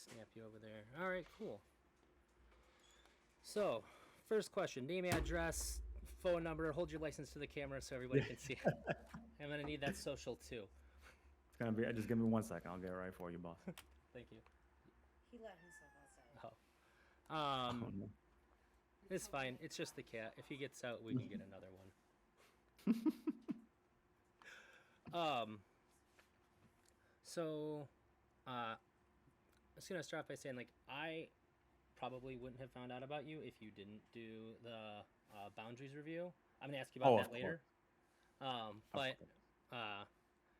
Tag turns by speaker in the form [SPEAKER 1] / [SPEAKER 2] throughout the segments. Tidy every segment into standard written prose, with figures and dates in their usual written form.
[SPEAKER 1] snap you over there. All right, cool. So, first question: name, address, phone number. Hold your license to the camera so everybody can see. I'm gonna need that social too.
[SPEAKER 2] It's gonna be. Just give me 1 second. I'll get it right for you, boss.
[SPEAKER 1] Thank you.
[SPEAKER 3] He let himself outside.
[SPEAKER 1] Oh.
[SPEAKER 2] Oh, no.
[SPEAKER 1] It's fine. It's just the cat. If he gets out, we can get another one. So, I was gonna start off by saying, like, I probably wouldn't have found out about you if you didn't do the boundaries review. I'm gonna ask you about that later. But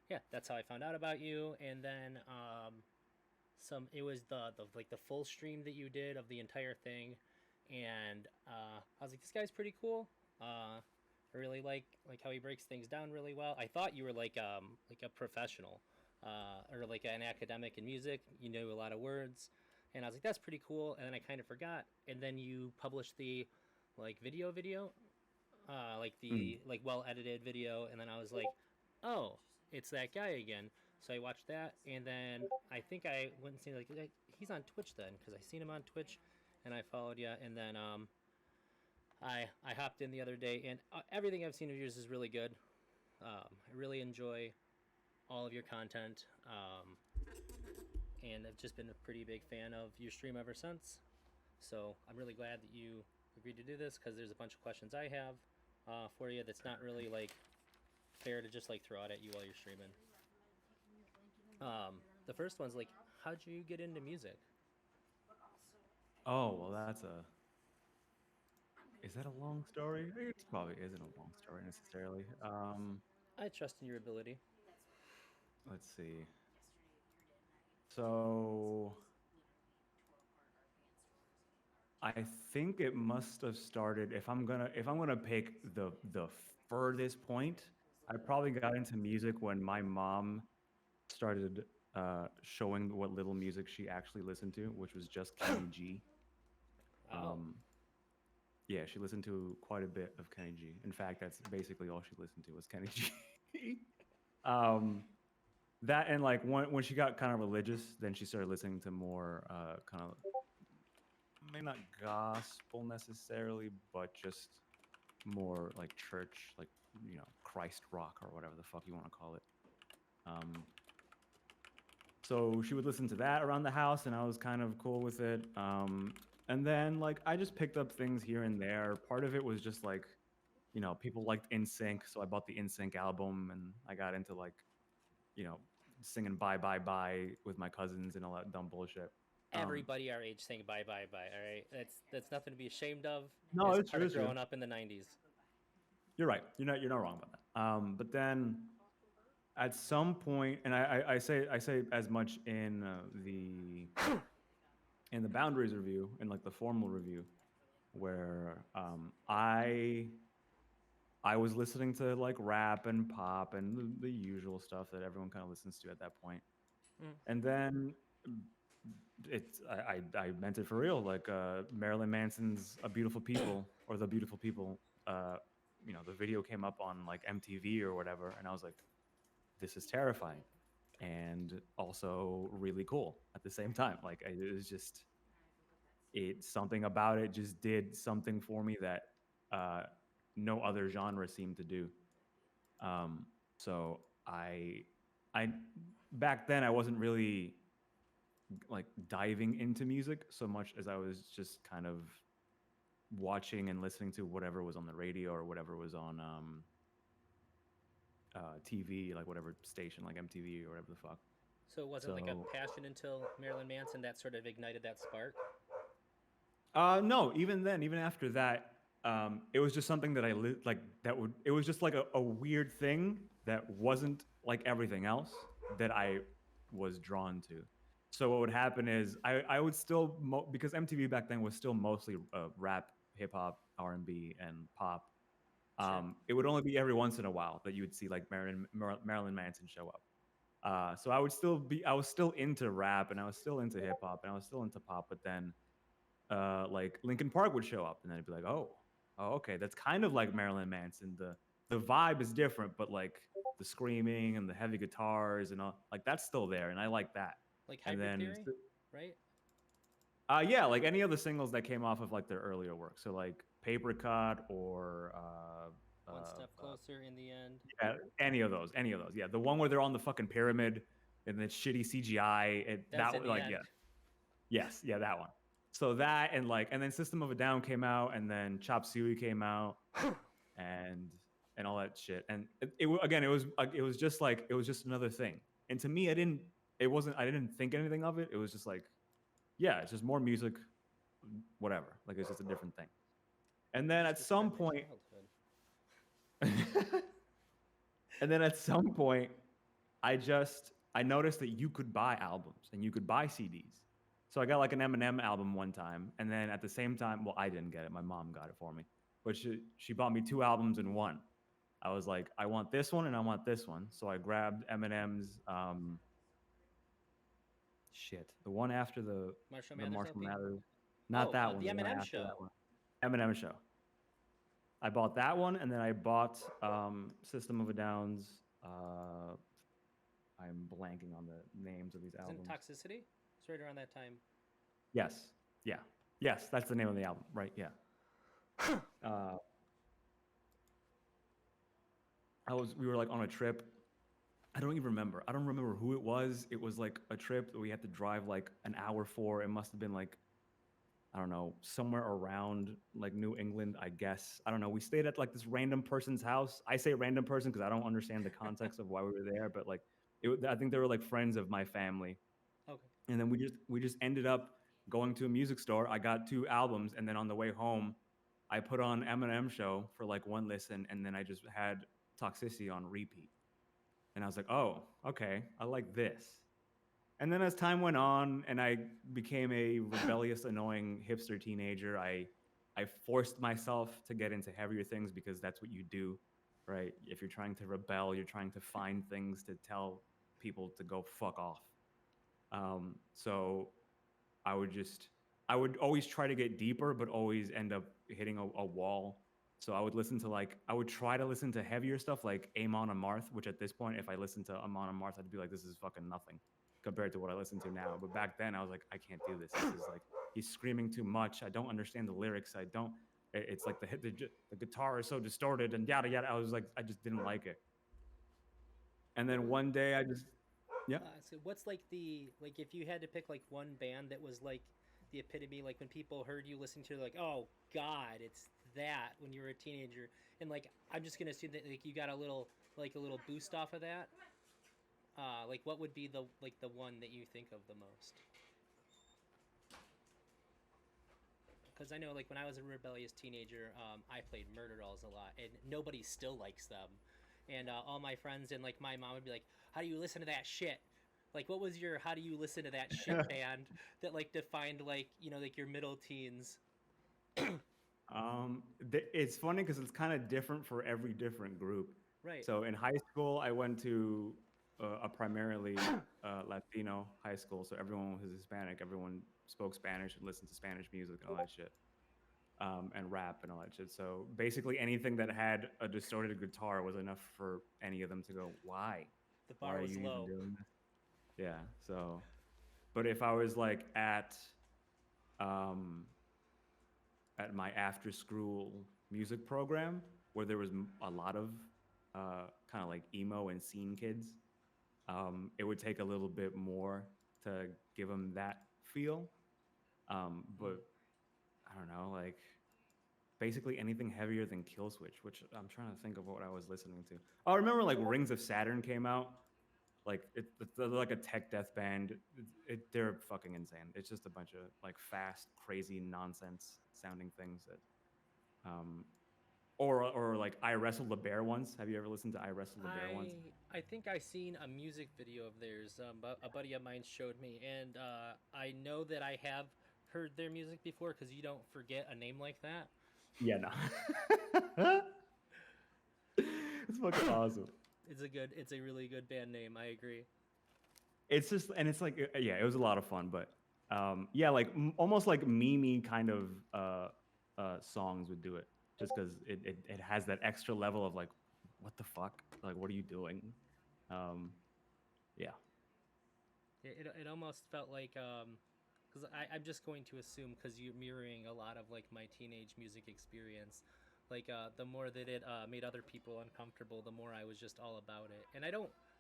[SPEAKER 1] yeah, that's how I found out about you. And then it was the like the full stream that you did of the entire thing, and I was like, this guy's pretty cool. I really like how he breaks things down really well. I thought you were like a professional, or like an academic in music. You knew a lot of words, and I was like, that's pretty cool. And then I kind of forgot. And then you published the like video, like the like well edited video, and then I was like, oh, it's that guy again. So I watched that, and then I think I went and seen like he's on Twitch then, because I seen him on Twitch, and I followed you, and then I hopped in the other day, and everything I've seen of yours is really good. I really enjoy all of your content, and I've just been a pretty big fan of your stream ever since. So I'm really glad that you agreed to do this, because there's a bunch of questions I have for you that's not really like fair to just like throw out at you while you're streaming. The first one's like, how'd you get into music?
[SPEAKER 2] Oh, well, that's a. Is that a long story? It probably isn't a long story necessarily.
[SPEAKER 1] I trust in your ability.
[SPEAKER 2] Let's see. So I think it must have started. If I'm gonna pick the furthest point, I probably got into music when my mom started showing what little music she actually listened to, which was just Kenny G.
[SPEAKER 1] Oh.
[SPEAKER 2] Yeah, she listened to quite a bit of Kenny G. In fact, that's basically all she listened to was Kenny G. That and like when she got kind of religious, then she started listening to more kind of maybe not gospel necessarily, but just more like church, like Christ rock or whatever the fuck you want to call it. So she would listen to that around the house, and I was kind of cool with it. And then like I just picked up things here and there. Part of it was just like, people liked NSYNC, so I bought the NSYNC album, and I got into like, singing "Bye Bye Bye" with my cousins and all that dumb bullshit.
[SPEAKER 1] Everybody our age saying bye bye bye. All right, that's nothing to be ashamed of.
[SPEAKER 2] No,
[SPEAKER 1] it's
[SPEAKER 2] it's
[SPEAKER 1] part
[SPEAKER 2] true.
[SPEAKER 1] of growing up in the '90s.
[SPEAKER 2] You're right. You're not wrong about that. But then at some point, and I say as much in the boundaries review, in like the formal review, where I was listening to like rap and pop and the usual stuff that everyone kind of listens to at that point. And then I meant it for real. Like Marilyn Manson's "A Beautiful People" or "The Beautiful People." The video came up on like MTV or whatever, and I was like, this is terrifying and also really cool at the same time. Like it was just something about it just did something for me that no other genre seemed to do. So I back then I wasn't really like diving into music so much as I was just kind of watching and listening to whatever was on the radio or whatever was on TV, like whatever station, like MTV or whatever the fuck.
[SPEAKER 1] So it wasn't like a passion until Marilyn Manson that sort of ignited that spark?
[SPEAKER 2] No, even then, even after that, it was just something that it was just like a weird thing that wasn't like everything else that I was drawn to. So what would happen is I would still, because MTV back then was still mostly rap, hip hop, R&B, and pop. It would only be every once in a while that you would see like Marilyn Manson show up. So I was still into rap, and I was still into hip hop, and I was still into pop. But then, like Linkin Park would show up, and then I'd be like, oh, okay, that's kind of like Marilyn Manson. The vibe is different, but like the screaming and the heavy guitars and all, like that's still there, and I like that.
[SPEAKER 1] Like Hybrid Theory, right?
[SPEAKER 2] Yeah, like any of the singles that came off of like their earlier work. So like Paper Cut or
[SPEAKER 1] One Step Closer in the end.
[SPEAKER 2] yeah, any of those. Yeah, the one where they're on the fucking pyramid and the shitty CGI.
[SPEAKER 1] That's in the
[SPEAKER 2] like
[SPEAKER 1] end.
[SPEAKER 2] yeah, yes, yeah, that one. So that and then System of a Down came out, and then Chop Suey came out, and all that shit. And it was just another thing. And to me, I didn't think anything of it. It was just like, yeah, it's just more music, whatever. Like it's just a different thing. And then at some point, and then at some point, I noticed that you could buy albums and you could buy CDs. So I got like an Eminem album one time, and then at the same time, well, I didn't get it. My mom got it for me, but she bought me 2 albums in one. I was like, I want this one and I want this one. So I grabbed Eminem's the one after the Marshall Mathers. Not that one.
[SPEAKER 1] The Eminem Show.
[SPEAKER 2] Eminem Show. I bought that one, and then I bought System of a Down's. I'm blanking on the names of these albums.
[SPEAKER 1] Isn't Toxicity? It's right around that time.
[SPEAKER 2] Yes. Yeah. Yes, that's the name of the album, right? Yeah. We were like on a trip. I don't even remember. I don't remember who it was. It was like a trip that we had to drive like an hour for. It must have been like, I don't know, somewhere around like New England, I guess. I don't know. We stayed at like this random person's house. I say random person because I don't understand the context of why we were there, but like, I think they were like friends of my family.
[SPEAKER 1] Okay.
[SPEAKER 2] And then we just ended up going to a music store. I got 2 albums, and then on the way home, I put on Eminem Show for like one listen, and then I just had Toxicity on repeat. And I was like, oh, okay, I like this. And then as time went on and I became a rebellious, annoying hipster teenager, I forced myself to get into heavier things because that's what you do, right? If you're trying to rebel, you're trying to find things to tell people to go fuck off. So I would always try to get deeper, but always end up hitting a wall. So I would try to listen to heavier stuff like Amon Amarth, which at this point, if I listened to Amon Amarth, I'd be like, this is fucking nothing compared to what I listen to now. But back then I was like, I can't do this. This is like, he's screaming too much. I don't understand the lyrics. It's like the guitar is so distorted and yada, yada. I just didn't like it. And then one day yeah.
[SPEAKER 1] So what's like if you had to pick like one band that was like the epitome, like when people heard you listen to, like, oh God, it's that when you were a teenager, and like I'm just gonna assume that like you got a little boost off of that. Like what would be the one that you think of the most? Because I know like when I was a rebellious teenager, I played Murder Dolls a lot, and nobody still likes them. And all my friends and like my mom would be like, how do you listen to that shit? Like, what was your how do you listen to that shit band that like defined like, you know, like your middle teens?
[SPEAKER 2] It's funny because it's kind of different for every different group.
[SPEAKER 1] Right.
[SPEAKER 2] So in high school, I went to a primarily Latino high school. So everyone was Hispanic. Everyone spoke Spanish and listened to Spanish music and all that shit. And rap and all that shit. So basically anything that had a distorted guitar was enough for any of them to go, why?
[SPEAKER 1] The bar was low.
[SPEAKER 2] Yeah, so, but if I was like at my after school music program where there was a lot of kind of like emo and scene kids, it would take a little bit more to give them that feel. But I don't know, like basically anything heavier than Killswitch, which I'm trying to think of what I was listening to. Oh, I remember like Rings of Saturn came out. Like they're like a tech death band. They're fucking insane. It's just a bunch of like fast, crazy, nonsense sounding things that, or like I Wrestled the Bear once. Have you ever listened to I Wrestled the Bear once?
[SPEAKER 1] I think I seen a music video of theirs. A buddy of mine showed me, and I know that I have heard their music before because you don't forget a name like that.
[SPEAKER 2] Yeah, no. It's fucking awesome.
[SPEAKER 1] It's a really good band name. I agree.
[SPEAKER 2] It's just, and it's like, yeah, it was a lot of fun, but yeah, like almost like meme kind of songs would do it, just because it has that extra level of like, what the fuck, like what are you doing? Yeah.
[SPEAKER 1] It almost felt like because I'm just going to assume, because you're mirroring a lot of like my teenage music experience, like the more that it made other people uncomfortable, the more I was just all about it. And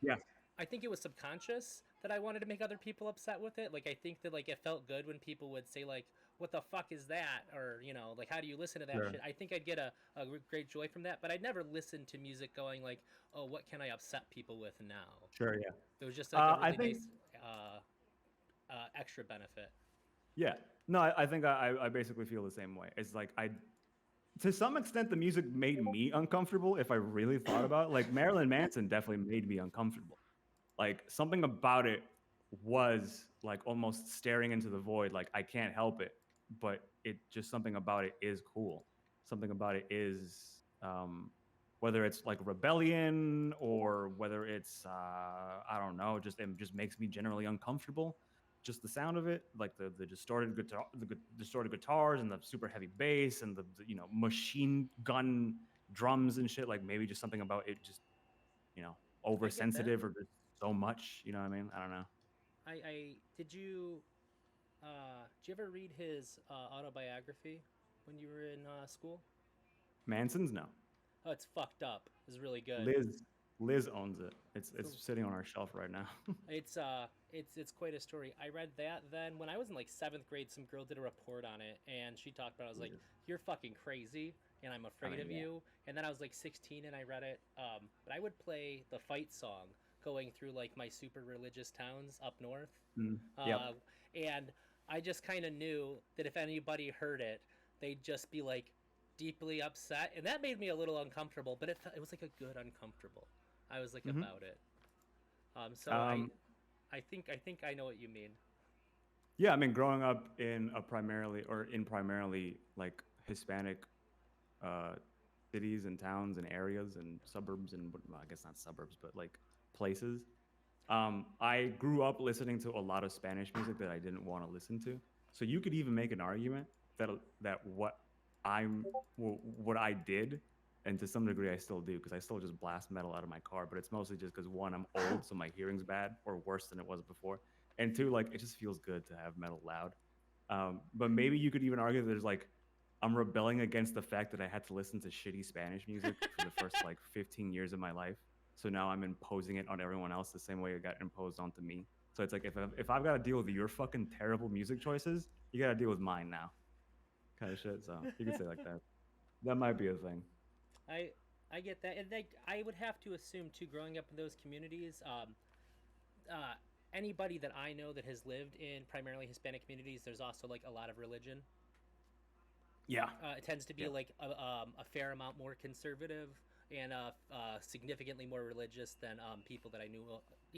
[SPEAKER 2] Yeah,
[SPEAKER 1] I think it was subconscious that I wanted to make other people upset with it. Like I think that like it felt good when people would say like, "What the fuck is that?" or like, "How do you listen to that
[SPEAKER 2] sure,
[SPEAKER 1] shit?" I think I'd get a great joy from that. But I'd never listen to music going like, "Oh, what can I upset people with now?"
[SPEAKER 2] sure, yeah.
[SPEAKER 1] It was just like a
[SPEAKER 2] I
[SPEAKER 1] really
[SPEAKER 2] think,
[SPEAKER 1] nice extra benefit.
[SPEAKER 2] yeah. No, I think I basically feel the same way. It's like to some extent, the music made me uncomfortable if I really thought about it. Like Marilyn Manson definitely made me uncomfortable. Like something about it was like almost staring into the void. Like I can't help it, but it just something about it is cool. Something about it is whether it's like rebellion or whether it's I don't know, just it just makes me generally uncomfortable. Just the sound of it, like the distorted guitar, distorted guitars and the super heavy bass and the machine gun drums and shit. Like maybe just something about it just you know
[SPEAKER 1] I get that.
[SPEAKER 2] oversensitive or just so much. You know what I mean? I don't know.
[SPEAKER 1] I did you ever read his autobiography when you were in school?
[SPEAKER 2] Manson's no.
[SPEAKER 1] Oh, it's fucked up. It's really good.
[SPEAKER 2] Liz Liz owns it. It's
[SPEAKER 1] So
[SPEAKER 2] sitting on our shelf right now.
[SPEAKER 1] it's quite a story. I read that then when I was in like seventh grade. Some girl did a report on it, and she talked about it. I was like,
[SPEAKER 2] Liz.
[SPEAKER 1] "You're fucking crazy," and I'm
[SPEAKER 2] I
[SPEAKER 1] afraid
[SPEAKER 2] mean,
[SPEAKER 1] of
[SPEAKER 2] yeah.
[SPEAKER 1] you. And then I was like 16, and I read it. But I would play the fight song going through like my super religious towns up north,
[SPEAKER 2] Mm, yep.
[SPEAKER 1] uh, and I just kind of knew that if anybody heard it, they'd just be like deeply upset, and that made me a little uncomfortable. But it was like a good uncomfortable. I was like
[SPEAKER 2] Hmm.
[SPEAKER 1] about it. So
[SPEAKER 2] Um,
[SPEAKER 1] I think I know what you mean.
[SPEAKER 2] yeah, I mean, growing up in a primarily like Hispanic uh, cities and towns and areas and suburbs and well, I guess not suburbs, but like places. I grew up listening to a lot of Spanish music that I didn't want to listen to. So you could even make an argument that I'm what I did, and to some degree I still do, because I still just blast metal out of my car. But it's mostly just because one, I'm old, so my hearing's bad or worse than it was before, and two, like it just feels good to have metal loud. But maybe you could even argue that there's like I'm rebelling against the fact that I had to listen to shitty Spanish music for the first like 15 years of my life. So now I'm imposing it on everyone else the same way it got imposed onto me. So it's like if I've got to deal with your fucking terrible music choices, you got to deal with mine now, kind of shit. So you could say like that. That might be a thing.
[SPEAKER 1] I I get that, and like I would have to assume too, growing up in those communities, uh, anybody that I know that has lived in primarily Hispanic communities, there's also like a lot of religion.
[SPEAKER 2] Yeah.
[SPEAKER 1] It tends to be
[SPEAKER 2] Yeah.
[SPEAKER 1] like a fair amount more conservative and significantly more religious than people that I knew.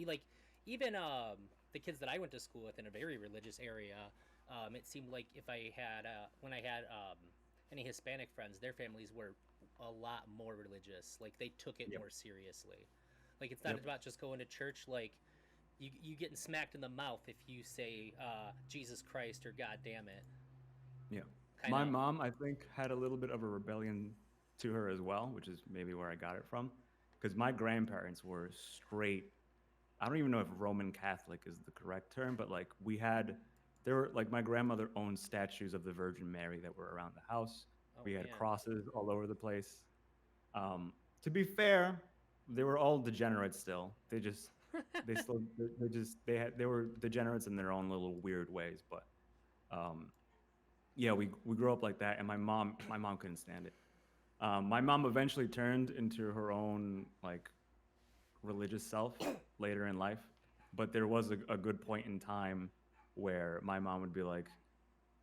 [SPEAKER 1] Like even the kids that I went to school with in a very religious area, it seemed like if I had when I had any Hispanic friends, their families were a lot more religious. Like they took it
[SPEAKER 2] Yep.
[SPEAKER 1] more seriously. Like it's not
[SPEAKER 2] Yep.
[SPEAKER 1] about just going to church. Like you getting smacked in the mouth if you say Jesus Christ or God damn it.
[SPEAKER 2] Yeah.
[SPEAKER 1] Kind
[SPEAKER 2] My
[SPEAKER 1] of.
[SPEAKER 2] mom, I think, had a little bit of a rebellion to her as well, which is maybe where I got it from. Because my grandparents were straight, I don't even know if Roman Catholic is the correct term, but like there were like my grandmother owned statues of the Virgin Mary that were around the house.
[SPEAKER 1] Oh
[SPEAKER 2] We had
[SPEAKER 1] man.
[SPEAKER 2] crosses all over the place. To be fair, they were all degenerates still. They still, they were degenerates in their own little weird ways. But um, yeah, we grew up like that, and my mom couldn't stand it. My mom eventually turned into her own like religious self later in life, but there was a good point in time where my mom would be like,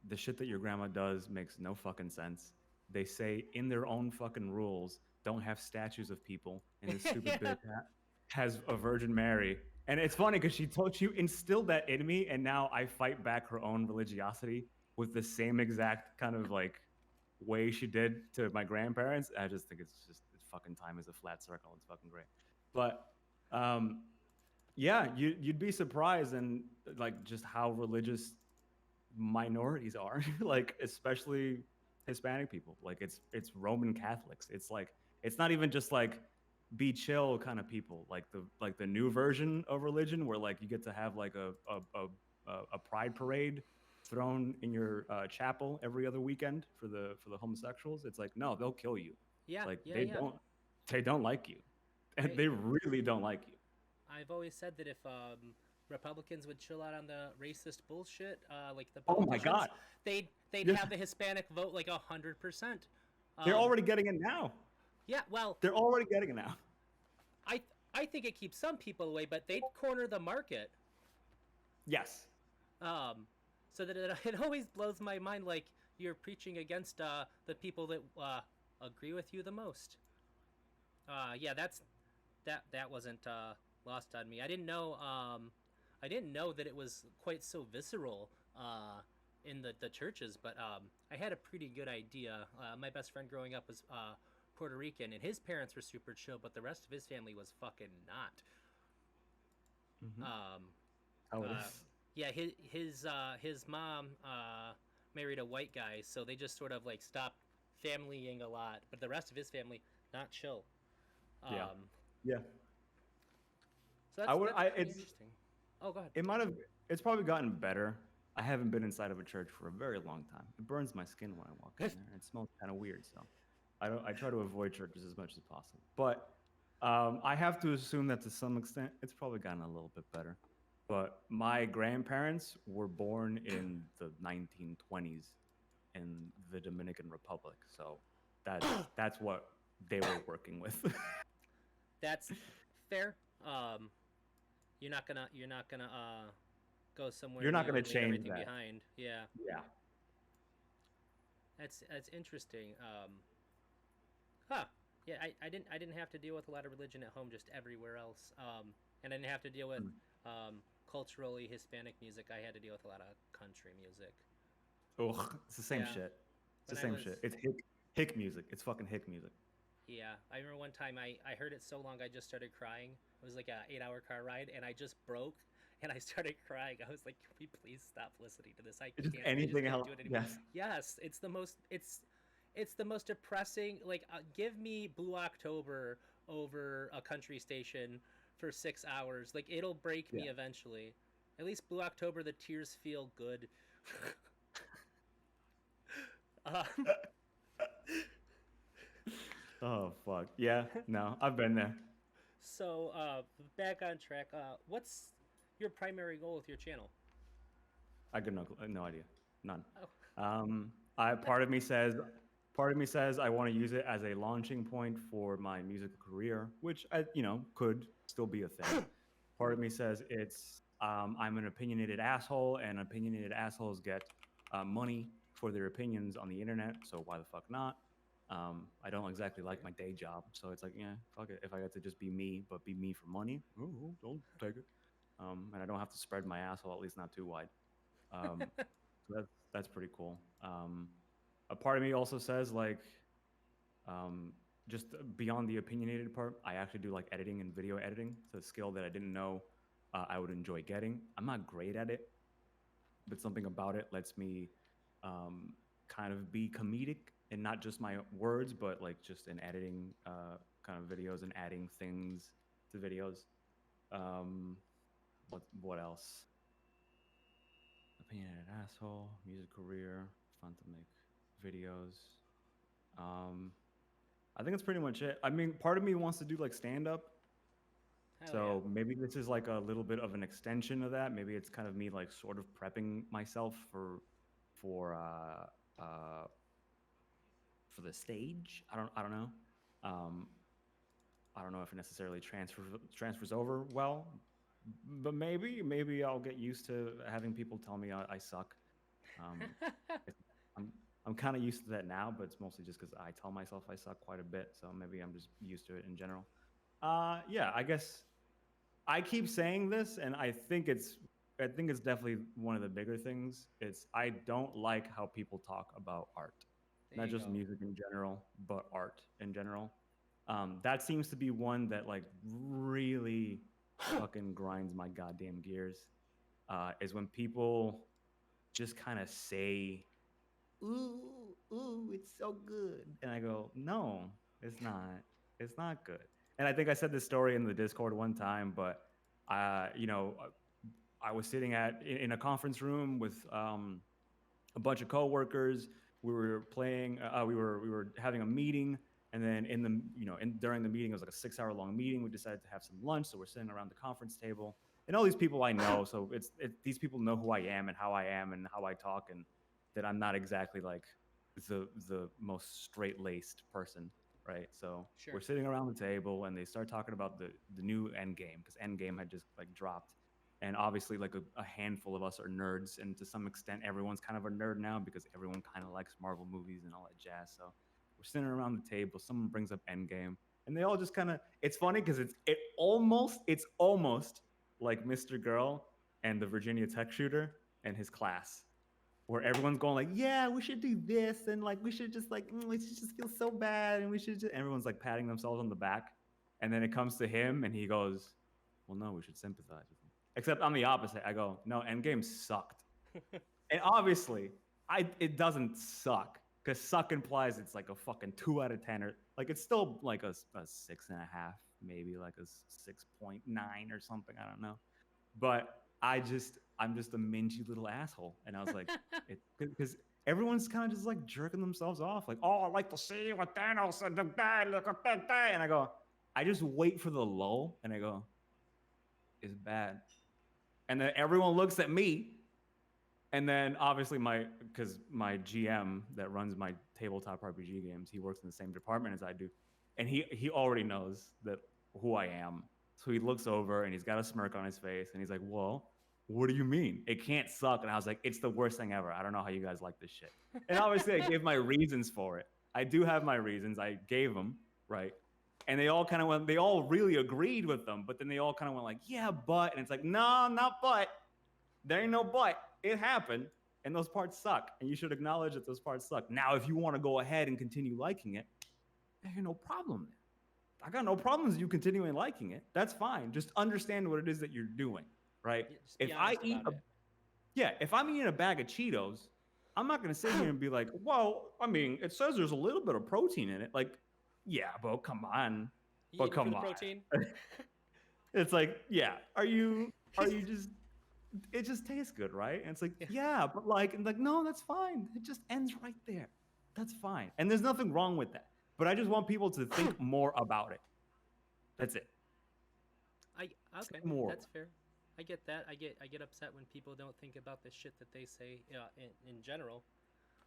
[SPEAKER 2] "The shit that your grandma does makes no fucking sense. They say in their own fucking rules, don't have statues of people, and this stupid
[SPEAKER 1] Yeah.
[SPEAKER 2] bitch has a Virgin Mary." And it's funny because she instilled that in me, and now I fight back her own religiosity with the same exact kind of like way she did to my grandparents. I just think it's fucking time is a flat circle. It's fucking great. But um, yeah, you'd be surprised and like just how religious minorities are, like especially Hispanic people. Like it's Roman Catholics. It's like it's not even just like be chill kind of people. Like the new version of religion where like you get to have like a pride parade thrown in your chapel every other weekend for the homosexuals. It's like, no, they'll kill you.
[SPEAKER 1] Yeah,
[SPEAKER 2] Like
[SPEAKER 1] yeah, yeah.
[SPEAKER 2] they don't like you, and
[SPEAKER 1] I
[SPEAKER 2] they really don't like you.
[SPEAKER 1] I've always said that if Republicans would chill out on the racist bullshit, like the
[SPEAKER 2] Oh my
[SPEAKER 1] politicians,
[SPEAKER 2] God,
[SPEAKER 1] they'd
[SPEAKER 2] yeah,
[SPEAKER 1] have the Hispanic vote like 100%.
[SPEAKER 2] they're
[SPEAKER 1] Um,
[SPEAKER 2] already getting it now.
[SPEAKER 1] yeah, well,
[SPEAKER 2] They're already getting it now.
[SPEAKER 1] I I think it keeps some people away, but they'd corner the market.
[SPEAKER 2] Yes.
[SPEAKER 1] Um, so that it always blows my mind, like you're preaching against the people that agree with you the most. Yeah, that wasn't lost on me. I didn't know that it was quite so visceral in the churches, but I had a pretty good idea. My best friend growing up was Puerto Rican, and his parents were super chill, but the rest of his family was fucking not.
[SPEAKER 2] Mm-hmm.
[SPEAKER 1] Um,
[SPEAKER 2] How it
[SPEAKER 1] uh,
[SPEAKER 2] is.
[SPEAKER 1] yeah, his mom married a white guy, so they just sort of like stopped familying a lot, but the rest of his family not chill.
[SPEAKER 2] Yeah.
[SPEAKER 1] Um,
[SPEAKER 2] Yeah.
[SPEAKER 1] so
[SPEAKER 2] I would.
[SPEAKER 1] that's
[SPEAKER 2] I
[SPEAKER 1] pretty
[SPEAKER 2] it's
[SPEAKER 1] interesting. Oh, go ahead.
[SPEAKER 2] it might have. It's probably gotten better. I haven't been inside of a church for a very long time. It burns my skin when I walk in there. It smells kind of weird, so I don't. I try to avoid churches as much as possible. But I have to assume that to some extent, it's probably gotten a little bit better. But my grandparents were born in the 1920s in the Dominican Republic, so that's what they were working with.
[SPEAKER 1] That's fair. Um, you're not gonna go somewhere
[SPEAKER 2] You're not
[SPEAKER 1] new
[SPEAKER 2] going
[SPEAKER 1] and
[SPEAKER 2] to
[SPEAKER 1] leave
[SPEAKER 2] change
[SPEAKER 1] everything
[SPEAKER 2] that.
[SPEAKER 1] behind. Yeah,
[SPEAKER 2] Yeah.
[SPEAKER 1] that's interesting. Huh. Yeah, I didn't have to deal with a lot of religion at home, just everywhere else. And I didn't have to deal with
[SPEAKER 2] Mm.
[SPEAKER 1] culturally Hispanic music. I had to deal with a lot of country music.
[SPEAKER 2] Ugh, it's the same
[SPEAKER 1] Yeah,
[SPEAKER 2] shit. It's the
[SPEAKER 1] when I
[SPEAKER 2] same
[SPEAKER 1] was
[SPEAKER 2] shit. It's hick music. It's fucking hick music.
[SPEAKER 1] yeah, I remember one time I heard it so long I just started crying. It was like a 8 hour car ride, and I just broke and I started crying. I was like, "Can we please stop listening to this? I
[SPEAKER 2] It's just
[SPEAKER 1] can't. I just
[SPEAKER 2] anything
[SPEAKER 1] can't
[SPEAKER 2] else.
[SPEAKER 1] do it anymore."
[SPEAKER 2] Yes.
[SPEAKER 1] Yes, it's the most depressing. Like, give me Blue October over a country station for 6 hours. Like, it'll break
[SPEAKER 2] Yeah.
[SPEAKER 1] me eventually. At least Blue October, the tears feel good. um,
[SPEAKER 2] Oh fuck. Yeah. No, I've been there.
[SPEAKER 1] so, back on track. What's your primary goal with your channel?
[SPEAKER 2] I got no idea. None.
[SPEAKER 1] Oh,
[SPEAKER 2] I part of me says I want to use it as a launching point for my musical career, which I could still be a thing. Part of me says it's I'm an opinionated asshole, and opinionated assholes get money for their opinions on the internet. So why the fuck not? I don't exactly like my day job, so it's like, yeah, fuck it. If I get to just be me, but be me for money, oh, don't take it. And I don't have to spread my asshole, at least not too wide. Um, so that's pretty cool. A part of me also says like, um, just beyond the opinionated part, I actually do like editing and video editing. It's a skill that I didn't know I would enjoy getting. I'm not great at it, but something about it lets me kind of be comedic and not just my words, but like just in editing kind of videos and adding things to videos. Um, what else? Opinionated asshole, music career, fun to make videos. Um, I think that's pretty much it. I mean, part of me wants to do like stand up,
[SPEAKER 1] hell yeah.
[SPEAKER 2] so maybe this is like a little bit of an extension of that. Maybe it's kind of me like sort of prepping myself for for the stage. I don't know. Um, I don't know if it necessarily transfers over well, but maybe I'll get used to having people tell me I suck. Um, I'm I'm kind of used to that now, but it's mostly just because I tell myself I suck quite a bit. So maybe I'm just used to it in general. Yeah, I guess I keep saying this, and I think it's definitely one of the bigger things. It's I don't like how people talk about art,
[SPEAKER 1] There
[SPEAKER 2] not
[SPEAKER 1] you
[SPEAKER 2] just
[SPEAKER 1] go.
[SPEAKER 2] music in general, but art in general. That seems to be one that like really fucking grinds my goddamn gears. Is when people just kind of say, ooh, it's so good," and I go, "No, it's not. It's not good." And I think I said this story in the Discord one time, but uh, you know, I was sitting in a conference room with a bunch of coworkers. We were playing. We were having a meeting, and then during the meeting, it was like a 6 hour long meeting. We decided to have some lunch, so we're sitting around the conference table, and all these people I know. So these people know who I am and how I talk, and that I'm not exactly like the most straight laced person, right? So
[SPEAKER 1] Sure.
[SPEAKER 2] we're sitting around the table, and they start talking about the new Endgame because Endgame had just like dropped, and obviously like a handful of us are nerds, and to some extent everyone's kind of a nerd now because everyone kind of likes Marvel movies and all that jazz. So we're sitting around the table, someone brings up Endgame, and they all just kind of, it's funny because it's almost like Mr. Girl and the Virginia Tech shooter and his class, where everyone's going like, yeah, we should do this, and like we should just like we should just feel so bad, and we should just, everyone's like patting themselves on the back, and then it comes to him and he goes, well, no, we should sympathize with him. Except I'm the opposite. I go, no, Endgame sucked. And obviously, it doesn't suck because suck implies it's like a fucking 2 out of 10, or like it's still like a 6.5, maybe like a 6.9 or something. I don't know. But I'm just a mingy little asshole, and I was like, because everyone's kind of just like jerking themselves off, like, oh, I like to see what Thanos said, look at that, and I go, I just wait for the lull, and I go, it's bad, and then everyone looks at me, and then obviously because my GM that runs my tabletop RPG games, he works in the same department as I do, and he already knows that who I am. So he looks over and he's got a smirk on his face, and he's like, "Well, what do you mean? It can't suck." And I was like, "It's the worst thing ever. I don't know how you guys like this shit." And obviously, I gave my reasons for it. I do have my reasons. I gave them, right? And they all kind of went. They all really agreed with them, but then they all kind of went like, "Yeah, but," and it's like, "No, not but. There ain't no but. It happened, and those parts suck, and you should acknowledge that those parts suck. Now, if you want to go ahead and continue liking it, there ain't no problem there. I got no problems with you continuing liking it. That's fine. Just understand what it is that you're doing, right?
[SPEAKER 1] Yeah, just be honest about it.
[SPEAKER 2] If I'm eating a bag of Cheetos, I'm not gonna sit here and be like, well, I mean, it says there's a little bit of protein in it. Like, yeah, but come on.
[SPEAKER 1] You
[SPEAKER 2] But
[SPEAKER 1] eating for
[SPEAKER 2] come
[SPEAKER 1] the
[SPEAKER 2] on.
[SPEAKER 1] protein?
[SPEAKER 2] It's like, yeah, are you just, it just tastes good, right? And it's like, yeah, but like, and like, no, that's fine. It just ends right there. That's fine. And there's nothing wrong with that. But I just want people to think more about it. That's it.
[SPEAKER 1] Okay,
[SPEAKER 2] More.
[SPEAKER 1] that's fair. I get that. I get upset when people don't think about the shit that they say in general.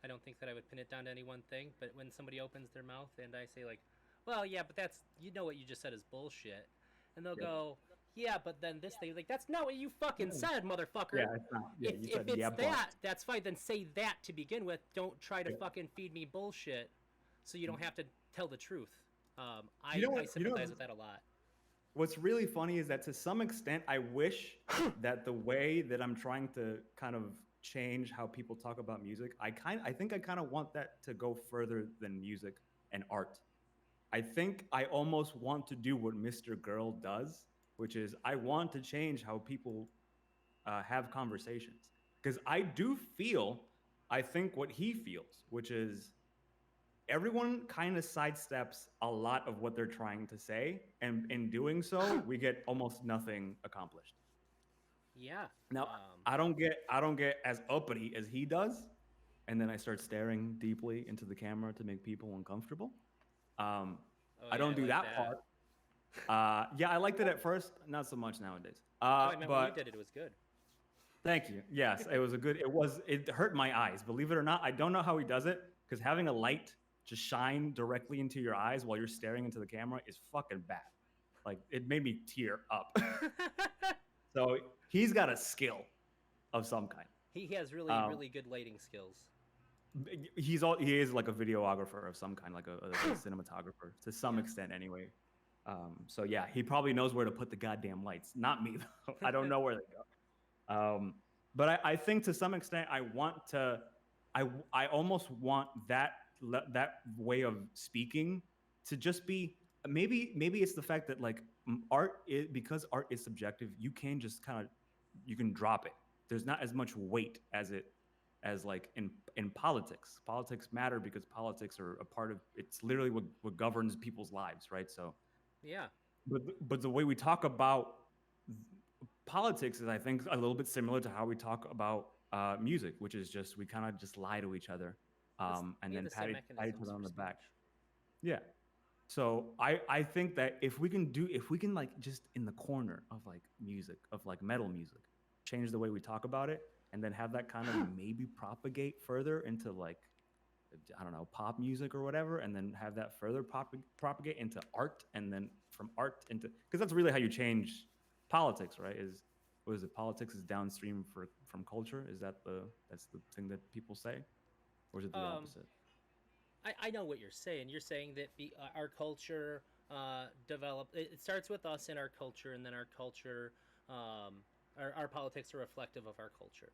[SPEAKER 1] I don't think that I would pin it down to any one thing, but when somebody opens their mouth and I say like, well, yeah, but that's, you know, what you just said is bullshit, and they'll go, yeah, but then this thing, like, that's not what you fucking said, motherfucker.
[SPEAKER 2] Yeah, it's not. Yeah,
[SPEAKER 1] if it's that's fine. Then say that to begin with. Don't try to fucking feed me bullshit, so you don't have to tell the truth. I sympathize with that a lot.
[SPEAKER 2] What's really funny is that to some extent, I wish that the way that I'm trying to kind of change how people talk about music, I think I kind of want that to go further than music and art. I think I almost want to do what Mr. Girl does, which is I want to change how people have conversations. Because I do feel, I think what he feels, which is everyone kind of sidesteps a lot of what they're trying to say, and in doing so, we get almost nothing accomplished.
[SPEAKER 1] Yeah.
[SPEAKER 2] Now, I don't get as uppity as he does, and then I start staring deeply into the camera to make people uncomfortable. I don't do that part. Yeah, I liked it at first, not so much nowadays.
[SPEAKER 1] But when you did it, it was good.
[SPEAKER 2] Thank you. Yes, it was a good. It hurt my eyes. Believe it or not, I don't know how he does it, because having a light just shine directly into your eyes while you're staring into the camera is fucking bad. Like, it made me tear up. So he's got a skill of some kind.
[SPEAKER 1] He has really good lighting skills.
[SPEAKER 2] He is like a videographer of some kind, like a cinematographer to some extent anyway. So yeah, he probably knows where to put the goddamn lights. Not me though. I don't know where they go. But I think to some extent I almost want that way of speaking to just be, maybe it's the fact that like because art is subjective, you can just you can drop it. There's not as much weight as like in politics. Politics matter because politics are a part of, it's literally what governs people's lives, right? So
[SPEAKER 1] yeah.
[SPEAKER 2] But the way we talk about politics is, I think, a little bit similar to how we talk about music, which is just we kind of just lie to each other, and
[SPEAKER 1] We have
[SPEAKER 2] then
[SPEAKER 1] the same
[SPEAKER 2] pat each
[SPEAKER 1] mechanisms
[SPEAKER 2] other on
[SPEAKER 1] for
[SPEAKER 2] the back.
[SPEAKER 1] speech.
[SPEAKER 2] Yeah. So I think that if we can like just in the corner of like music of like metal music, change the way we talk about it, and then have that kind of maybe propagate further into like I don't know pop music or whatever, and then have that further propagate into art, and then from art into because that's really how you change politics, right? Is what is it? Politics is downstream from culture. Is that that's the thing that people say, or is it the
[SPEAKER 1] Um,
[SPEAKER 2] opposite?
[SPEAKER 1] I know what you're saying. You're saying that our culture developed. It starts with us and our culture, and then our culture, our politics are reflective of our culture.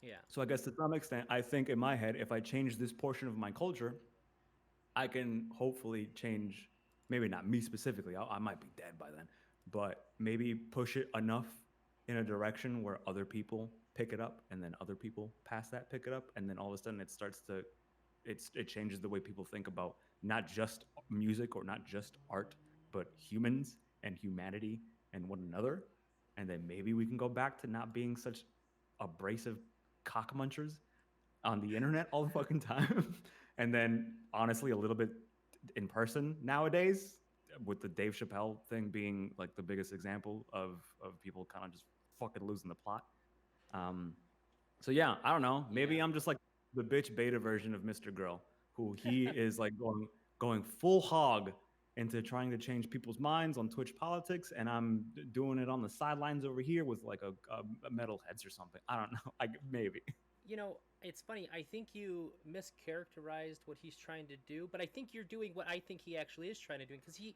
[SPEAKER 1] Yeah.
[SPEAKER 2] So I guess to some extent, I think in my head, if I change this portion of my culture, I can hopefully change, maybe not me specifically, I might be dead by then, but maybe push it enough in a direction where other people pick it up and then other people past that pick it up. And then all of a sudden it starts to, it changes the way people think about not just music or not just art, but humans and humanity and one another. And then maybe we can go back to not being such abrasive cockmunchers on the internet all the fucking time. And then honestly, a little bit in person nowadays, with the Dave Chappelle thing being like the biggest example of people kind of just fucking losing the plot. Um, so yeah, I don't know. Maybe
[SPEAKER 1] Yeah.
[SPEAKER 2] I'm just like the bitch beta version of Mr. Girl, who he is like going full hog into trying to change people's minds on Twitch politics, and I'm doing it on the sidelines over here with like a metalheads or something. I don't know. Maybe.
[SPEAKER 1] It's funny. I think you mischaracterized what he's trying to do, but I think you're doing what I think he actually is trying to do because he's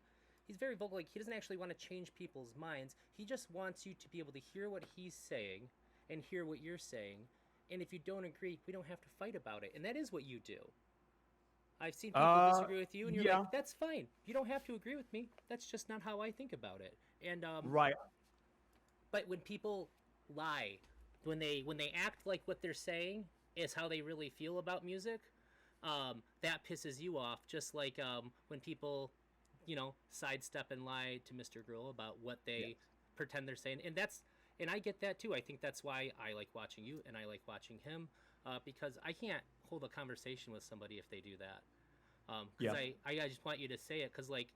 [SPEAKER 1] very vocal. Like he doesn't actually want to change people's minds. He just wants you to be able to hear what he's saying and hear what you're saying. And if you don't agree, we don't have to fight about it. And that is what you do. I've seen people disagree with you, and you're
[SPEAKER 2] Yeah,
[SPEAKER 1] like, "That's fine. You don't have to agree with me. That's just not how I think about it." And
[SPEAKER 2] right.
[SPEAKER 1] but when people lie, when they act like what they're saying is how they really feel about music, that pisses you off. Just like when people, sidestep and lie to Mr. Girl about what
[SPEAKER 2] Yes.
[SPEAKER 1] they pretend they're saying, and I get that too. I think that's why I like watching you and I like watching him, because I can't hold a conversation with somebody if they do that. Because
[SPEAKER 2] Yeah.
[SPEAKER 1] I just want you to say it because like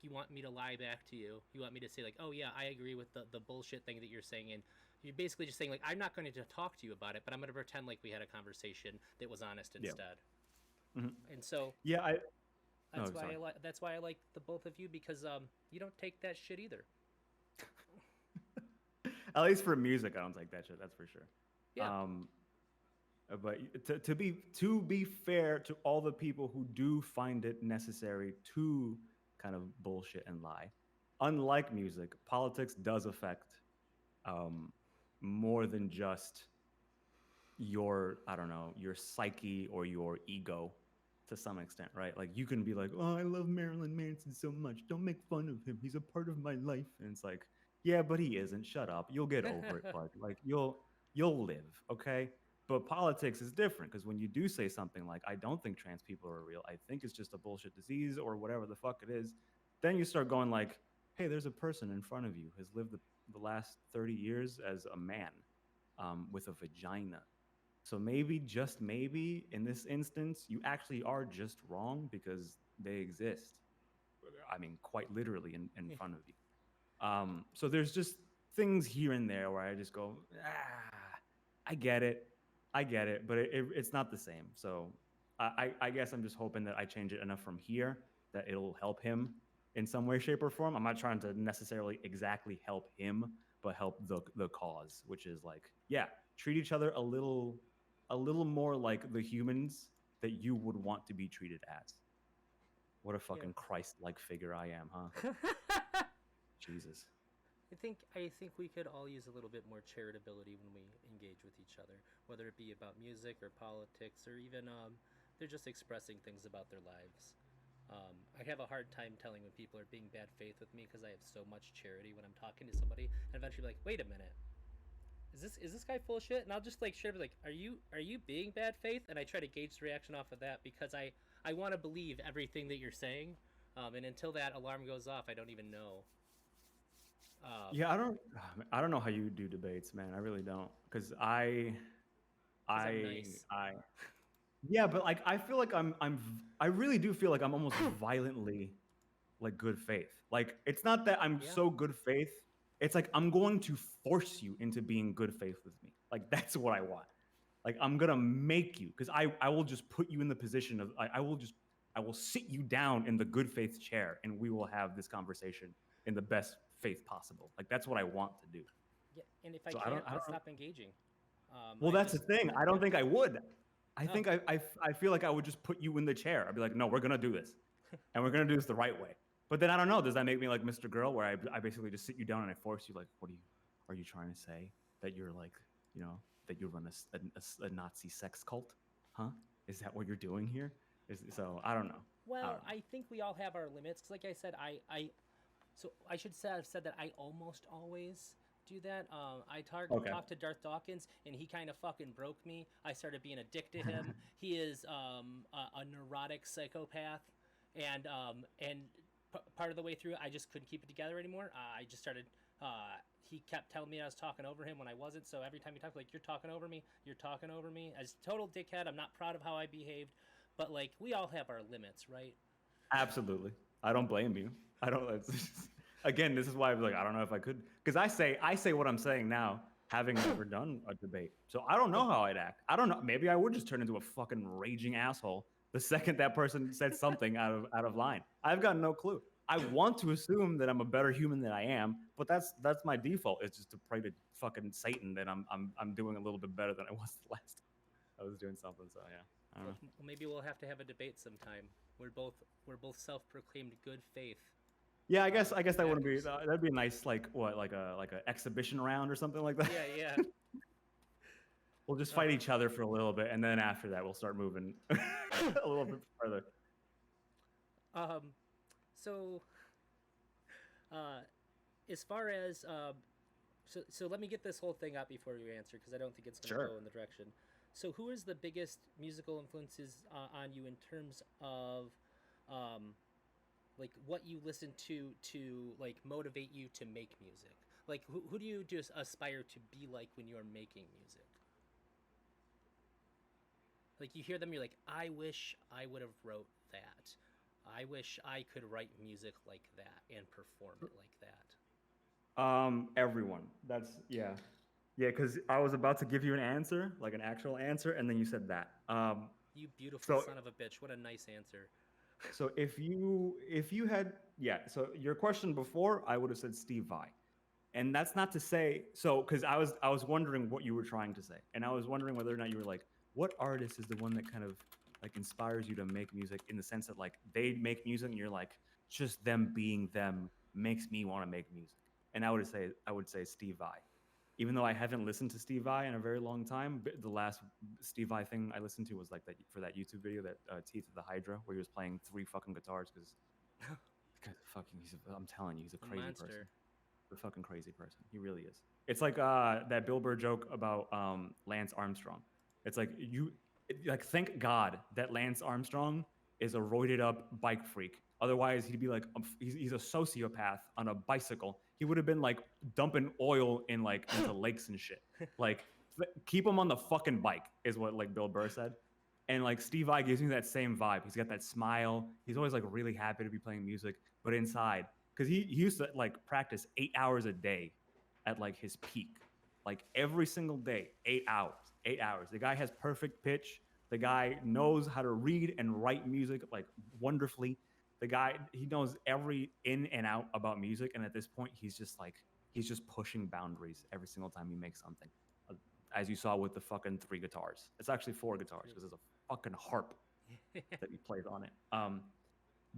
[SPEAKER 1] you want me to lie back to you. You want me to say like, oh yeah, I agree with the bullshit thing that you're saying, and you're basically just saying like, I'm not going to talk to you about it, but I'm going to pretend like we had a conversation that was honest
[SPEAKER 2] Yeah.
[SPEAKER 1] instead.
[SPEAKER 2] Hmm.
[SPEAKER 1] And so
[SPEAKER 2] Yeah.
[SPEAKER 1] that's
[SPEAKER 2] Oh,
[SPEAKER 1] why
[SPEAKER 2] sorry.
[SPEAKER 1] that's why I like the both of you because you don't take that shit either.
[SPEAKER 2] At least for music, I don't take that shit. That's for sure.
[SPEAKER 1] Yeah.
[SPEAKER 2] Um, but to be fair to all the people who do find it necessary to kind of bullshit and lie, unlike music, politics does affect um, more than just your I don't know your psyche or your ego to some extent, right? Like you can be like, oh, I love Marilyn Manson so much. Don't make fun of him. He's a part of my life. And it's like, yeah, but he isn't. Shut up. You'll get over it, bud. Like you'll live, okay? But politics is different because when you do say something like, I don't think trans people are real, I think it's just a bullshit disease or whatever the fuck it is, then you start going like, hey, there's a person in front of you who has lived the last 30 years as a man with a vagina. So maybe, just maybe, in this instance, you actually are just wrong because they exist. I mean, quite literally in front of you. So there's just things here and there where I just go, I get it. I get it, but it's not the same. So I guess I'm just hoping that I change it enough from here that it'll help him in some way, shape, or form. I'm not trying to necessarily exactly help him, but help the cause, which is like, yeah, treat each other a little more like the humans that you would want to be treated as. What a
[SPEAKER 1] Yeah.
[SPEAKER 2] fucking Christ-like figure I am, huh? Jesus.
[SPEAKER 1] I think we could all use a little bit more charitability when we engage with each other, whether it be about music or politics or even they're just expressing things about their lives. I have a hard time telling when people are being bad faith with me because I have so much charity when I'm talking to somebody, and eventually be like, wait a minute, is this guy full of shit? And I'll just like share like, are you being bad faith? And I try to gauge the reaction off of that because I want to believe everything that you're saying, and until that alarm goes off, I don't even know.
[SPEAKER 2] Yeah, I don't know how you do debates, man. I really don't, because
[SPEAKER 1] I'm nice.
[SPEAKER 2] I, yeah, but like I feel like I really do feel like I'm almost violently like good faith. Like it's not that I'm
[SPEAKER 1] Yeah.
[SPEAKER 2] so good faith. It's like I'm going to force you into being good faith with me. Like that's what I want. Like I'm gonna make you, because I will just put you in the position of I will sit you down in the good faith chair and we will have this conversation in the best faith possible. Like that's what I want to do.
[SPEAKER 1] Yeah. And if I
[SPEAKER 2] So
[SPEAKER 1] can't,
[SPEAKER 2] I
[SPEAKER 1] I'll
[SPEAKER 2] don't know.
[SPEAKER 1] stop engaging.
[SPEAKER 2] Well,
[SPEAKER 1] I
[SPEAKER 2] that's the
[SPEAKER 1] just
[SPEAKER 2] thing. I don't think I would. I
[SPEAKER 1] oh
[SPEAKER 2] think I feel like I would just put you in the chair. I'd be like, no, we're gonna do this, and we're gonna do this the right way. But then I don't know. Does that make me like Mr. Girl, where I basically just sit you down and I force you? Like, what are you trying to say? That you're like, you know, that you run a Nazi sex cult? Huh? Is that what you're doing here? So I don't know. I
[SPEAKER 1] well,
[SPEAKER 2] don't know.
[SPEAKER 1] I think we all have our limits. Cause like I said, so I should say I've said that I almost always do that.
[SPEAKER 2] Okay.
[SPEAKER 1] Talked to Darth Dawkins, and he kind of fucking broke me. I started being a dick to him. He is a neurotic psychopath, and part of the way through, I just couldn't keep it together anymore. I just started. He kept telling me I was talking over him when I wasn't. So every time he talked, like, "You're talking over me. You're talking over me." As a total dickhead, I'm not proud of how I behaved, but like we all have our limits, right?
[SPEAKER 2] Absolutely. I don't blame you. I don't. Again, this is why I was like, I don't know if I could, because I say what I'm saying now, having never done a debate. So I don't know how I'd act. I don't know. Maybe I would just turn into a fucking raging asshole the second that person said something out of line. I've got no clue. I want to assume that I'm a better human than I am, but that's my default. It's just to pray to fucking Satan that I'm doing a little bit better than I was the last time I was doing something. So yeah, I don't
[SPEAKER 1] Well,
[SPEAKER 2] know.
[SPEAKER 1] maybe we'll have to have a debate sometime. We're both self-proclaimed good faith.
[SPEAKER 2] Yeah, I guess that wouldn't be
[SPEAKER 1] Hackers.
[SPEAKER 2] that'd be a nice like what like a exhibition round or something like that.
[SPEAKER 1] Yeah, yeah.
[SPEAKER 2] We'll just fight
[SPEAKER 1] Uh,
[SPEAKER 2] each other for a little bit, and then after that, we'll start moving a little bit further.
[SPEAKER 1] um, so uh, as far as so let me get this whole thing up before you answer because I don't think it's going to
[SPEAKER 2] Sure.
[SPEAKER 1] go in the direction. So who is the biggest musical influences on you in terms of um, like what you listen to like motivate you to make music? Like who do you just aspire to be like when you're making music? Like you hear them, you're like, I wish I would have wrote that. I wish I could write music like that and perform it like that.
[SPEAKER 2] Everyone. That's yeah, yeah. Because I was about to give you an answer, like an actual answer, and then you said that.
[SPEAKER 1] You beautiful
[SPEAKER 2] So
[SPEAKER 1] son of a bitch. What a nice answer.
[SPEAKER 2] so if you had yeah. So your question before, I would have said Steve Vai. And that's not to say so because I was wondering what you were trying to say, and I was wondering whether or not you were like, what artist is the one that kind of like inspires you to make music in the sense that like they make music and you're like just them being them makes me want to make music. And I would say Steve Vai, even though I haven't listened to Steve Vai in a very long time. The last Steve Vai thing I listened to was like that for that YouTube video that Teeth of the Hydra where he was playing 3 fucking guitars because fucking I'm telling you he's a
[SPEAKER 1] A
[SPEAKER 2] crazy person,
[SPEAKER 1] monster.
[SPEAKER 2] a fucking crazy person. He really is. It's like that Bill Burr joke about Lance Armstrong. It's like like thank God that Lance Armstrong is a roided up bike freak. Otherwise, he'd be like he's a sociopath on a bicycle. He would have been like dumping oil in like into lakes and shit. Like keep him on the fucking bike is what like Bill Burr said. And like Steve Vai gives me that same vibe. He's got that smile. He's always like really happy to be playing music, but inside because he used to like practice 8 hours a day at like his peak, like every single day, 8 hours, 8 hours. The guy has perfect pitch. The guy knows how to read and write music like wonderfully. The guy he knows every in and out about music, and at this point, he's just pushing boundaries every single time he makes something. Uh, As you saw with the fucking 3 guitars, it's actually 4 guitars because there's a fucking harp that he plays on it.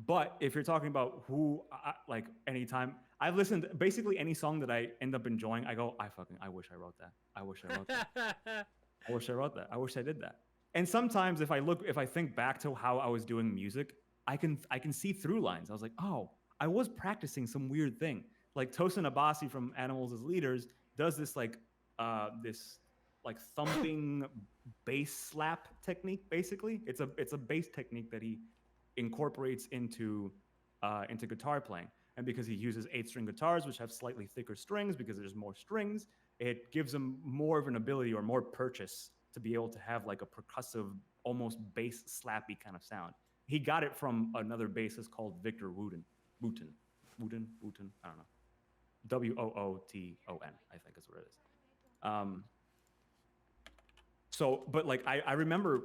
[SPEAKER 2] But if you're talking about who, like anytime I've listened, basically any song that I end up enjoying, I go, I wish I wrote that. I wish I wrote that. I wish I wrote that. I wish I did that. And sometimes if I think back to how I was doing music, I can see through lines. I was like, oh, I was practicing some weird thing. Like Tosin Abasi from Animals as Leaders does this like thumping bass slap technique. Basically, it's a bass technique that he incorporates into guitar playing. And because he uses 8-string guitars, which have slightly thicker strings because there's more strings, it gives him more of an ability or more purchase to be able to have like a percussive, almost bass slappy kind of sound. He got it from another bassist called Victor Wooten. Wooten, I don't know. Wooton, I think is what it is. So, but like I remember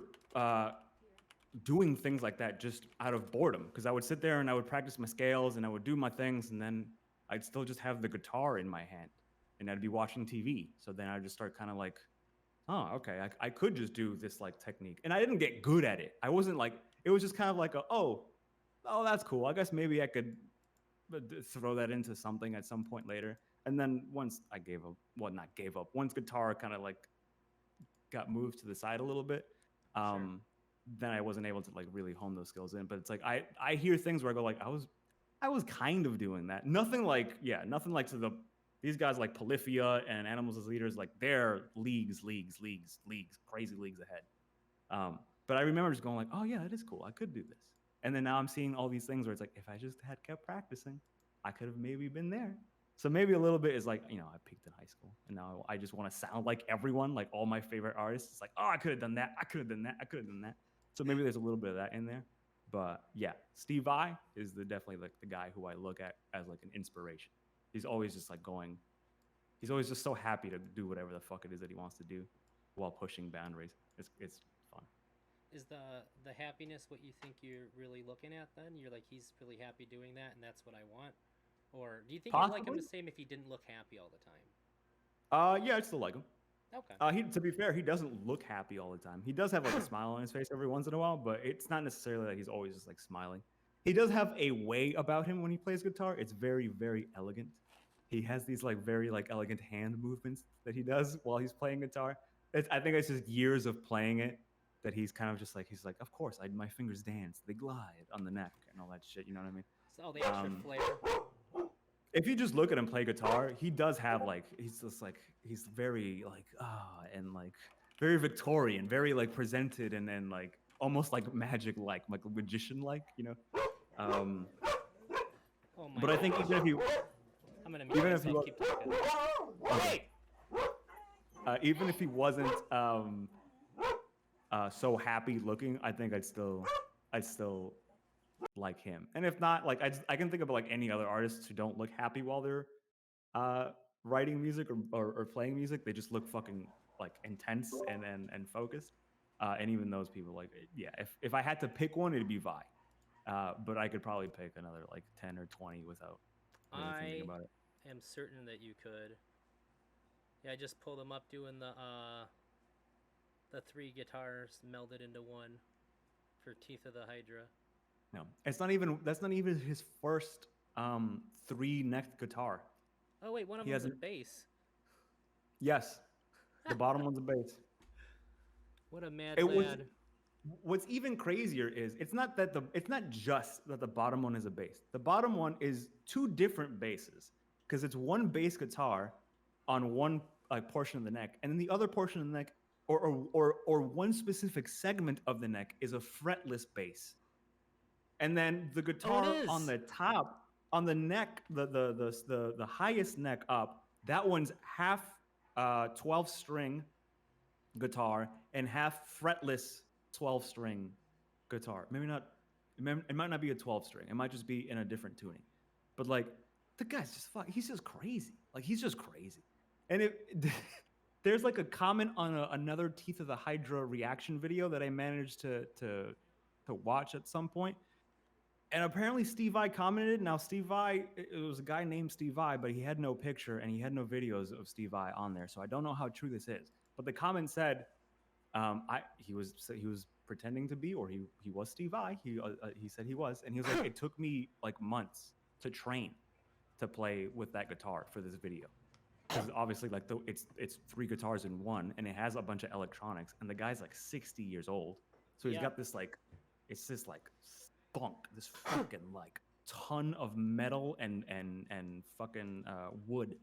[SPEAKER 2] doing things like that just out of boredom, because I would sit there and I would practice my scales and I would do my things, and then I'd still just have the guitar in my hand and I'd be watching TV. So then I'd just start kind of like, oh, okay, I could just do this like technique. And I didn't get good at it. I wasn't like, it was just kind of like, oh, that's cool. I guess maybe I could throw that into something at some point later. And then once I gave up, well, not gave up, once guitar kind of like got moved to the side a little bit,
[SPEAKER 1] Sure.
[SPEAKER 2] then I wasn't able to like really hone those skills in. But it's like I hear things where I go like, I was kind of doing that. Nothing like to these guys like Polyphia and Animals as Leaders, like they're leagues, crazy leagues ahead. But I remember just going like, oh yeah, it is cool. I could do this. And then now I'm seeing all these things where it's like, if I just had kept practicing, I could have maybe been there. So maybe a little bit is like, I peaked in high school and now I just want to sound like everyone, like all my favorite artists. It's like, oh, I could have done that. I could have done that. So maybe there's a little bit of that in there. But yeah, Steve Vai is definitely like the guy who I look at as like an inspiration. He's always just like he's always just so happy to do whatever the fuck it is that he wants to do while pushing boundaries. It's fun.
[SPEAKER 1] Is the happiness what you think you're really looking at then? You're like, he's really happy doing that and that's what I want? Or do you think you'd like him the same if he didn't look happy all the time?
[SPEAKER 2] Yeah, I still like him.
[SPEAKER 1] Okay.
[SPEAKER 2] To be fair, he doesn't look happy all the time. He does have like a smile on his face every once in a while, but it's not necessarily that he's always just like smiling. He does have a way about him when he plays guitar. It's very, very elegant. He has these like very like elegant hand movements that he does while he's playing guitar. I think it's just years of playing it that he's kind of just like, he's like, of course, my fingers dance, they glide on the neck and all that shit. You know what I mean?
[SPEAKER 1] So the extra flair.
[SPEAKER 2] If you just look at him play guitar, he does have like, he's just like, he's very like, and like very Victorian, very like presented and then like almost like magic like a magician like,
[SPEAKER 1] Oh my
[SPEAKER 2] but I think even if you,
[SPEAKER 1] I'm gonna mute myself, keep talking.
[SPEAKER 2] okay. Even if he wasn't so happy looking, I think I'd still like him. And if not, like I can think of like any other artists who don't look happy while they're writing music or playing music. They just look fucking like intense and focused. And even those people, like, yeah, if I had to pick one, it'd be Vi. But I could probably pick another like 10 or 20 without really thinking about it.
[SPEAKER 1] I am certain that you could. Yeah, I just pulled him up doing the 3 guitars melded into one for Teeth of the Hydra.
[SPEAKER 2] No, that's not even his first 3-necked guitar.
[SPEAKER 1] Oh wait, one of them was a bass.
[SPEAKER 2] Yes, the bottom one's a bass.
[SPEAKER 1] What a mad lad.
[SPEAKER 2] What's even crazier is it's not just that the bottom one is a bass. The bottom one is 2 different basses, because it's one bass guitar on one portion of the neck, and then the other portion of the neck, or one specific segment of the neck is a fretless bass. And then the guitar on the top, on the neck, the highest neck up, that one's half 12-string guitar and half fretless 12-string guitar. Maybe not. It might not be a 12-string. It might just be in a different tuning. But like, the guy's just he's just crazy. Like, he's just crazy. And there's like a comment on another Teeth of the Hydra reaction video that I managed to watch at some point. And apparently Steve Vai commented. Now, Steve Vai, it was a guy named Steve Vai, but he had no picture and he had no videos of Steve Vai on there. So I don't know how true this is. But the comment said he was pretending to be, or he was Steve Vai. He said he was, and he was like, it took me like months to train to play with that guitar for this video, because obviously like it's 3 guitars in one, and it has a bunch of electronics, and the guy's like 60 years old, so he's got this like, it's this like spunk, this fucking like ton of metal and fucking wood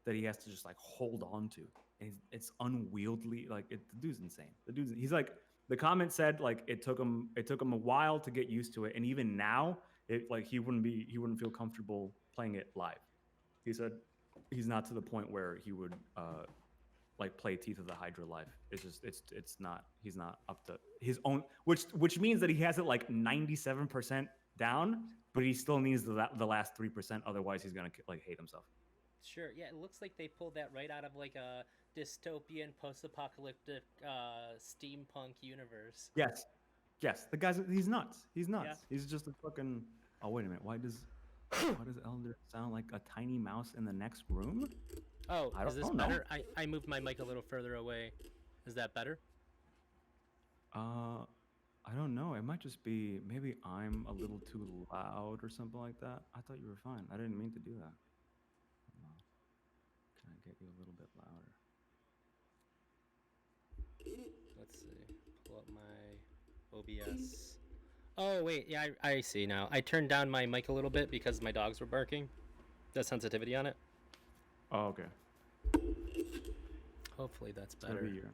[SPEAKER 2] that he has to just like hold on to. And it's unwieldy. Like, the dude's insane. He's like, the comment said like it took him a while to get used to it, and even now he wouldn't feel comfortable playing it live. He said he's not to the point where he would like play Teeth of the Hydra live. It's just it's not, he's not up to his own, which means that he has it like 97% down, but he still needs the last 3%. Otherwise, he's gonna like hate himself.
[SPEAKER 1] Sure. Yeah, it looks like they pulled that right out of like a dystopian, post-apocalyptic, steampunk universe.
[SPEAKER 2] Yes, yes. The guy's he's nuts. He's nuts.
[SPEAKER 1] Yeah.
[SPEAKER 2] He's just a fucking. Oh wait a minute. Why does Elder sound like a tiny mouse in the next room?
[SPEAKER 1] Oh,
[SPEAKER 2] I
[SPEAKER 1] is this
[SPEAKER 2] don't know.
[SPEAKER 1] better? I moved my mic a little further away. Is that better?
[SPEAKER 2] I don't know. It might just be maybe I'm a little too loud or something like that. I thought you were fine. I didn't mean to do that. Hold on. Can I get you a little bit louder?
[SPEAKER 1] Let's see. Pull up my OBS. Oh, wait. Yeah, I see now. I turned down my mic a little bit because my dogs were barking. The sensitivity on it.
[SPEAKER 2] Oh, okay.
[SPEAKER 1] Hopefully that's
[SPEAKER 2] It's gotta
[SPEAKER 1] better.
[SPEAKER 2] be your.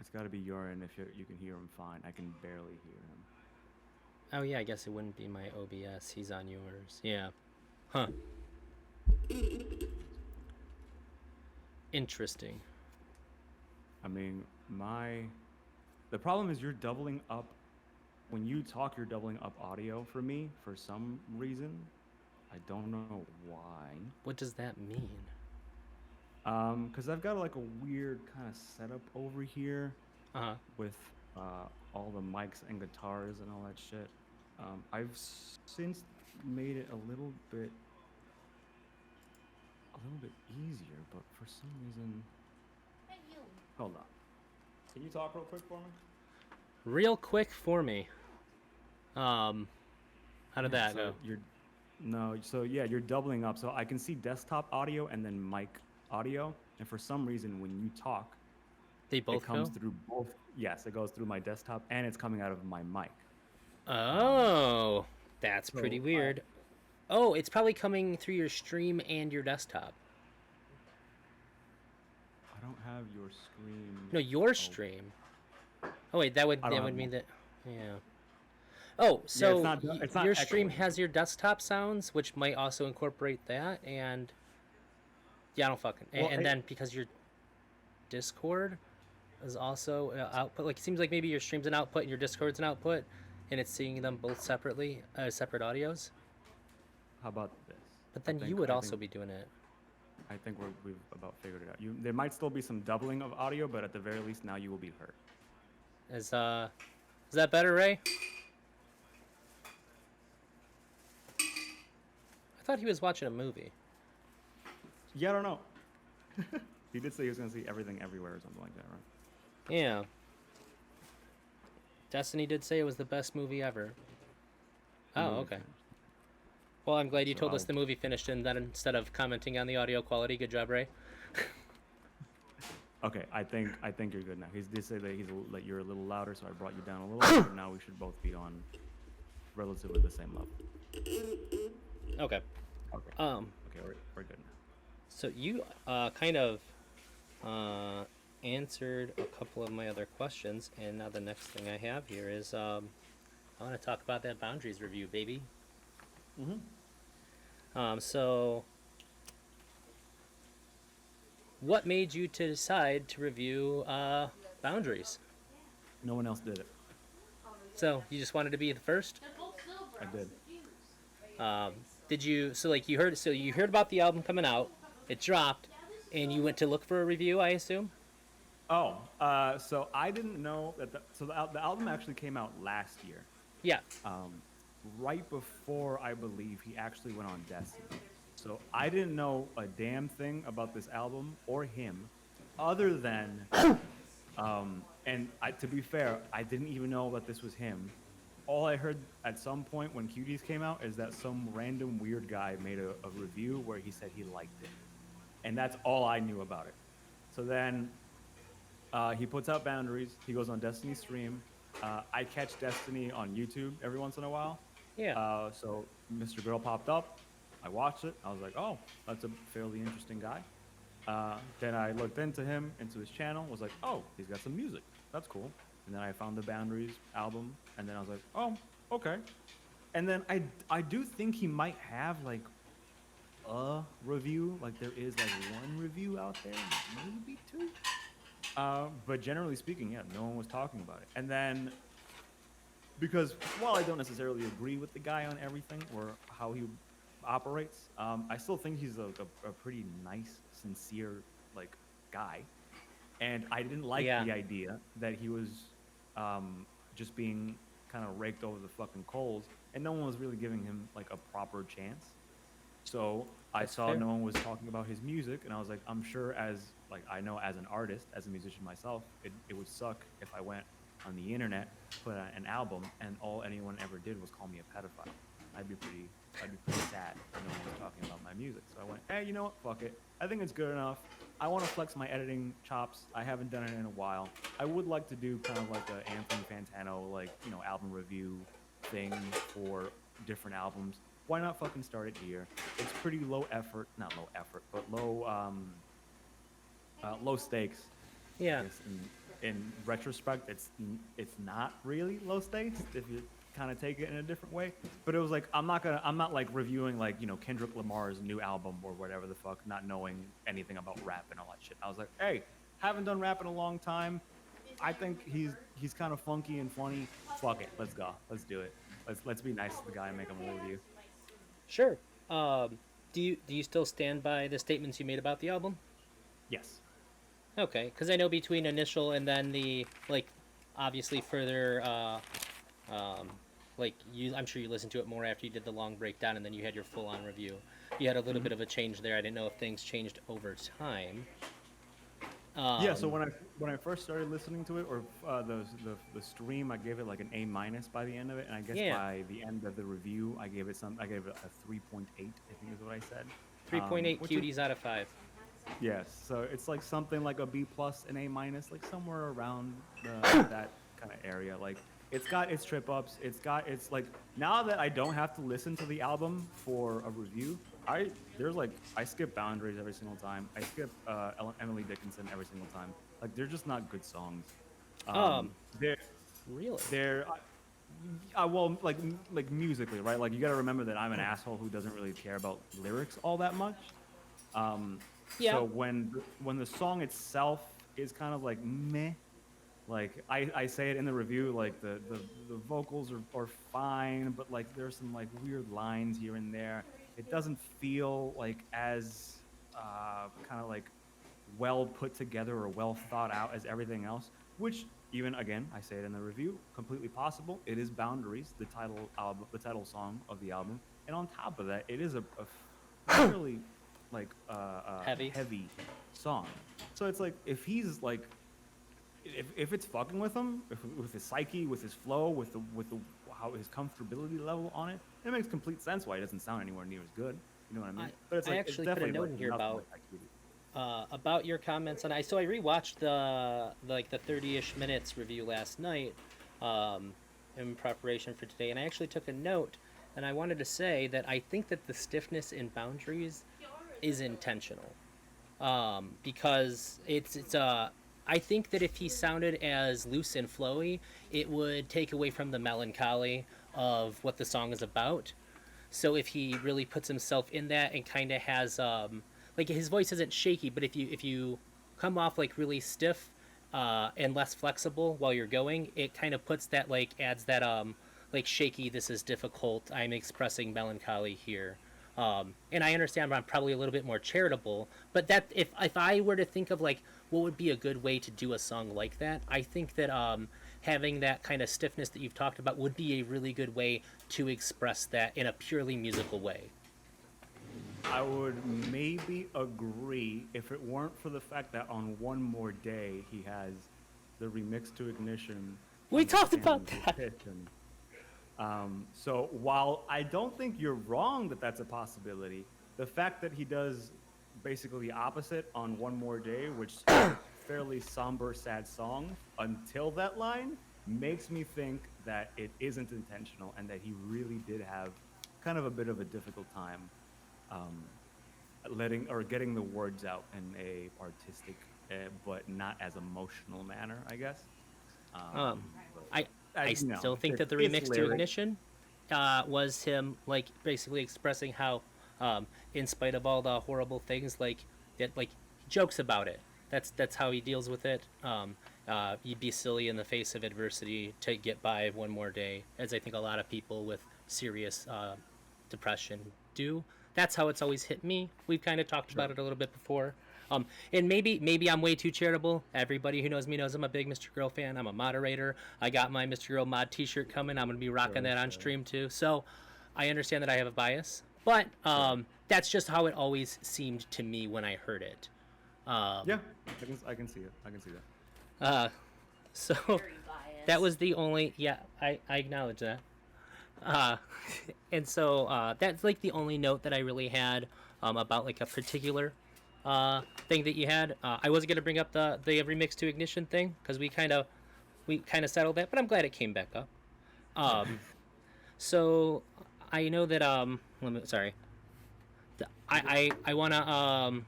[SPEAKER 2] It's got to be your end if you can hear him fine. I can barely hear him.
[SPEAKER 1] Oh, yeah, I guess it wouldn't be my OBS. He's on yours. Yeah. Huh. Interesting.
[SPEAKER 2] I mean, the problem is you're doubling up. When you talk, you're doubling up audio for me for some reason. I don't know why.
[SPEAKER 1] What does that mean?
[SPEAKER 2] Because I've got like a weird kind of setup over here
[SPEAKER 1] Uh-huh.
[SPEAKER 2] with all the mics and guitars and all that shit. I've since made it a little bit easier, but for some reason, hold on. Can you talk real quick for me?
[SPEAKER 1] Real quick for me. How did that go?
[SPEAKER 2] So you're doubling up. So I can see desktop audio and then mic audio, and for some reason when you talk,
[SPEAKER 1] They both
[SPEAKER 2] it comes
[SPEAKER 1] go?
[SPEAKER 2] through both. Yes, it goes through my desktop and it's coming out of my mic.
[SPEAKER 1] Oh, that's pretty
[SPEAKER 2] so
[SPEAKER 1] weird. Oh, it's probably coming through your stream and your desktop.
[SPEAKER 2] I don't have your screen.
[SPEAKER 1] No, your stream. Oh wait, that would
[SPEAKER 2] I don't have
[SPEAKER 1] mean
[SPEAKER 2] mine.
[SPEAKER 1] that. Yeah. Oh, so
[SPEAKER 2] it's not
[SPEAKER 1] your stream
[SPEAKER 2] echoing.
[SPEAKER 1] has your desktop sounds, which might also incorporate that, and yeah, I don't fucking.
[SPEAKER 2] Well,
[SPEAKER 1] And then because your Discord is also output, like it seems like maybe your stream's an output and your Discord's an output, and it's seeing them both separately, separate audios.
[SPEAKER 2] How about this?
[SPEAKER 1] But then you would also be doing it.
[SPEAKER 2] I think we've about figured it out. There might still be some doubling of audio, but at the very least now you will be heard.
[SPEAKER 1] Is that better, Ray? I thought he was watching a movie.
[SPEAKER 2] Yeah, I don't know. He did say he was going to see Everything Everywhere or something like that, right?
[SPEAKER 1] Yeah. Destiny did say it was the best movie ever. Oh,
[SPEAKER 2] movie
[SPEAKER 1] okay.
[SPEAKER 2] finished.
[SPEAKER 1] Well, I'm glad you
[SPEAKER 2] So
[SPEAKER 1] told us
[SPEAKER 2] I'll-
[SPEAKER 1] the movie finished, and then instead of commenting on the audio quality, good job, Ray.
[SPEAKER 2] Okay, I think you're good now. He did say that you're a little louder, so I brought you down a little bit. But now we should both be on relatively the same level.
[SPEAKER 1] Okay.
[SPEAKER 2] Okay.
[SPEAKER 1] Okay.
[SPEAKER 2] We're good now.
[SPEAKER 1] So you kind of answered a couple of my other questions, and now the next thing I have here is I want to talk about that boundaries review, baby. So what made you to decide to review boundaries?
[SPEAKER 2] No one else did it.
[SPEAKER 1] So you just wanted to be the first?
[SPEAKER 2] I did.
[SPEAKER 1] Did you? So like you heard? So you heard about the album coming out? It dropped, and you went to look for a review, I assume.
[SPEAKER 2] Oh, so I didn't know that. The album actually came out last year.
[SPEAKER 1] Yeah.
[SPEAKER 2] Right before I believe he actually went on Destiny. So I didn't know a damn thing about this album or him, other than, to be fair, I didn't even know that this was him. All I heard at some point when Cuties came out is that some random weird guy made a review where he said he liked it, and that's all I knew about it. So then he puts out Boundaries. He goes on Destiny stream. I catch Destiny on YouTube every once in a while.
[SPEAKER 1] Yeah.
[SPEAKER 2] So Mr. Girl popped up. I watched it. I was like, oh, that's a fairly interesting guy. Then I looked into him, into his channel, was like, oh, he's got some music. That's cool. And then I found the Boundaries album, and then I was like, oh, okay. And then I do think he might have like a review. Like there is like one review out there, maybe two. But generally speaking, yeah, no one was talking about it. And then because while I don't necessarily agree with the guy on everything or how he operates, I still think he's a pretty nice, sincere like guy. And I didn't like
[SPEAKER 1] Yeah.
[SPEAKER 2] the idea that he was just being kind of raked over the fucking coals, and no one was really giving him like a proper chance. So I
[SPEAKER 1] That's
[SPEAKER 2] saw
[SPEAKER 1] fair.
[SPEAKER 2] no one was talking about his music, and I was like, I'm sure as like I know as an artist, as a musician myself, it would suck if I went on the internet, put out an album, and all anyone ever did was call me a pedophile. I'd be pretty sad if no one was talking about my music. So I went, hey, you know what? Fuck it. I think it's good enough. I want to flex my editing chops. I haven't done it in a while. I would like to do kind of like a Anthony Fantano, like, you know, album review thing for different albums. Why not fucking start it here? It's pretty low effort, not low effort, but low stakes.
[SPEAKER 1] Yeah.
[SPEAKER 2] In retrospect, it's not really low stakes if you kind of take it in a different way. But it was like I'm not like reviewing like, you know, Kendrick Lamar's new album or whatever the fuck, not knowing anything about rap and all that shit. I was like, hey, haven't done rap in a long time. I think he's kind of funky and funny. Fuck it, let's go, let's do it. Let's be nice to the guy and make him a review.
[SPEAKER 1] Sure. Do you still stand by the statements you made about the album?
[SPEAKER 2] Yes.
[SPEAKER 1] Okay, because I know between initial and then the like, obviously further, like I'm sure you listened to it more after you did the long breakdown, and then you had your full-on review. You had a little bit of a change there. I didn't know if things changed over time.
[SPEAKER 2] Yeah. So when I first started listening to it, or the stream, I gave it like an A- by the end of it, and I guess
[SPEAKER 1] Yeah.
[SPEAKER 2] by the end of the review, I gave it a 3.8. I think is what I said.
[SPEAKER 1] 3.8
[SPEAKER 2] which is-
[SPEAKER 1] cuties out of 5.
[SPEAKER 2] Yes, so it's like something like a B+ and A-, like somewhere around that kind of area. Like it's got its trip ups. It's like now that I don't have to listen to the album for a review, I skip Boundaries every single time. I skip Emily Dickinson every single time. Like they're just not good songs. They're
[SPEAKER 1] Really?
[SPEAKER 2] they're well, like musically, right? Like you got to remember that I'm an asshole who doesn't really care about lyrics all that much.
[SPEAKER 1] Yeah.
[SPEAKER 2] So when the song itself is kind of like meh, like I say it in the review, like the vocals are fine, but like there's some like weird lines here and there. It doesn't feel like as kind of like well put together or well thought out as everything else, which even again, I say it in the review, completely possible. It is Boundaries, the title song of the album, and on top of that, it is a fairly like heavy song. So it's like if he's like if it's fucking with him, with his psyche, with his flow, with the how his comfortability level on it, it makes complete sense why it doesn't sound anywhere near as good. You know what I mean? But it's
[SPEAKER 1] I
[SPEAKER 2] like
[SPEAKER 1] actually
[SPEAKER 2] it's
[SPEAKER 1] put a
[SPEAKER 2] definitely
[SPEAKER 1] note
[SPEAKER 2] like
[SPEAKER 1] in here
[SPEAKER 2] nothing
[SPEAKER 1] about your comments, and I rewatched the 30-ish minutes review last night in preparation for today, and I actually took a note, and I wanted to say that I think that the stiffness in Boundaries is intentional, because it's I think that if he sounded as loose and flowy, it would take away from the melancholy of what the song is about. So if he really puts himself in that and kind of has like his voice isn't shaky, but if you come off like really stiff and less flexible while you're going, it kind of puts that like adds that like shaky. This is difficult. I'm expressing melancholy here. And I understand I'm probably a little bit more charitable, but that if I were to think of like what would be a good way to do a song like that, I think that having that kind of stiffness that you've talked about would be a really good way to express that in a purely musical way.
[SPEAKER 2] I would maybe agree if it weren't for the fact that on One More Day he has the remix to Ignition.
[SPEAKER 1] We talked about that.
[SPEAKER 2] So while I don't think you're wrong that that's a possibility, the fact that he does basically the opposite on One More Day, which is a fairly somber, sad song, until that line, makes me think that it isn't intentional and that he really did have kind of a bit of a difficult time getting the words out in a artistic but not as emotional manner, I guess.
[SPEAKER 1] I still think that the
[SPEAKER 2] it's
[SPEAKER 1] remix to
[SPEAKER 2] lyric.
[SPEAKER 1] Ignition was him like basically expressing how, in spite of all the horrible things, like that, like he jokes about it. That's how he deals with it. You'd be silly in the face of adversity to get by one more day, as I think a lot of people with serious depression do. That's how it's always hit me. We've kind of talked about it a little bit before. And maybe I'm way too charitable. Everybody who knows me knows I'm a big Mr. Girl fan. I'm a moderator. I got my Mr. Girl mod T-shirt coming. I'm gonna be rocking that on stream too. So I understand that I have a bias, but that's just how it always seemed to me when I heard it.
[SPEAKER 2] Yeah, I can see it. I can see that.
[SPEAKER 1] So
[SPEAKER 3] Very biased.
[SPEAKER 1] that was the only. Yeah, I acknowledge that. And so that's like the only note that I really had about like a particular thing that you had. I was gonna bring up the remix to Ignition thing because we kind of settled that, but I'm glad it came back up. So I know that sorry. I wanna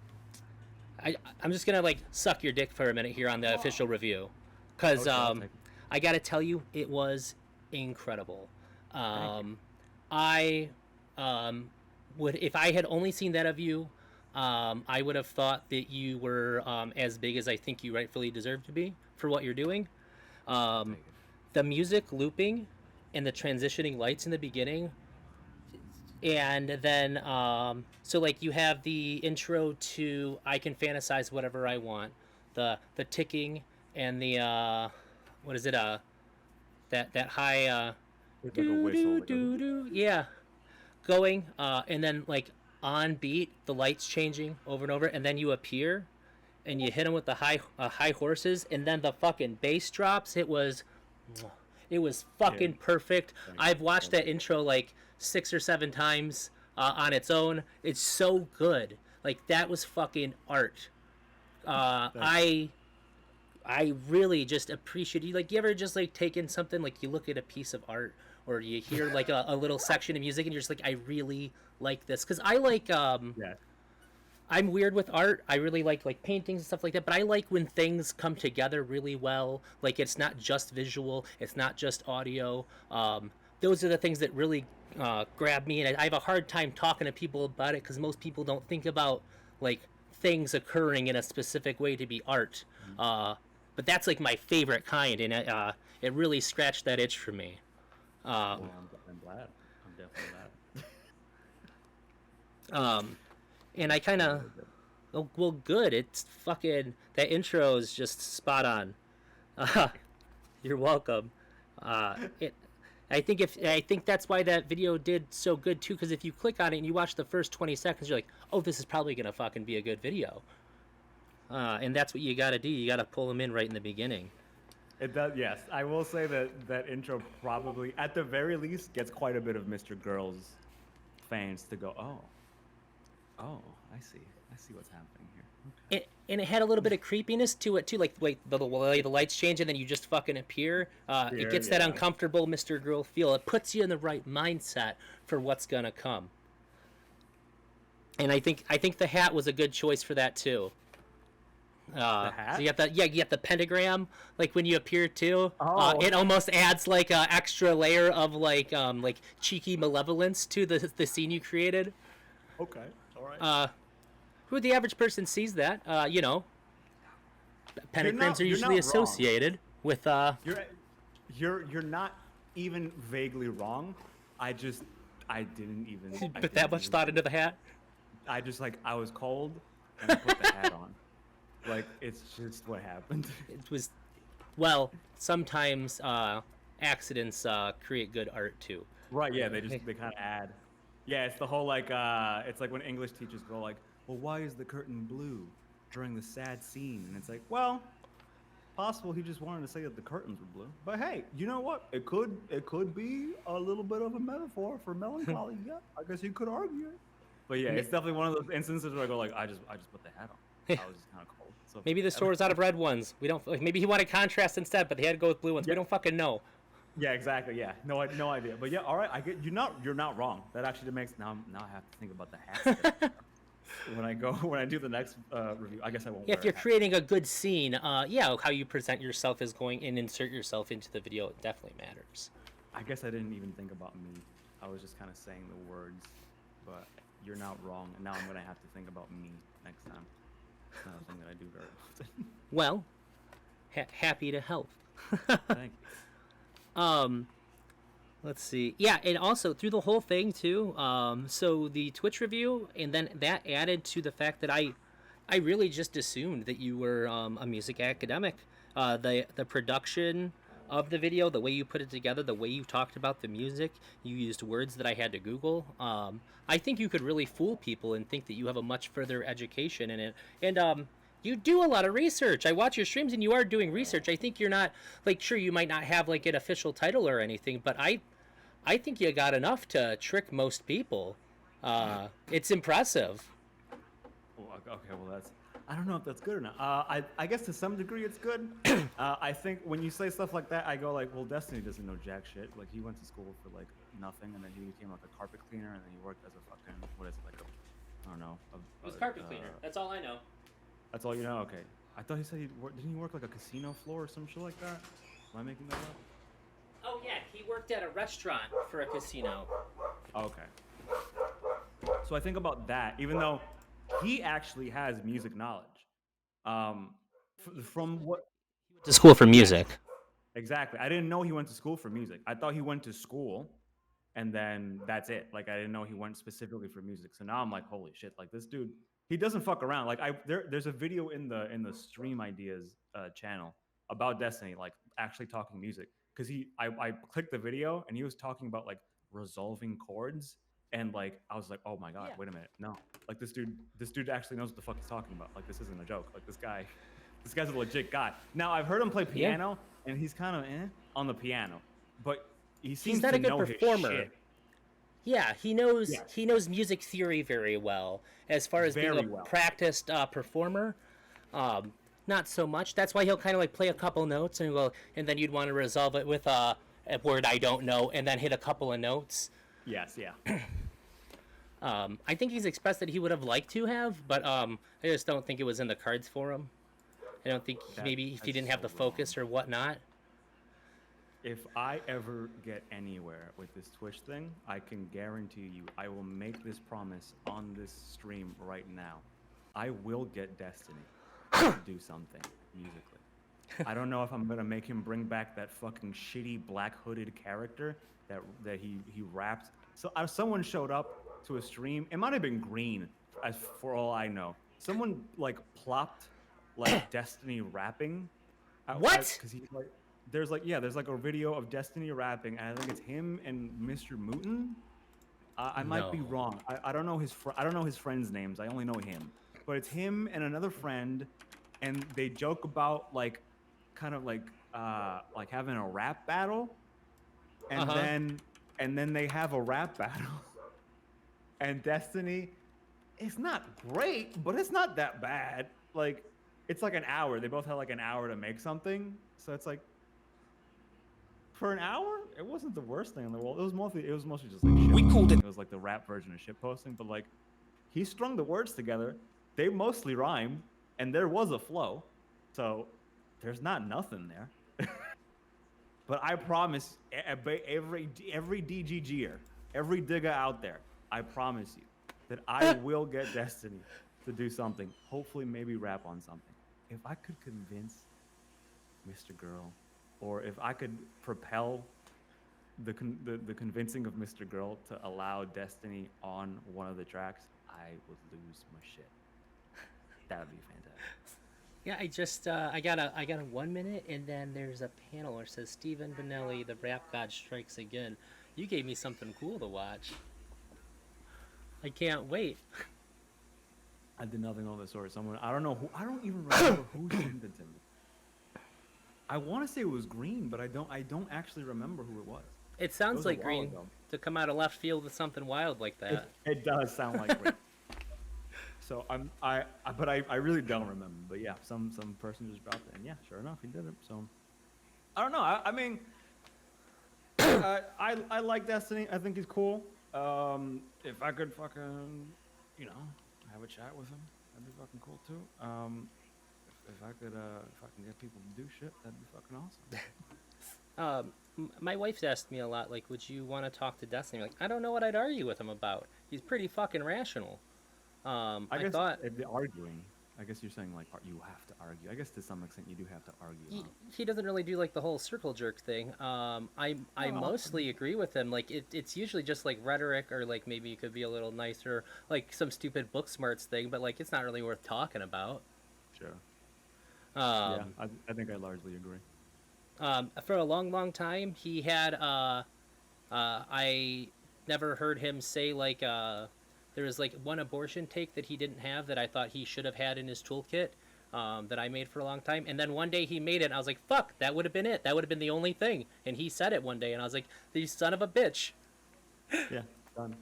[SPEAKER 1] I'm just gonna like suck your dick for a minute here on the official review, because I gotta tell you it was incredible. I would, if I had only seen that of you, I would have thought that you were as big as I think you rightfully deserve to be for what you're doing. The music looping and the transitioning lights in the beginning, and then so like you have the intro to "I Can Fantasize Whatever I Want," the ticking and the what is it, that high
[SPEAKER 2] It's like a whistle. Like
[SPEAKER 1] yeah, going, and then like on beat, the lights changing over and over, and then you appear, and you hit them with the high horses, and then the fucking bass drops. It was fucking perfect. I've watched that intro like 6 or 7 times on its own. It's so good. Like that was fucking art. I really just appreciate you. Like, you ever just like taken something, like you look at a piece of art or you hear like a little section of music and you're just like, I really like this. Because I like I'm weird with art. I really like paintings and stuff like that, but I like when things come together really well. Like it's not just visual, it's not just audio. Those are the things that really grab me, and I have a hard time talking to people about it because most people don't think about like things occurring in a specific way to be art. But that's like my favorite kind, and it really scratched that itch for me.
[SPEAKER 2] I'm glad. I'm definitely glad.
[SPEAKER 1] And I kind of, well, good. It's fucking, that intro is just spot on. You're welcome. I think that's why that video did so good too. Because if you click on it and you watch the first 20 seconds, you're like, oh, this is probably gonna fucking be a good video. And that's what you gotta do. You gotta pull them in right in the beginning.
[SPEAKER 2] It does, yes. I will say that intro probably, at the very least, gets quite a bit of Mr. Girl's fans to go, oh, I see what's happening here. Okay.
[SPEAKER 1] And it had a little bit of creepiness to it too, like the way the lights change and then you just fucking appear. It gets that uncomfortable Mr. Girl feel. It puts you in the right mindset for what's gonna come. And I think the hat was a good choice for that too.
[SPEAKER 2] The hat?
[SPEAKER 1] So you get the pentagram, like when you appear too.
[SPEAKER 2] Oh.
[SPEAKER 1] It almost adds like a extra layer of like cheeky malevolence to the scene you created.
[SPEAKER 2] Okay, all right.
[SPEAKER 1] Who the average person sees that, pentagrams are usually associated with
[SPEAKER 2] You're not even vaguely wrong. I didn't even
[SPEAKER 1] put that much thought into the hat.
[SPEAKER 2] I was cold and I put the hat on. Like, it's just what happened.
[SPEAKER 1] It was, well, sometimes accidents create good art too.
[SPEAKER 2] Right, yeah, they kind of add. Yeah, it's the whole like it's like when English teachers go like, well, why is the curtain blue during the sad scene? And it's like, well, possible he just wanted to say that the curtains were blue. But hey, you know what? It could be a little bit of a metaphor for melancholy. Yeah, I guess you could argue it. But yeah, it's definitely one of those instances where I go like, I just put the hat on. I was just kind of cold. So
[SPEAKER 1] maybe the store was out of red ones. We don't. Maybe he wanted contrast instead, but they had to go with blue ones. Yeah. We don't fucking know.
[SPEAKER 2] Yeah, exactly. Yeah, no idea. But yeah, all right. I get you're not wrong. That actually makes now I have to think about the hat when I do the next review. I guess I won't.
[SPEAKER 1] Yeah, if you're creating a good scene, how you present yourself is going and insert yourself into the video. It definitely matters.
[SPEAKER 2] I guess I didn't even think about me I was just kind of saying the words, but you're not wrong. And now I'm gonna have to think about me next time. It's not a thing that I do very often.
[SPEAKER 1] Well, happy to help.
[SPEAKER 2] Thank
[SPEAKER 1] you. Let's see. Yeah, and also through the whole thing too. So the Twitch review, and then that added to the fact that I really just assumed that you were a music academic. The production of the video, the way you put it together, the way you talked about the music, you used words that I had to Google. I think you could really fool people and think that you have a much further education in it. And you do a lot of research. I watch your streams and you are doing research. I think you're not, like, sure, you might not have like an official title or anything, but I think you got enough to trick most people. It's impressive.
[SPEAKER 2] Okay, well that's, I don't know if that's good or not. I guess to some degree it's good. I think when you say stuff like that, I go like, well, Destiny doesn't know jack shit. Like he went to school for like nothing, and then he became like a carpet cleaner, and then he worked as a fucking, what is it, like a, I don't know.
[SPEAKER 1] It was carpet cleaner. That's all I know.
[SPEAKER 2] That's all you know? Okay. I thought he said didn't he work like a casino floor or some shit like that? Am I making that up?
[SPEAKER 1] Oh yeah, he worked at a restaurant for a casino.
[SPEAKER 2] Okay. So I think about that, even though he actually has music knowledge. From what
[SPEAKER 1] He went to school for music.
[SPEAKER 2] Exactly. I didn't know he went to school for music. I thought he went to school and then that's it. Like I didn't know he went specifically for music. So now I'm like, holy shit, like this dude, he doesn't fuck around. Like there's a video in the Stream Ideas channel about Destiny, like actually talking music. Because I clicked the video and he was talking about like resolving chords, and like I was like, oh my god, wait a minute, no, like this dude actually knows what the fuck he's talking about. Like this isn't a joke. Like this guy's a legit guy. Now I've heard him play piano, and he's kind of on the piano, but he seems
[SPEAKER 1] he's not
[SPEAKER 2] to
[SPEAKER 1] a good
[SPEAKER 2] know
[SPEAKER 1] performer.
[SPEAKER 2] his shit.
[SPEAKER 1] Yeah, he knows music theory very well. As far as being a practiced performer, not so much. That's why he'll kind of like play a couple notes and go, and then you'd want to resolve it with a word I don't know, and then hit a couple of notes.
[SPEAKER 2] Yes, yeah.
[SPEAKER 1] I think he's expressed that he would have liked to have, but I just don't think it was in the cards for him. I don't think maybe if he didn't have the focus or whatnot.
[SPEAKER 2] If I ever get anywhere with this Twitch thing, I can guarantee you I will make this promise on this stream right now. I will get Destiny to do something musically. I don't know if I'm gonna make him bring back that fucking shitty black hooded character that he rapped. So someone showed up to a stream. It might have been Green, as for all I know. Someone like plopped like Destiny rapping.
[SPEAKER 1] What?
[SPEAKER 2] Because he's like, there's like a video of Destiny rapping, and I think it's him and Mr. Mooten. I might be wrong. I don't know I don't know his friends' names. I only know him. But it's him and another friend, and they joke about like kind of like having a rap battle, and then they have a rap battle. And Destiny, it's not great, but it's not that bad. Like it's like an hour. They both had like an hour to make something, so it's like for an hour, it wasn't the worst thing in the world. It was mostly just like shit.
[SPEAKER 1] We called it.
[SPEAKER 2] It was like the rap version of shit posting, but like he strung the words together. They mostly rhyme, and there was a flow, so there's not nothing there. But I promise every DGGer, every digger out there, I promise you that I will get Destiny to do something. Hopefully, maybe rap on something. If I could convince Mr. Girl, or if I could propel the convincing of Mr. Girl to allow Destiny on one of the tracks, I would lose my shit. That would be fantastic.
[SPEAKER 1] Yeah, I just I got a 1 minute, and then there's a panel where it says Stephen Benelli, the rap god strikes again. You gave me something cool to watch. I can't wait.
[SPEAKER 2] I did nothing of the sort. Someone, I don't know who, I don't even remember who sent it to me. I want to say it was Green, but I don't actually remember who it was.
[SPEAKER 1] It sounds like Green to come out of left field with something wild like that.
[SPEAKER 2] It does sound like Green. So I really don't remember. But yeah, some person just dropped it, and yeah, sure enough, he did it. So I don't know. I mean, I like Destiny. I think he's cool. If I could fucking, have a chat with him, that'd be fucking cool too. If I can get people to do shit, that'd be fucking awesome.
[SPEAKER 1] My wife's asked me a lot, like, would you want to talk to Destiny? I'm like, I don't know what I'd argue with him about. He's pretty fucking rational.
[SPEAKER 2] I
[SPEAKER 1] I
[SPEAKER 2] guess
[SPEAKER 1] thought
[SPEAKER 2] the arguing. I guess you're saying like you have to argue. I guess to some extent you do have to argue.
[SPEAKER 1] he,
[SPEAKER 2] Huh?
[SPEAKER 1] he doesn't really do like the whole circle jerk thing. I
[SPEAKER 2] No.
[SPEAKER 1] mostly agree with him. Like it's usually just like rhetoric, or like maybe it could be a little nicer, like some stupid book smarts thing. But like it's not really worth talking about.
[SPEAKER 2] Sure.
[SPEAKER 1] Um,
[SPEAKER 2] Yeah, I think I largely agree.
[SPEAKER 1] for a long time, he had I never heard him say like there was like one abortion take that he didn't have that I thought he should have had in his toolkit. That I made for a long time, and then one day he made it, and I was like, "Fuck, that would have been it. That would have been the only thing." And he said it one day, and I was like, "You son of a bitch."
[SPEAKER 2] Yeah, done.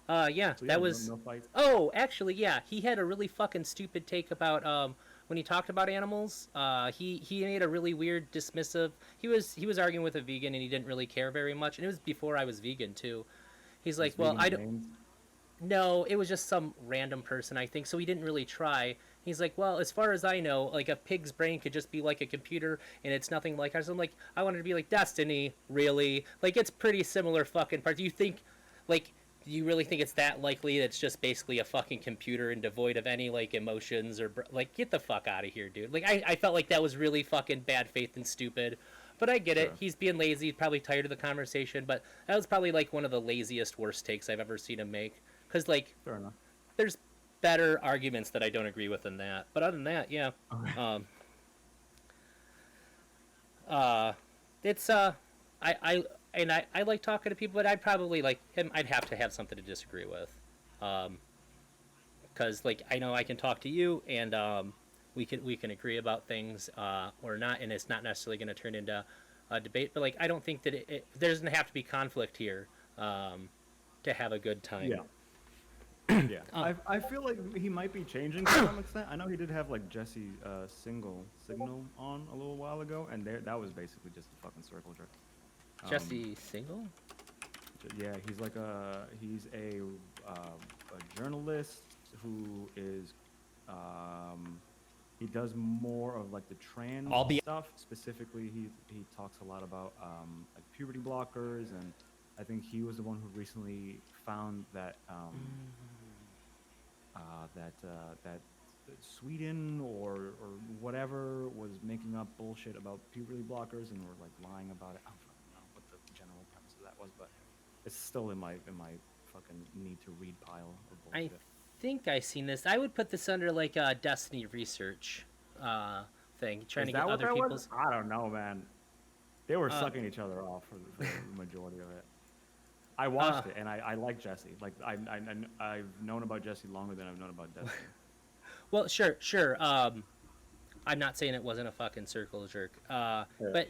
[SPEAKER 1] Yeah,
[SPEAKER 2] So yeah,
[SPEAKER 1] that was.
[SPEAKER 2] no fights.
[SPEAKER 1] Oh, actually, yeah, he had a really fucking stupid take about when he talked about animals. He made a really weird, dismissive. He was arguing with a vegan, and he didn't really care very much, and it was before I was vegan too. He's like,
[SPEAKER 2] Just
[SPEAKER 1] "Well,
[SPEAKER 2] vegan
[SPEAKER 1] I don't."
[SPEAKER 2] names.
[SPEAKER 1] No, it was just some random person, I think. So he didn't really try. He's like, well, as far as I know, like a pig's brain could just be like a computer, and it's nothing like ours. I'm like, I wanted to be like Destiny, really? Like it's pretty similar fucking parts. Do you think, like, do you really think it's that likely that it's just basically a fucking computer and devoid of any like emotions or like get the fuck out of here, dude? Like I felt like that was really fucking bad faith and stupid. But I get it.
[SPEAKER 2] Sure.
[SPEAKER 1] He's being lazy, probably tired of the conversation. But that was probably like one of the laziest, worst takes I've ever seen him make. Because like
[SPEAKER 2] Fair enough.
[SPEAKER 1] there's better arguments that I don't agree with than that. But other than that, yeah.
[SPEAKER 2] Okay.
[SPEAKER 1] It's I like talking to people, but I'd probably like him. I'd have to have something to disagree with, because like I know I can talk to you, and we can agree about things or not, and it's not necessarily going to turn into a debate. But like I don't think that there doesn't have to be conflict here to have a good time.
[SPEAKER 2] Yeah. Yeah, I feel like he might be changing to some extent. I know he did have like Jesse Signal on a little while ago, and that was basically just a fucking circle jerk.
[SPEAKER 1] Jesse Single?
[SPEAKER 2] Yeah, he's a journalist who is he does more of like the trans stuff. Specifically, he talks a lot about like puberty blockers, and I think he was the one who recently found that that Sweden or whatever was making up bullshit about puberty blockers and were like lying about it. I don't fucking know what the general premise of that was, but it's still in my fucking need to read pile of
[SPEAKER 1] I
[SPEAKER 2] bullshit.
[SPEAKER 1] think I seen this. I would put this under like a Destiny research thing, trying
[SPEAKER 2] Is
[SPEAKER 1] to
[SPEAKER 2] that
[SPEAKER 1] get
[SPEAKER 2] what
[SPEAKER 1] other
[SPEAKER 2] that was?
[SPEAKER 1] people's.
[SPEAKER 2] I don't know, man. They were sucking each other off for the majority of it. I watched it, and I like Jesse. Like I've known about Jesse longer than I've known about Destiny.
[SPEAKER 1] Well, sure. I'm not saying it wasn't a fucking circle jerk. But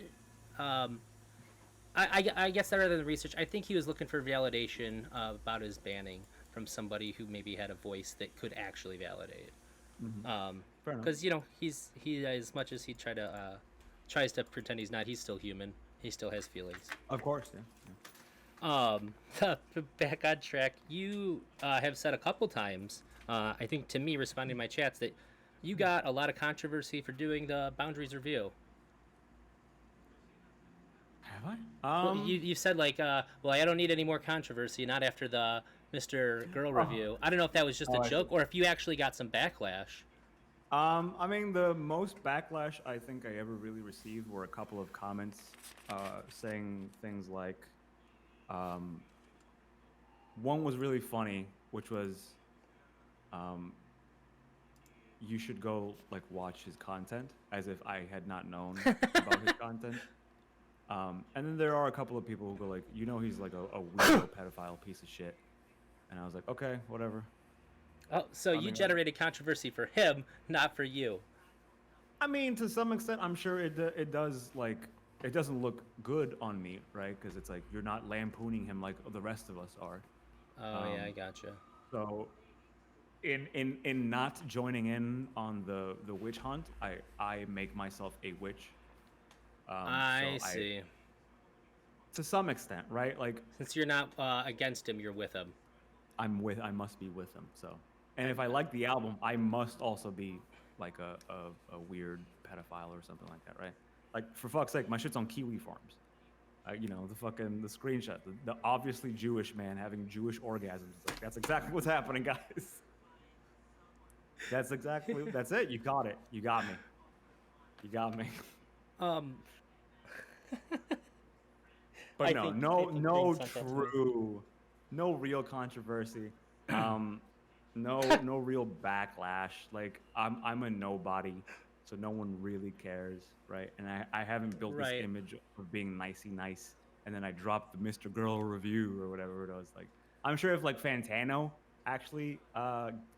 [SPEAKER 1] I guess that rather than research, I think he was looking for validation about his banning from somebody who maybe had a voice that could actually validate.
[SPEAKER 2] Mm-hmm. Fair enough.
[SPEAKER 1] Because he as much as he tries to pretend he's not, he's still human. He still has feelings.
[SPEAKER 2] Of course, yeah.
[SPEAKER 1] Back on track. You have said a couple times, I think to me responding to my chats, that you got a lot of controversy for doing the boundaries review.
[SPEAKER 2] Have I?
[SPEAKER 1] Well, you said like, well, I don't need any more controversy, not after the Mr.Girl review. I don't know if that was just a joke or if you actually got some backlash.
[SPEAKER 2] I mean, the most backlash I think I ever really received were a couple of comments saying things like, one was really funny, which was, you should go like watch his content, as if I had not known about his content. And then there are a couple of people who go like, he's like a weirdo pedophile piece of shit. And I was like, okay, whatever.
[SPEAKER 1] Oh, so you generated controversy for him, not for you.
[SPEAKER 2] I mean, to some extent, I'm sure it does, like, it doesn't look good on me, right? Because it's like, you're not lampooning him like the rest of us are.
[SPEAKER 1] Oh, yeah, I gotcha.
[SPEAKER 2] So, in not joining in on the witch hunt, I make myself a witch.
[SPEAKER 1] I see.
[SPEAKER 2] To some extent, right? Like,
[SPEAKER 1] since you're not against him, you're with him.
[SPEAKER 2] I must be with him. So, and if I like the album, I must also be like a weird pedophile or something like that, right? Like, for fuck's sake, my shit's on Kiwi Farms. the screenshot, the obviously Jewish man having Jewish orgasms. It's like, that's exactly what's happening, guys. That's it. You got it. You got me. You got me.
[SPEAKER 1] Um,
[SPEAKER 2] But
[SPEAKER 1] I
[SPEAKER 2] no,
[SPEAKER 1] think-
[SPEAKER 2] no,
[SPEAKER 1] I think
[SPEAKER 2] no
[SPEAKER 1] Green sent that to me.
[SPEAKER 2] no real controversy. No real backlash. Like I'm a nobody, so no one really cares, right? And I haven't built
[SPEAKER 1] Right.
[SPEAKER 2] this image of being nicey nice, and then I dropped the Mr. Girl review or whatever it was. Like, I'm sure if like Fantano actually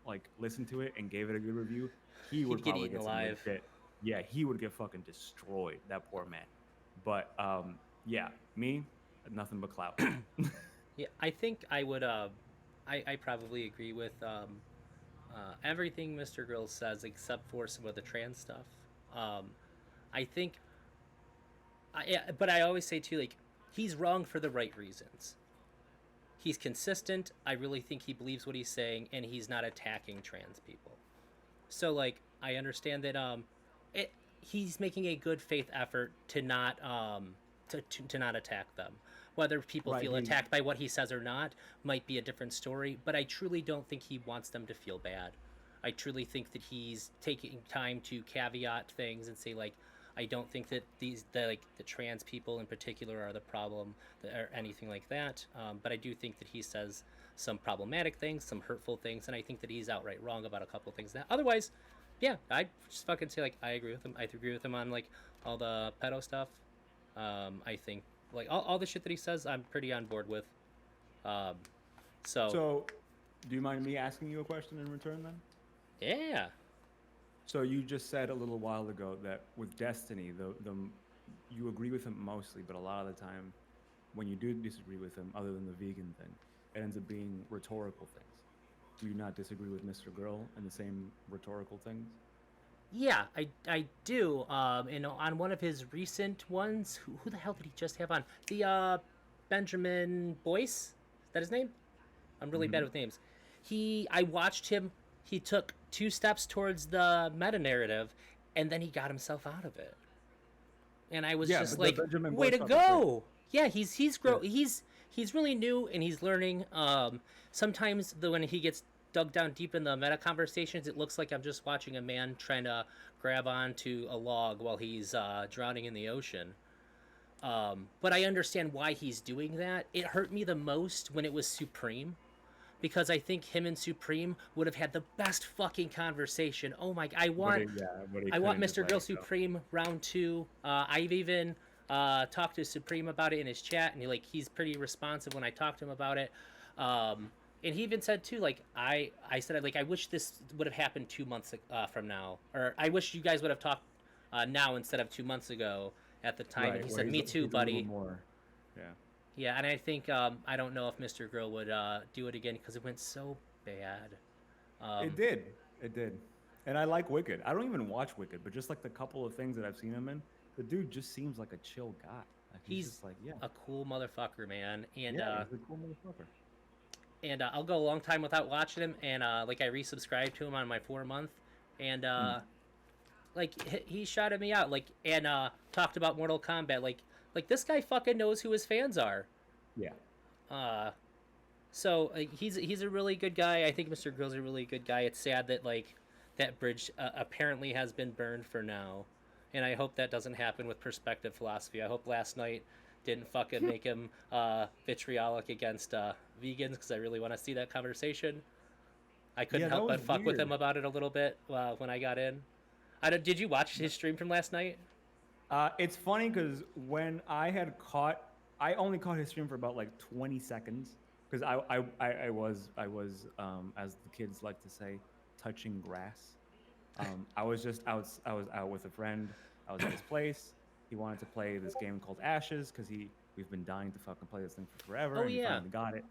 [SPEAKER 2] like listened to it and gave it a good review, he would
[SPEAKER 1] He'd get
[SPEAKER 2] probably
[SPEAKER 1] eaten
[SPEAKER 2] get some
[SPEAKER 1] alive.
[SPEAKER 2] legit. Yeah, he would get fucking destroyed. That poor man. But yeah, me, nothing but clout.
[SPEAKER 1] Yeah, I think I would. I probably agree with everything Mr. Girl says, except for some of the trans stuff. I think. But I always say too, like, he's wrong for the right reasons. He's consistent. I really think he believes what he's saying, and he's not attacking trans people. So, like, I understand that he's making a good faith effort to not to not attack them. Whether people
[SPEAKER 2] Right,
[SPEAKER 1] feel
[SPEAKER 2] he-
[SPEAKER 1] attacked by what he says or not might be a different story, but I truly don't think he wants them to feel bad. I truly think that he's taking time to caveat things and say, like, I don't think that the trans people in particular are the problem or anything like that. But I do think that he says some problematic things, some hurtful things, and I think that he's outright wrong about a couple of things. That otherwise, yeah, I just fucking say, like, I agree with him. I agree with him on, like, all the pedo stuff. I think, like, all the shit that he says, I'm pretty on board with.
[SPEAKER 2] So, do you mind me asking you a question in return then?
[SPEAKER 1] Yeah.
[SPEAKER 2] So you just said a little while ago that with Destiny, you agree with him mostly, but a lot of the time, when you do disagree with him, other than the vegan thing, it ends up being rhetorical things. Do you not disagree with Mr. Girl in the same rhetorical things?
[SPEAKER 1] Yeah, I do. And on one of his recent ones, who the hell did he just have on? The Benjamin Boyce? Is that his name? I'm really bad with names. I watched him. He took 2 steps towards the meta narrative, and then he got himself out of it. And I was just
[SPEAKER 2] but the
[SPEAKER 1] like,
[SPEAKER 2] Benjamin
[SPEAKER 1] way
[SPEAKER 2] Boyce
[SPEAKER 1] to
[SPEAKER 2] stuff is great.
[SPEAKER 1] go! Yeah, he's really new and he's learning. Sometimes when he gets dug down deep in the meta conversations, it looks like I'm just watching a man trying to grab onto a log while he's drowning in the ocean. But I understand why he's doing that. It hurt me the most when it was Supreme, because I think him and Supreme would have had the best fucking conversation. Oh my! I want Mr. Girl Supreme round 2. I've even talked to Supreme about it in his chat, and he's pretty responsive when I talk to him about it. And he even said too, like, I said, like, I wish this would have happened 2 months from now, or I wish you guys would have talked now instead of 2 months ago at the time. And he said, "Me too, buddy."
[SPEAKER 2] More. Yeah.
[SPEAKER 1] Yeah, and I think I don't know if Mr. Girl would do it again because it went so bad.
[SPEAKER 2] It did. And I like Wicked. I don't even watch Wicked, but just like the couple of things that I've seen him in, the dude just seems like a chill guy. Like, he's just like, yeah,
[SPEAKER 1] a cool motherfucker, man. And
[SPEAKER 2] yeah, he's a cool motherfucker.
[SPEAKER 1] And I'll go a long time without watching him, and I resubscribed to him on my 4-month, and like he shouted me out, like, and talked about Mortal Kombat, like this guy fucking knows who his fans are.
[SPEAKER 2] Yeah.
[SPEAKER 1] So he's a really good guy. I think Mr. Girl's a really good guy. It's sad that that bridge apparently has been burned for now, and I hope that doesn't happen with Perspective Philosophy. I hope last night didn't fucking make him vitriolic against vegans, because I really want to see that conversation. I couldn't help but fuck with him about it a little bit when I got in. Did you watch his stream from last night?
[SPEAKER 2] It's funny because when I only caught his stream for about like 20 seconds because I was as the kids like to say, touching grass. I was out with a friend. I was at his place. He wanted to play this game called Ashes because we've been dying to fucking play this thing for forever.
[SPEAKER 1] Oh,
[SPEAKER 2] and
[SPEAKER 1] yeah.
[SPEAKER 2] He finally got it.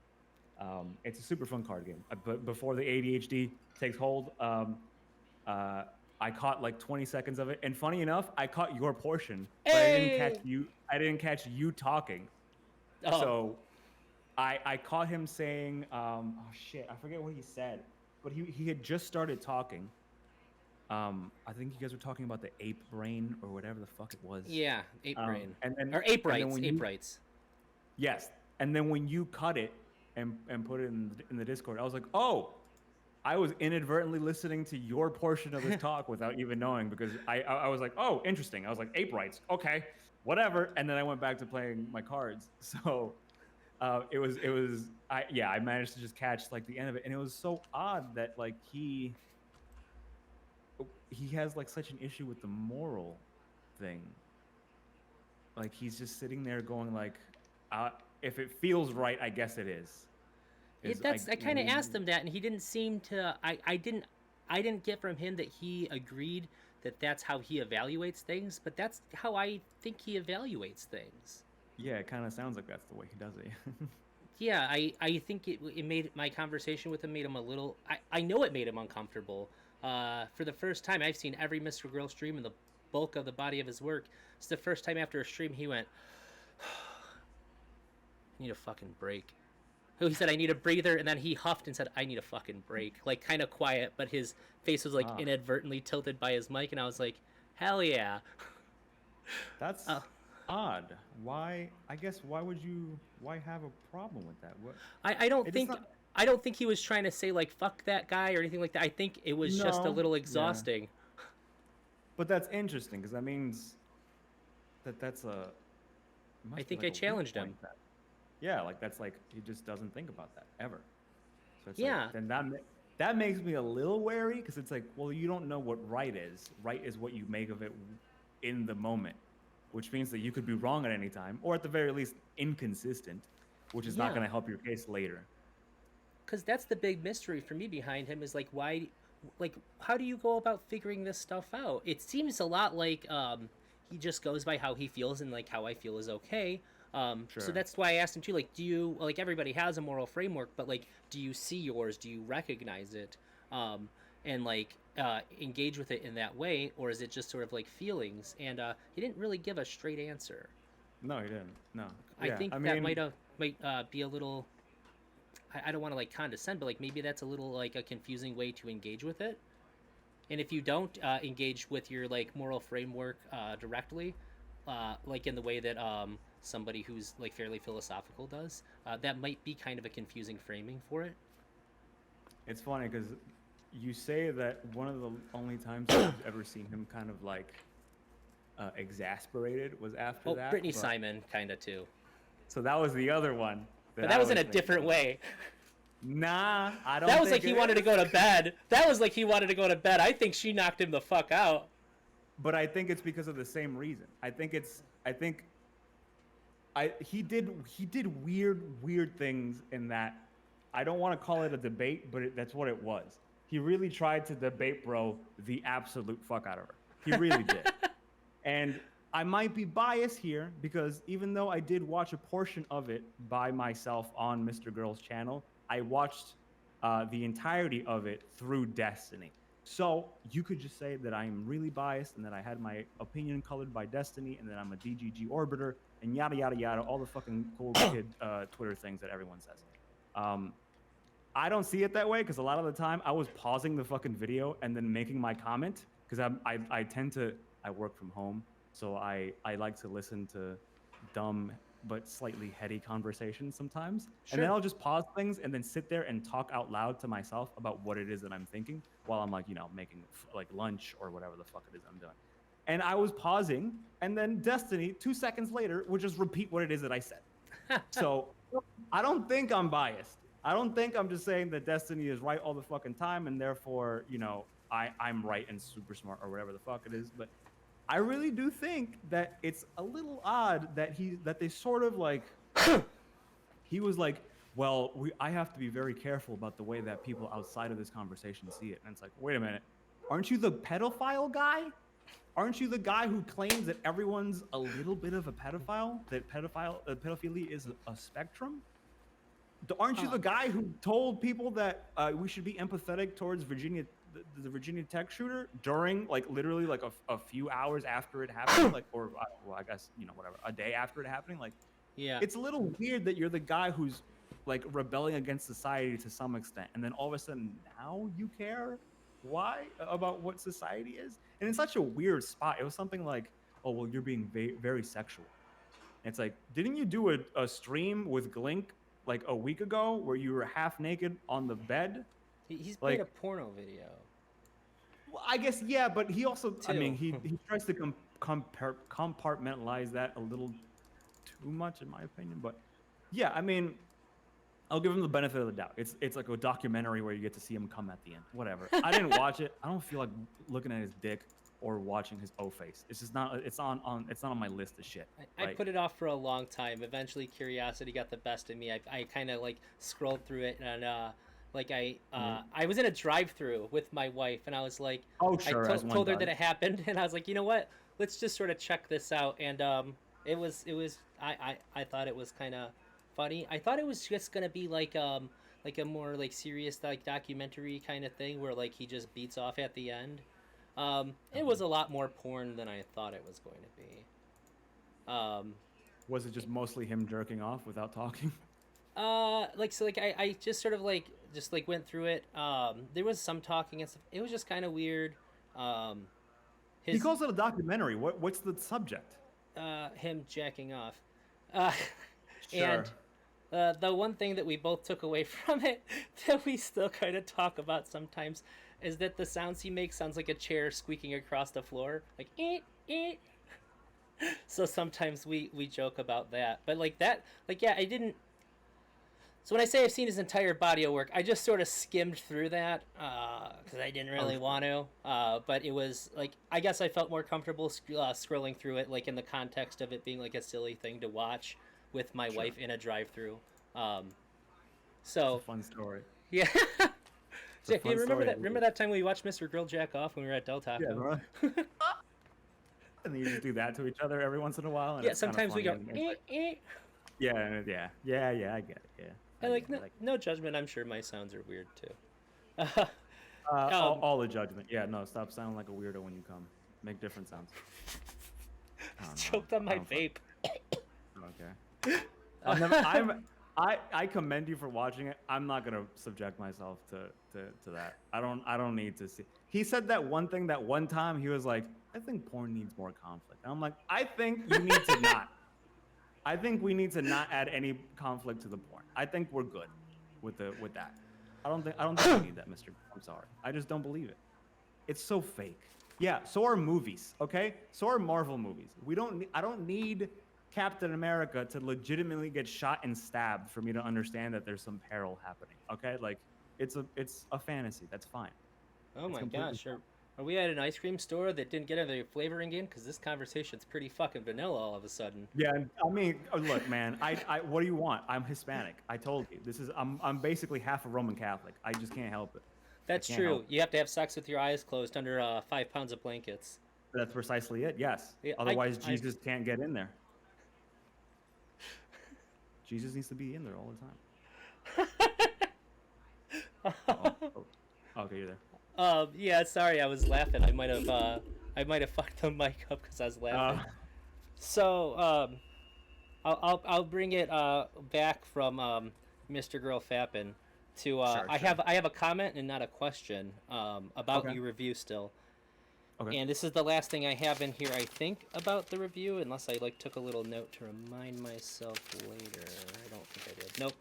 [SPEAKER 2] It's a super fun card game. But before the ADHD takes hold, I caught like 20 seconds of it, and funny enough, I caught your portion, but I didn't catch you talking.
[SPEAKER 1] Oh.
[SPEAKER 2] So, I caught him saying, oh shit, I forget what he said, but he had just started talking. I think you guys were talking about the ape brain or whatever the fuck it was.
[SPEAKER 1] Yeah, ape brain.
[SPEAKER 2] And then,
[SPEAKER 1] or ape
[SPEAKER 2] and then
[SPEAKER 1] rights.
[SPEAKER 2] when
[SPEAKER 1] Ape rights.
[SPEAKER 2] Yes. And then when you cut it and put it in the Discord, I was like, oh, I was inadvertently listening to your portion of this talk without even knowing, because I was like, oh, interesting. I was like, ape rights, okay, whatever. And then I went back to playing my cards. So I managed to just catch like the end of it, and it was so odd that like he has like such an issue with the moral thing. Like he's just sitting there going like, if it feels right, I guess it is.
[SPEAKER 1] I kind of asked him that, and he didn't seem to. I didn't get from him that he agreed that that's how he evaluates things, but that's how I think he evaluates things.
[SPEAKER 2] Yeah, it kind of sounds like that's the way he does it.
[SPEAKER 1] Yeah, I think it made my conversation with him made him a little. I know it made him uncomfortable. For the first time, I've seen every Mr. Girl stream and the bulk of the body of his work. It's the first time after a stream he went, I need a fucking break. He said, I need a breather, and then he huffed and said, I need a fucking break. Like, kind of quiet, but his face was, like, inadvertently tilted by his mic, and I was like, hell yeah.
[SPEAKER 2] That's odd. Why? I guess, why have a problem with that? What?
[SPEAKER 1] I don't think he was trying to say, like, fuck that guy or anything like that. I think it was just a little exhausting.
[SPEAKER 2] Yeah. But that's interesting, because that means that's a...
[SPEAKER 1] I think I challenged him.
[SPEAKER 2] Yeah, like that's like he just doesn't think about that ever. So it's
[SPEAKER 1] yeah.
[SPEAKER 2] Like, then that makes me a little wary, because it's like, well, you don't know what right is. Right is what you make of it in the moment, which means that you could be wrong at any time, or at the very least inconsistent, which is not going to help your case later.
[SPEAKER 1] Because that's the big mystery for me behind him is like, why, like, how do you go about figuring this stuff out? It seems a lot like he just goes by how he feels, and like how I feel is okay. Sure. So that's why I asked him too, like, do you, like, everybody has a moral framework, but like, do you see yours? Do you recognize it? And like, engage with it in that way? Or is it just sort of like feelings? And he didn't really give a straight answer.
[SPEAKER 2] No, he didn't. No.
[SPEAKER 1] I think that might be a little, I don't want to like condescend, but like maybe that's a little like a confusing way to engage with it. And if you don't engage with your like moral framework directly, like in the way that somebody who's like fairly philosophical does, that might be kind of a confusing framing for it. It's
[SPEAKER 2] funny because you say that one of the only times I've ever seen him kind of like exasperated was after that.
[SPEAKER 1] Brittany Simon kind of too.
[SPEAKER 2] So that was the other one.
[SPEAKER 1] But that was in a different way.
[SPEAKER 2] Nah, I don't.
[SPEAKER 1] That was like he wanted to go to bed. That was like he wanted to go to bed. I think she knocked him the fuck out.
[SPEAKER 2] But I think it's because of the same reason. He did weird things in that. I don't want to call it a debate, but that's what it was. He really tried to debate bro the absolute fuck out of her. He really did. And I might be biased here because even though I did watch a portion of it by myself on Mr. Girl's channel, I watched the entirety of it through Destiny. So you could just say that I'm really biased and that I had my opinion colored by Destiny and that I'm a DGG orbiter and yada, yada, yada, all the fucking cool kid Twitter things that everyone says. I don't see it that way because a lot of the time I was pausing the fucking video and then making my comment because I work from home. So I like to listen to dumb but slightly heady conversations sometimes. Sure. And then I'll just pause things and then sit there and talk out loud to myself about what it is that I'm thinking while I'm like, making like lunch or whatever the fuck it is I'm doing. And I was pausing and then Destiny 2 seconds later would just repeat what it is that I said. So I don't think I'm biased. I don't think I'm just saying that Destiny is right all the fucking time and therefore, I'm right and super smart or whatever the fuck it is. But I really do think that it's a little odd that they sort of like, he was like, well, I have to be very careful about the way that people outside of this conversation see it. And it's like, wait a minute, aren't you the pedophile guy? Aren't you the guy who claims that everyone's a little bit of a pedophile? That pedophilia is a spectrum? Aren't you the guy who told people that we should be empathetic towards the Virginia Tech shooter during literally a few hours after it happened, I guess whatever, a day after it happening?
[SPEAKER 1] Yeah,
[SPEAKER 2] it's a little weird that you're the guy who's rebelling against society to some extent, and then all of a sudden now you care about what society is, and it's such a weird spot. It was something like, oh well, you're being very sexual, It's like, didn't you do a stream with Glink like a week ago where you were half naked on the bed?
[SPEAKER 1] He's
[SPEAKER 2] Like,
[SPEAKER 1] made a porno video.
[SPEAKER 2] well, I guess, yeah, but he also, I mean,
[SPEAKER 1] Too.
[SPEAKER 2] he tries to compartmentalize that a little too much, in my opinion. But yeah, I mean, I'll give him the benefit of the doubt. It's like a documentary where you get to see him come at the end. Whatever. I didn't watch it. I don't feel like looking at his dick or watching his O face. It's just not. It's not on my list of shit.
[SPEAKER 1] I put it off for a long time. Eventually, curiosity got the best of me. I kind of like scrolled through it, and I was in a drive-through with my wife, and I was like,
[SPEAKER 2] oh sure,
[SPEAKER 1] I told her that it happened, and I was like, you know what? Let's just sort of check this out. And it was I thought it was kind of funny. I thought it was just gonna be like a more like serious like documentary kind of thing where like he just beats off at the end. It was a lot more porn than I thought it was going to be.
[SPEAKER 2] Was it just mostly him jerking off without talking?
[SPEAKER 1] I just sort of just went through it. There was some talking and stuff. It was just kind of weird.
[SPEAKER 2] He calls it a documentary. What's the subject?
[SPEAKER 1] Him jacking off.
[SPEAKER 2] Sure.
[SPEAKER 1] And the one thing that we both took away from it that we still kind of talk about sometimes is that the sounds he makes sounds like a chair squeaking across the floor, like eat eat. So sometimes we joke about that, but I didn't. So when I say I've seen his entire body of work, I just sort of skimmed through that because I didn't really want to. But it was like, I guess I felt more comfortable scrolling through it, like in the context of it being like a silly thing to watch with my wife in a drive-through.
[SPEAKER 2] It's a fun story.
[SPEAKER 1] Yeah. So, you remember that time we watched Mr. Girl jack off when we were at Del Taco?
[SPEAKER 2] Yeah, right. And then you just do that to each other every once in a while. And
[SPEAKER 1] yeah, sometimes we go.
[SPEAKER 2] Yeah, I get it. Yeah.
[SPEAKER 1] And no judgment. I'm sure my sounds are weird too.
[SPEAKER 2] All the judgment. Yeah, no, stop sounding like a weirdo when you come. Make different sounds.
[SPEAKER 1] Choked on my vape.
[SPEAKER 2] Okay. I commend you for watching it. I'm not gonna subject myself to that. I don't need to see. He said that one thing that one time. He was like, I think porn needs more conflict. And I'm like, I think you need to not. I think we need to not add any conflict to the porn. I think we're good with that. I don't think we need that, Mr. I'm sorry. I just don't believe it. It's so fake. Yeah, so are movies, okay? So are Marvel movies. I don't need Captain America to legitimately get shot and stabbed for me to understand that there's some peril happening. Okay? Like it's a fantasy. That's fine.
[SPEAKER 1] Oh my gosh. Are we at an ice cream store that didn't get any flavoring in? Because this conversation's pretty fucking vanilla all of a sudden.
[SPEAKER 2] Yeah, I mean, look, man. I what do you want? I'm Hispanic. I told you. I'm basically half a Roman Catholic. I just can't help it.
[SPEAKER 1] That's true. You have to have sex with your eyes closed under 5 pounds of blankets.
[SPEAKER 2] That's precisely it. Yes. Yeah, otherwise, Jesus can't get in there. Jesus needs to be in there all the time. Okay, you're there.
[SPEAKER 1] Yeah, sorry, I was laughing. I might have fucked the mic up because I was laughing. So, I'll bring it back from Mr. Girl Fappin to
[SPEAKER 2] sure.
[SPEAKER 1] I have a comment and not a question about your review still.
[SPEAKER 2] Okay.
[SPEAKER 1] And this is the last thing I have in here, I think, about the review, unless I took a little note to remind myself later. I don't think I did. Nope.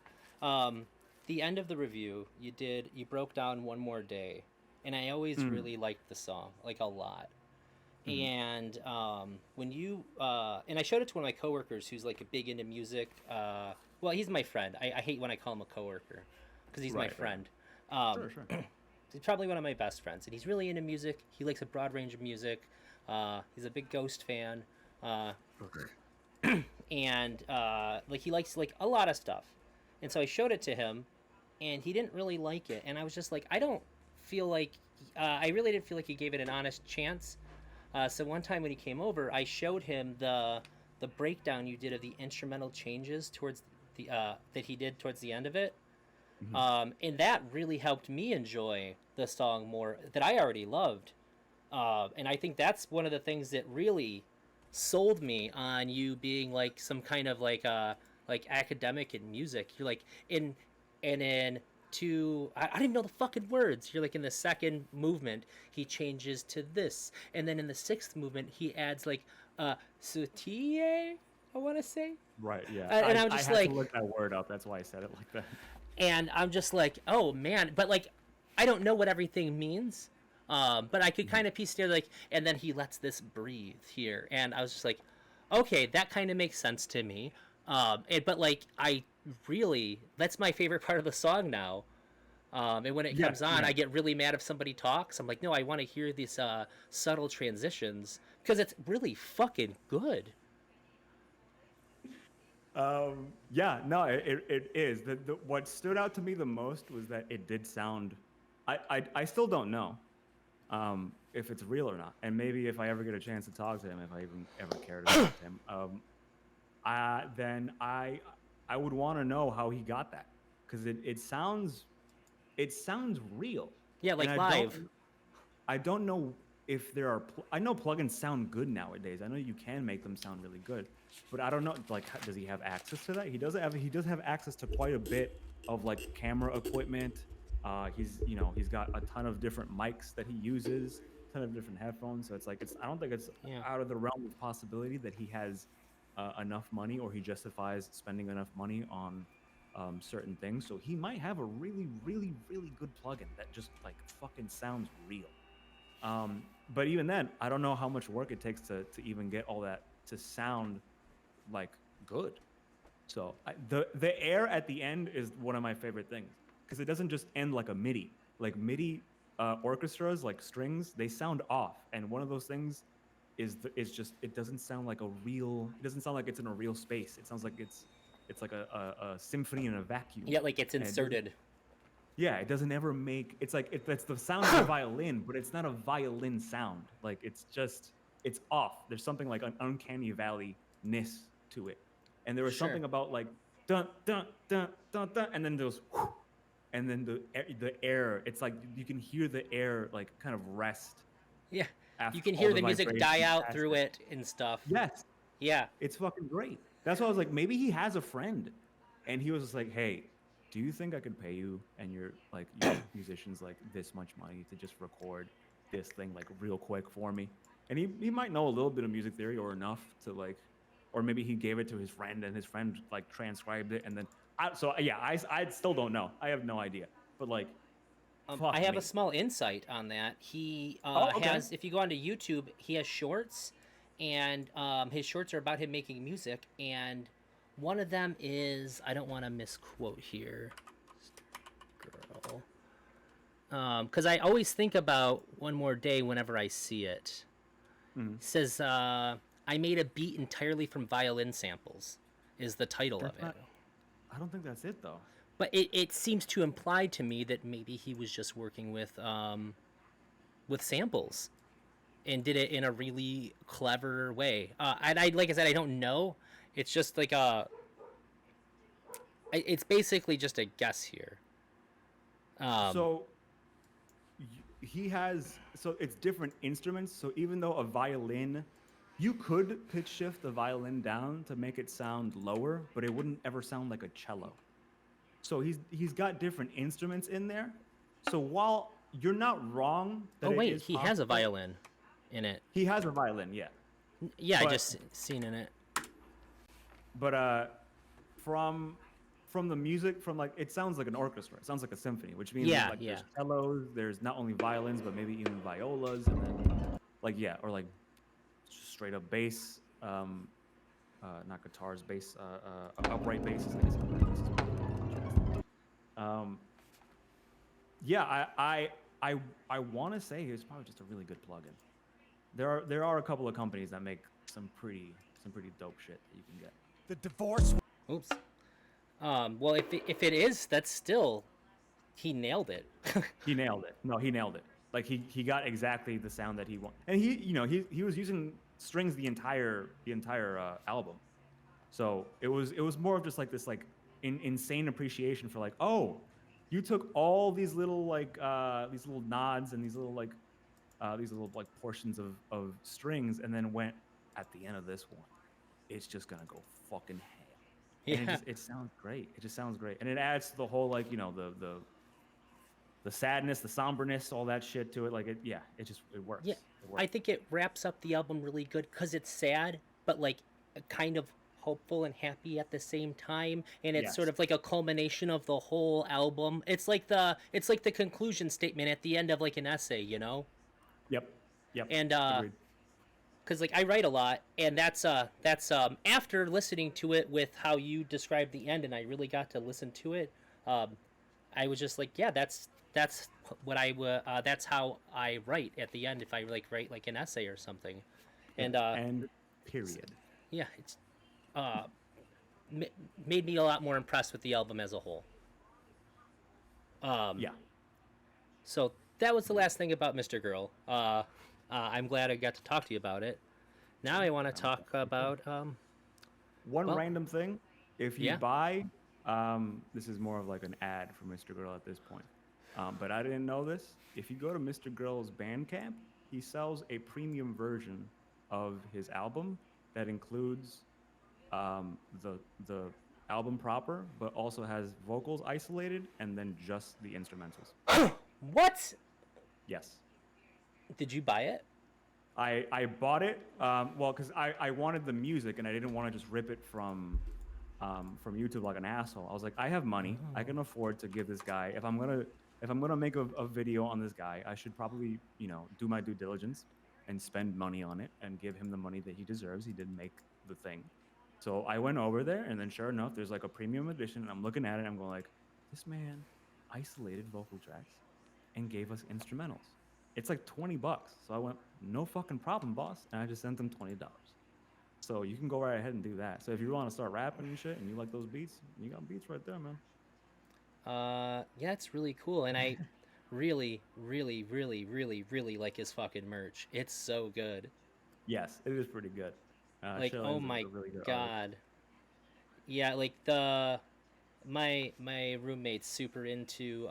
[SPEAKER 1] The end of the review, you broke down One More Day, and I always really liked the song, a lot. And when you and I showed it to one of my coworkers who's big into music. Well, he's my friend. I hate when I call him a coworker because he's my friend.
[SPEAKER 2] Sure.
[SPEAKER 1] He's probably one of my best friends, and he's really into music. He likes a broad range of music. He's a big Ghost fan, and he likes a lot of stuff. And so I showed it to him, and he didn't really like it. And I was just like, I don't feel like I really didn't feel like he gave it an honest chance. So one time when he came over, I showed him the breakdown you did of the instrumental changes towards the that he did towards the end of it. And that really helped me enjoy the song more, that I already loved. And I think that's one of the things that really sold me on you being some kind of academic in music. You're I don't even know the fucking words. You're in the second movement, he changes to this. And then in the sixth movement, he adds soutille, I want to say.
[SPEAKER 2] Right. Yeah.
[SPEAKER 1] And
[SPEAKER 2] I
[SPEAKER 1] I'm just
[SPEAKER 2] had
[SPEAKER 1] like,
[SPEAKER 2] to look that word up. That's why I said it like that.
[SPEAKER 1] and I'm just like, oh man, but like, I don't know what everything means. But I could kind of piece together like, and then he lets this breathe here, and I was just like, okay, that kind of makes sense to me. But like, that's my favorite part of the song now. And when it comes on, I get really mad if somebody talks. I'm like, no, I want to hear these subtle transitions because it's really fucking good.
[SPEAKER 2] Yeah, no, it is. What stood out to me the most was that it did sound. I still don't know if it's real or not, and maybe if I ever get a chance to talk to him, if I even ever care to talk to him, then I would want to know how he got that, because it sounds real.
[SPEAKER 1] Yeah, like
[SPEAKER 2] And
[SPEAKER 1] live.
[SPEAKER 2] I don't know if there are. I know plugins sound good nowadays. I know you can make them sound really good, but I don't know. Like, does he have access to that? He does have access to quite a bit of like camera equipment. He's got a ton of different mics that he uses, a ton of different headphones. So it's like I don't think it's out of the realm of possibility that he has enough money, or he justifies spending enough money on certain things. So he might have a really, really, really good plugin that just like fucking sounds real. But even then, I don't know how much work it takes to even get all that to sound like good. So the air at the end is one of my favorite things, because it doesn't just end like a MIDI. Like MIDI orchestras, like strings, they sound off, and one of those things is just, it doesn't sound like it doesn't sound like it's in a real space. It sounds like it's like a symphony in a vacuum.
[SPEAKER 1] Yeah, like it's inserted.
[SPEAKER 2] Yeah, it doesn't ever make. It's like it's the sound of a violin, but it's not a violin sound. Like it's off. There's something like an uncanny valley-ness to it, and there was something about like dun dun dun dun dun, and then those, and then the air. It's like you can hear the air like kind of rest.
[SPEAKER 1] Yeah, you can hear the music die out through it and stuff.
[SPEAKER 2] Yes.
[SPEAKER 1] Yeah,
[SPEAKER 2] it's fucking great. That's why I was like, maybe he has a friend, and he was just like, hey, do you think I could pay you and your musicians like this much money to just record this thing like real quick for me? And he might know a little bit of music theory, or enough to like, or maybe he gave it to his friend and his friend like transcribed it, and then I still don't know. I have no idea. But like,
[SPEAKER 1] I have a small insight on that. He has, if you go onto YouTube, he has shorts, and his shorts are about him making music, and one of them is, I don't want to misquote here, Girl, because I always think about One More Day whenever I see it. It says, I made a beat entirely from violin samples, is the title of it.
[SPEAKER 2] I don't think that's it though.
[SPEAKER 1] But it seems to imply to me that maybe he was just working with samples and did it in a really clever way. Like I said, I don't know. It's just like it's basically just a guess here.
[SPEAKER 2] So it's different instruments. So even though a violin, you could pitch shift the violin down to make it sound lower, but it wouldn't ever sound like a cello. So he's got different instruments in there. So while you're not wrong that
[SPEAKER 1] he has a violin in it.
[SPEAKER 2] He has a violin, yeah.
[SPEAKER 1] Yeah, I just seen in it.
[SPEAKER 2] But from the music, from like, it sounds like an orchestra. It sounds like a symphony, which means there's cellos, there's not only violins, but maybe even violas, and then or like straight up bass, not guitars, bass, upright basses, I guess. I want to say it's probably just a really good plugin. There are a couple of companies that make some pretty dope shit that you can get.
[SPEAKER 4] The divorce.
[SPEAKER 1] Oops. Well, if it is, that's still, he nailed it.
[SPEAKER 2] He nailed it. No, he nailed it. Like he got exactly the sound that he wanted, and he was using strings the entire album. So it was more of just like this like insane appreciation for like, oh, you took all these little these little nods and these little portions of strings, and then went at the end of this one, it's just gonna go fucking ham.
[SPEAKER 1] Yeah.
[SPEAKER 2] And it sounds great. It just sounds great, and it adds to the whole like the sadness, the somberness, all that shit to it. Like it works.
[SPEAKER 1] Yeah,
[SPEAKER 2] it works.
[SPEAKER 1] I think it wraps up the album really good because it's sad, but like kind of hopeful and happy at the same time, and it's sort
[SPEAKER 2] Yes.
[SPEAKER 1] of like a culmination of the whole album. It's like the conclusion statement at the end of like an essay, you know.
[SPEAKER 2] Yep. Yep.
[SPEAKER 1] And
[SPEAKER 2] Agreed.
[SPEAKER 1] because like I write a lot, and that's after listening to it with how you described the end, and I really got to listen to it. Um, I was just like, yeah, that's what that's how I write at the end if I like write like an essay or something,
[SPEAKER 2] Yep.
[SPEAKER 1] and
[SPEAKER 2] And period.
[SPEAKER 1] yeah, it's uh, made me a lot more impressed with the album as a whole.
[SPEAKER 2] Yeah.
[SPEAKER 1] So that was the last thing about Mr. Girl. I'm glad I got to talk to you about it. Now I want to talk about
[SPEAKER 2] One
[SPEAKER 1] well,
[SPEAKER 2] random thing, if you
[SPEAKER 1] yeah.
[SPEAKER 2] buy, this is more of like an ad for Mr. Girl at this point, but I didn't know this. If you go to Mr. Girl's Bandcamp, he sells a premium version of his album that includes the album proper, but also has vocals isolated and then just the instrumentals.
[SPEAKER 1] What?
[SPEAKER 2] Yes.
[SPEAKER 1] Did you buy it?
[SPEAKER 2] I bought it, well, because I wanted the music and I didn't want to just rip it from YouTube like an asshole. I was like, I have money. I can afford to give this guy, if I'm gonna make a video on this guy, I should probably, do my due diligence and spend money on it and give him the money that he deserves. He did make the thing. So I went over there, and then sure enough, there's like a premium edition, and I'm looking at it, and I'm going like, this man isolated vocal tracks and gave us instrumentals. It's like $20. So I went, no fucking problem, boss. And I just sent them $20. So you can go right ahead and do that. So if you want to start rapping and shit and you like those beats, you got beats right there, man.
[SPEAKER 1] Yeah, it's really cool, and I really, really, really, really, really like his fucking merch. It's so good.
[SPEAKER 2] Yes, it is pretty good.
[SPEAKER 1] Like,
[SPEAKER 2] Shillin's
[SPEAKER 1] oh
[SPEAKER 2] is
[SPEAKER 1] my
[SPEAKER 2] a really good
[SPEAKER 1] god.
[SPEAKER 2] artist.
[SPEAKER 1] Yeah, like my roommate's super into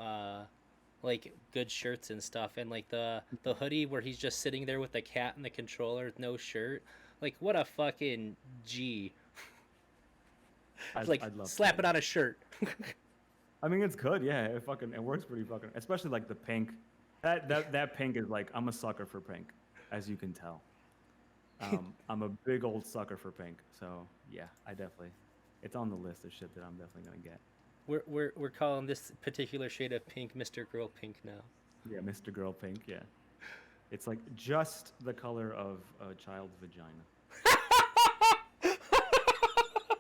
[SPEAKER 1] like good shirts and stuff, and like the hoodie where he's just sitting there with the cat and the controller with no shirt. Like, what a fucking G. Like,
[SPEAKER 2] I'd love
[SPEAKER 1] slap
[SPEAKER 2] that.
[SPEAKER 1] it on a shirt.
[SPEAKER 2] I mean, it's good, yeah. It works pretty fucking, especially like the pink. That pink is like, I'm a sucker for pink, as you can tell. I'm a big old sucker for pink, so yeah, it's on the list of shit that I'm definitely gonna get.
[SPEAKER 1] We're calling this particular shade of pink Mr. Girl Pink now.
[SPEAKER 2] Yeah, Mr. Girl Pink, yeah. It's like just the color of a child's vagina.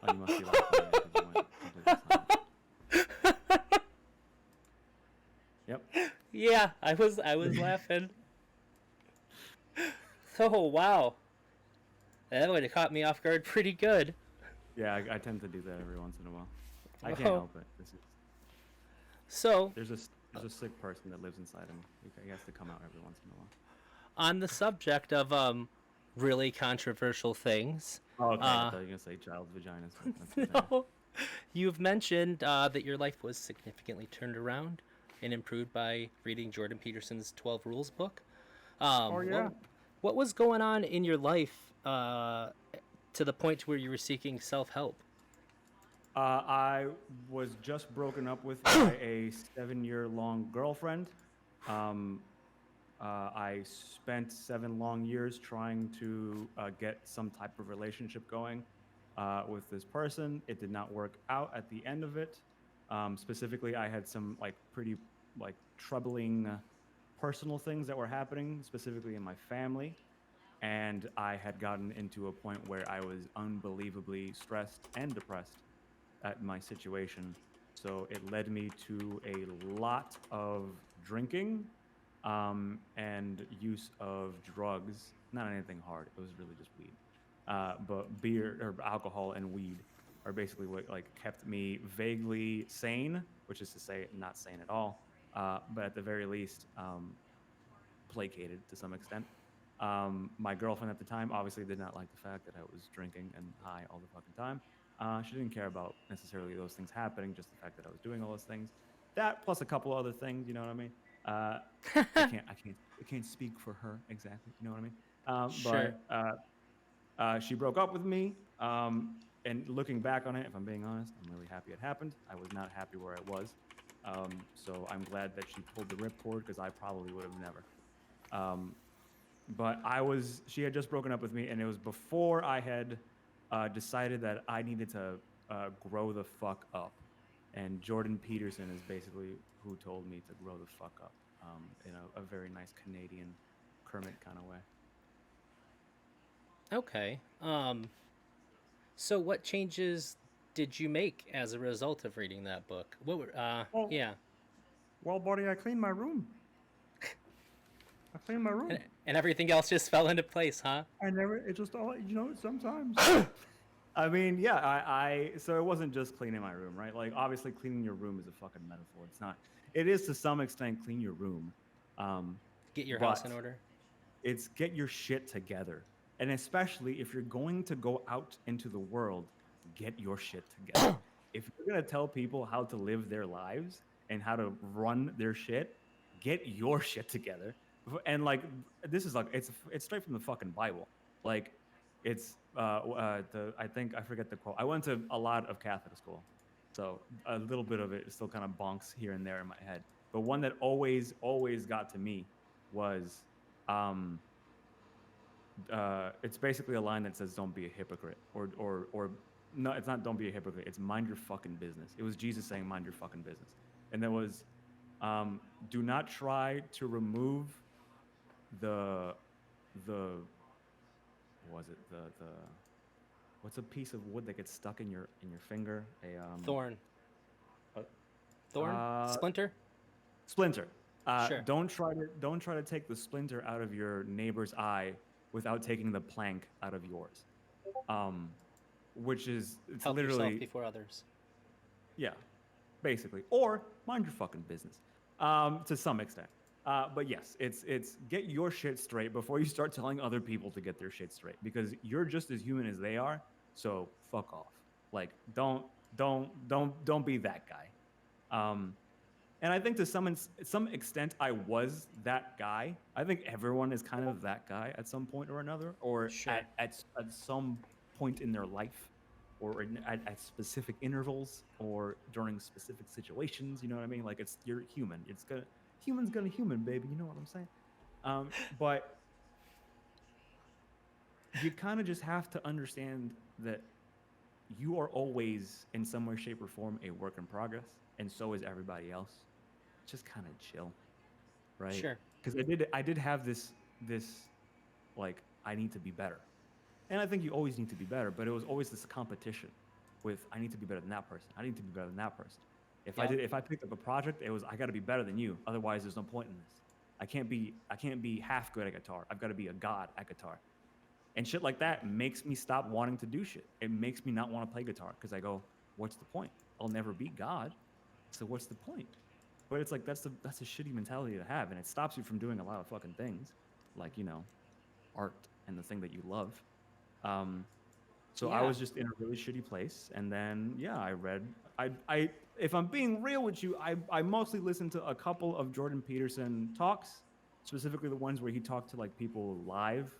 [SPEAKER 2] Oh, you must be laughing at me 'cause you went completely silent. Yep.
[SPEAKER 1] Yeah, I was laughing. Oh wow, that would have caught me off guard pretty good.
[SPEAKER 2] Yeah, I tend to do that every once in a while. I can't
[SPEAKER 1] Oh.
[SPEAKER 2] help it.
[SPEAKER 1] So
[SPEAKER 2] There's a sick person that lives inside him. He has to come out every once in a while.
[SPEAKER 1] on the subject of really controversial things.
[SPEAKER 2] Oh, okay. I thought you were gonna say child's vaginas. That's okay.
[SPEAKER 1] No, you've mentioned that your life was significantly turned around and improved by reading Jordan Peterson's 12 Rules book.
[SPEAKER 2] Oh, yeah.
[SPEAKER 1] What was going on in your life to the point where you were seeking self-help?
[SPEAKER 2] I was just broken up with by a 7-year-long girlfriend. I spent 7 long years trying to get some type of relationship going with this person. It did not work out at the end of it. Specifically, I had some pretty troubling personal things that were happening, specifically in my family. And I had gotten into a point where I was unbelievably stressed and depressed at my situation. So it led me to a lot of drinking and use of drugs. Not anything hard. It was really just weed. But beer or alcohol and weed are basically what kept me vaguely sane, which is to say not sane at all, but at the very least placated to some extent. My girlfriend at the time obviously did not like the fact that I was drinking and high all the fucking time. She didn't care about necessarily those things happening, just the fact that I was doing all those things. That plus a couple other things, you know what I mean? I can't speak for her exactly, you know what I mean?
[SPEAKER 1] Sure.
[SPEAKER 2] But she broke up with me. And looking back on it, if I'm being honest, I'm really happy it happened. I was not happy where I was. So I'm glad that she pulled the ripcord because I probably would have never. But she had just broken up with me, and it was before I had decided that I needed to grow the fuck up. And Jordan Peterson is basically who told me to grow the fuck up in a very nice Canadian Kermit kind of way.
[SPEAKER 1] Okay. So what changes did you make as a result of reading that book? What were,
[SPEAKER 2] Well,
[SPEAKER 1] yeah.
[SPEAKER 2] Well, buddy, I cleaned my room. I cleaned my room.
[SPEAKER 1] And everything else just fell into place, huh?
[SPEAKER 2] I never, it just all, sometimes. I mean, yeah, so it wasn't just cleaning my room, right? Like, obviously, cleaning your room is a fucking metaphor. It's not, it is to some extent clean your room.
[SPEAKER 1] Get your house in order.
[SPEAKER 2] It's get your shit together. And especially if you're going to go out into the world, get your shit together. If you're going to tell people how to live their lives and how to run their shit, get your shit together. And like, this is like, it's straight from the fucking Bible. Like, it's I forget the quote. I went to a lot of Catholic school, so a little bit of it still kind of bonks here and there in my head. But one that always got to me was, it's basically a line that says, "Don't be a hypocrite," or no, it's not "Don't be a hypocrite." It's "Mind your fucking business." It was Jesus saying, "Mind your fucking business," and there was, "Do not try to remove the was it the what's a piece of wood that gets stuck in your finger?
[SPEAKER 1] Thorn. Splinter.
[SPEAKER 2] Splinter.
[SPEAKER 1] Sure.
[SPEAKER 2] Don't try to take the splinter out of your neighbor's eye without taking the plank out of yours. Which is
[SPEAKER 1] Help
[SPEAKER 2] literally
[SPEAKER 1] yourself before others.
[SPEAKER 2] Yeah, basically, or mind your fucking business, to some extent. But yes, it's get your shit straight before you start telling other people to get their shit straight, because you're just as human as they are. So fuck off. Like, don't be that guy. And I think to some extent, I was that guy. I think everyone is kind of that guy at some point or another, or
[SPEAKER 1] Sure.
[SPEAKER 2] at some point in their life, or at specific intervals, or during specific situations. You know what I mean? Like, you're human. Human's gonna human, baby. You know what I'm saying? But you kind of just have to understand that you are always, in some way, shape, or form, a work in progress, and so is everybody else. Just kind of chill, right?
[SPEAKER 1] Sure.
[SPEAKER 2] Because I did have this like, I need to be better, and I think you always need to be better, but it was always this competition with, I need to be better than that person. I need to be better than that person. If I picked up a project, it was, I got to be better than you. Otherwise, there's no point in this. I can't be half good at guitar. I've got to be a god at guitar. And shit like that makes me stop wanting to do shit. It makes me not want to play guitar, because I go, what's the point? I'll never be God. So what's the point? But it's like, that's a shitty mentality to have, and it stops you from doing a lot of fucking things, like, art and the thing that you love. So I was just in a really shitty place, and then I read. I if I'm being real with you, I mostly listened to a couple of Jordan Peterson talks, specifically the ones where he talked to like people live.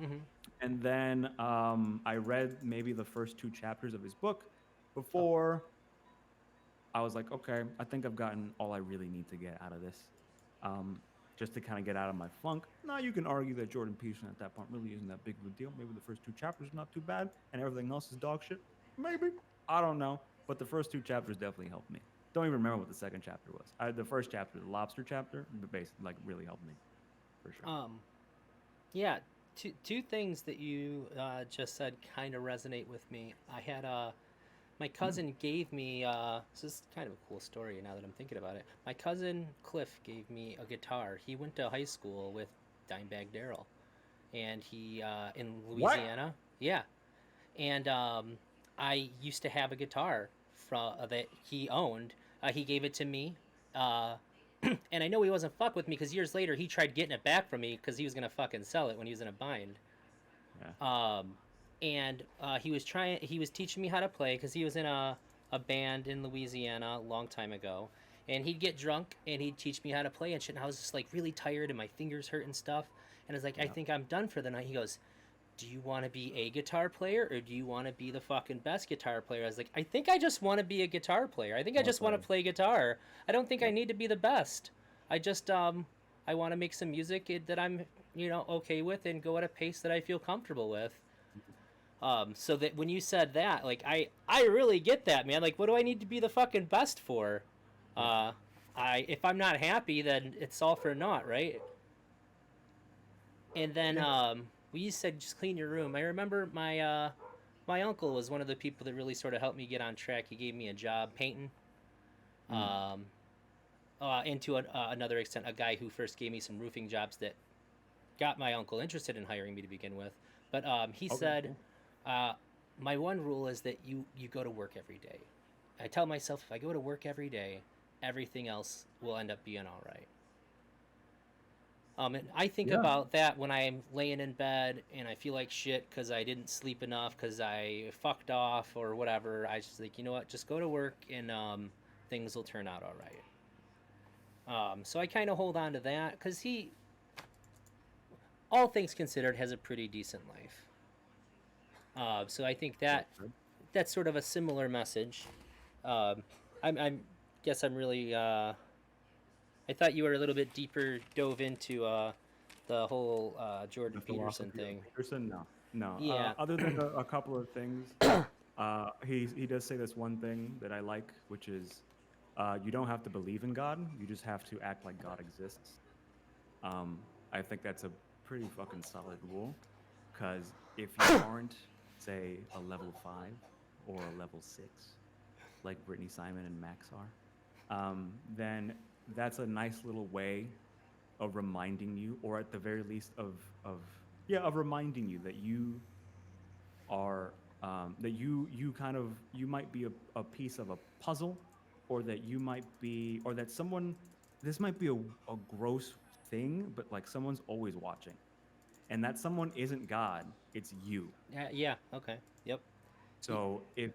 [SPEAKER 1] Mm-hmm.
[SPEAKER 2] And then I read maybe the first 2 chapters of his book before I was like, okay, I think I've gotten all I really need to get out of this, just to kind of get out of my funk. Now, you can argue that Jordan Peterson at that point really isn't that big of a deal. Maybe the first 2 chapters are not too bad, and everything else is dog shit. Maybe. I don't know. But the first 2 chapters definitely helped me. Don't even remember what the second chapter was. The first chapter, the lobster chapter, basically, like, really helped me, for sure.
[SPEAKER 1] Yeah. Two things that you just said kind of resonate with me. I had my cousin gave me, this is kind of a cool story now that I'm thinking about it. My cousin Cliff gave me a guitar. He went to high school with Dimebag Darrell, and he in Louisiana. What? Yeah, and I used to have a guitar that he owned. He gave it to me, and I know he wasn't fuck with me, because years later he tried getting it back from me because he was gonna fucking sell it when he was in a bind.
[SPEAKER 2] Yeah.
[SPEAKER 1] And he was teaching me how to play, because he was in a band in Louisiana a long time ago, and he'd get drunk and he'd teach me how to play and shit, and I was just like really tired and my fingers hurt and stuff, and I was like, I think I'm done for the night. He goes, do you want to be a guitar player, or do you want to be the fucking best guitar player? I was like, I think I just want to be a guitar player. I think I just want to play guitar. I don't think I need to be the best. I just I want to make some music that I'm okay with, and go at a pace that I feel comfortable with. So that when you said that, like, I really get that, man. Like, what do I need to be the fucking best for? Uh, if I'm not happy, then it's all for naught, right? And then
[SPEAKER 2] Yeah.
[SPEAKER 1] when you said just clean your room, I remember my uncle was one of the people that really sort of helped me get on track. He gave me a job painting.
[SPEAKER 2] Mm.
[SPEAKER 1] Um, and to another extent, a guy who first gave me some roofing jobs that got my uncle interested in hiring me to begin with. But he
[SPEAKER 2] Okay.
[SPEAKER 1] said,
[SPEAKER 2] Cool.
[SPEAKER 1] my one rule is that you go to work every day. I tell myself if I go to work every day, everything else will end up being all right. And I think
[SPEAKER 2] Yeah.
[SPEAKER 1] about that when I'm laying in bed and I feel like shit because I didn't sleep enough because I fucked off or whatever. I just like, you know what, just go to work and things will turn out all right. So I kind of hold on to that because he, all things considered, has a pretty decent life. So I think
[SPEAKER 2] That's
[SPEAKER 1] that
[SPEAKER 2] good.
[SPEAKER 1] that's sort of a similar message. I'm guess I'm really. I thought you were a little bit deeper dove into the whole Jordan
[SPEAKER 2] The
[SPEAKER 1] Peterson
[SPEAKER 2] philosophy of
[SPEAKER 1] thing.
[SPEAKER 2] Peterson, no, no.
[SPEAKER 1] Yeah.
[SPEAKER 2] Other than a couple of things, he does say this one thing that I like, which is, you don't have to believe in God. You just have to act like God exists. Um, I think that's a pretty fucking solid rule, because if you aren't, say, a level 5 or a level 6, like Brittany Simon and Max are, then that's a nice little way of reminding you, or at the very least of yeah, of reminding you that you are that you kind of you might be a piece of a puzzle, or that you might be, or that someone, this might be a gross thing, but like someone's always watching, and that someone isn't God, it's you.
[SPEAKER 1] Yeah. Okay. Yep.
[SPEAKER 2] So if